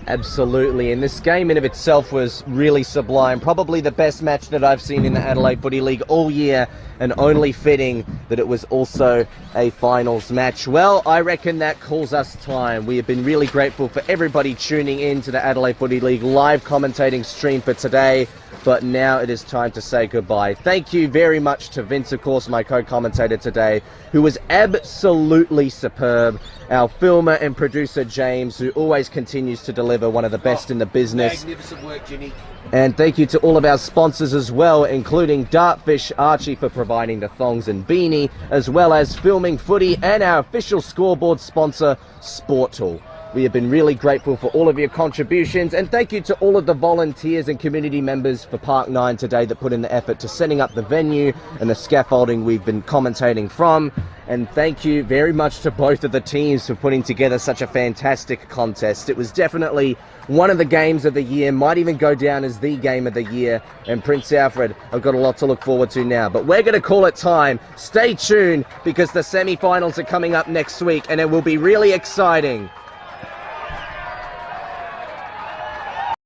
Absolutely, and this game in of itself was really sublime. Probably the best match that I've seen in the Adelaide Footy League all year, and only fitting that it was also a finals match. Well, I reckon that calls us time. We have been really grateful for everybody tuning in to the Adelaide Footy League live commentating stream for today. But now it is time to say goodbye. Thank you very much to Vince, of course, my co-commentator today, who was absolutely superb. Our filmer and producer, James, who always continues to deliver, one of the best in the business. Magnificent work, Jimmy. And thank you to all of our sponsors as well, including Dartfish Archie for providing the thongs and beanie, as well as Filming Footy and our official scoreboard sponsor, Sportal. We have been really grateful for all of your contributions, and thank you to all of the volunteers and community members for Park 9 today that put in the effort to setting up the venue and the scaffolding we've been commentating from. And thank you very much to both of the teams for putting together such a fantastic contest. It was definitely one of the games of the year, might even go down as the game of the year. And Prince Alfred, I've got a lot to look forward to now. But we're going to call it time. Stay tuned, because the semi-finals are coming up next week, and it will be really exciting.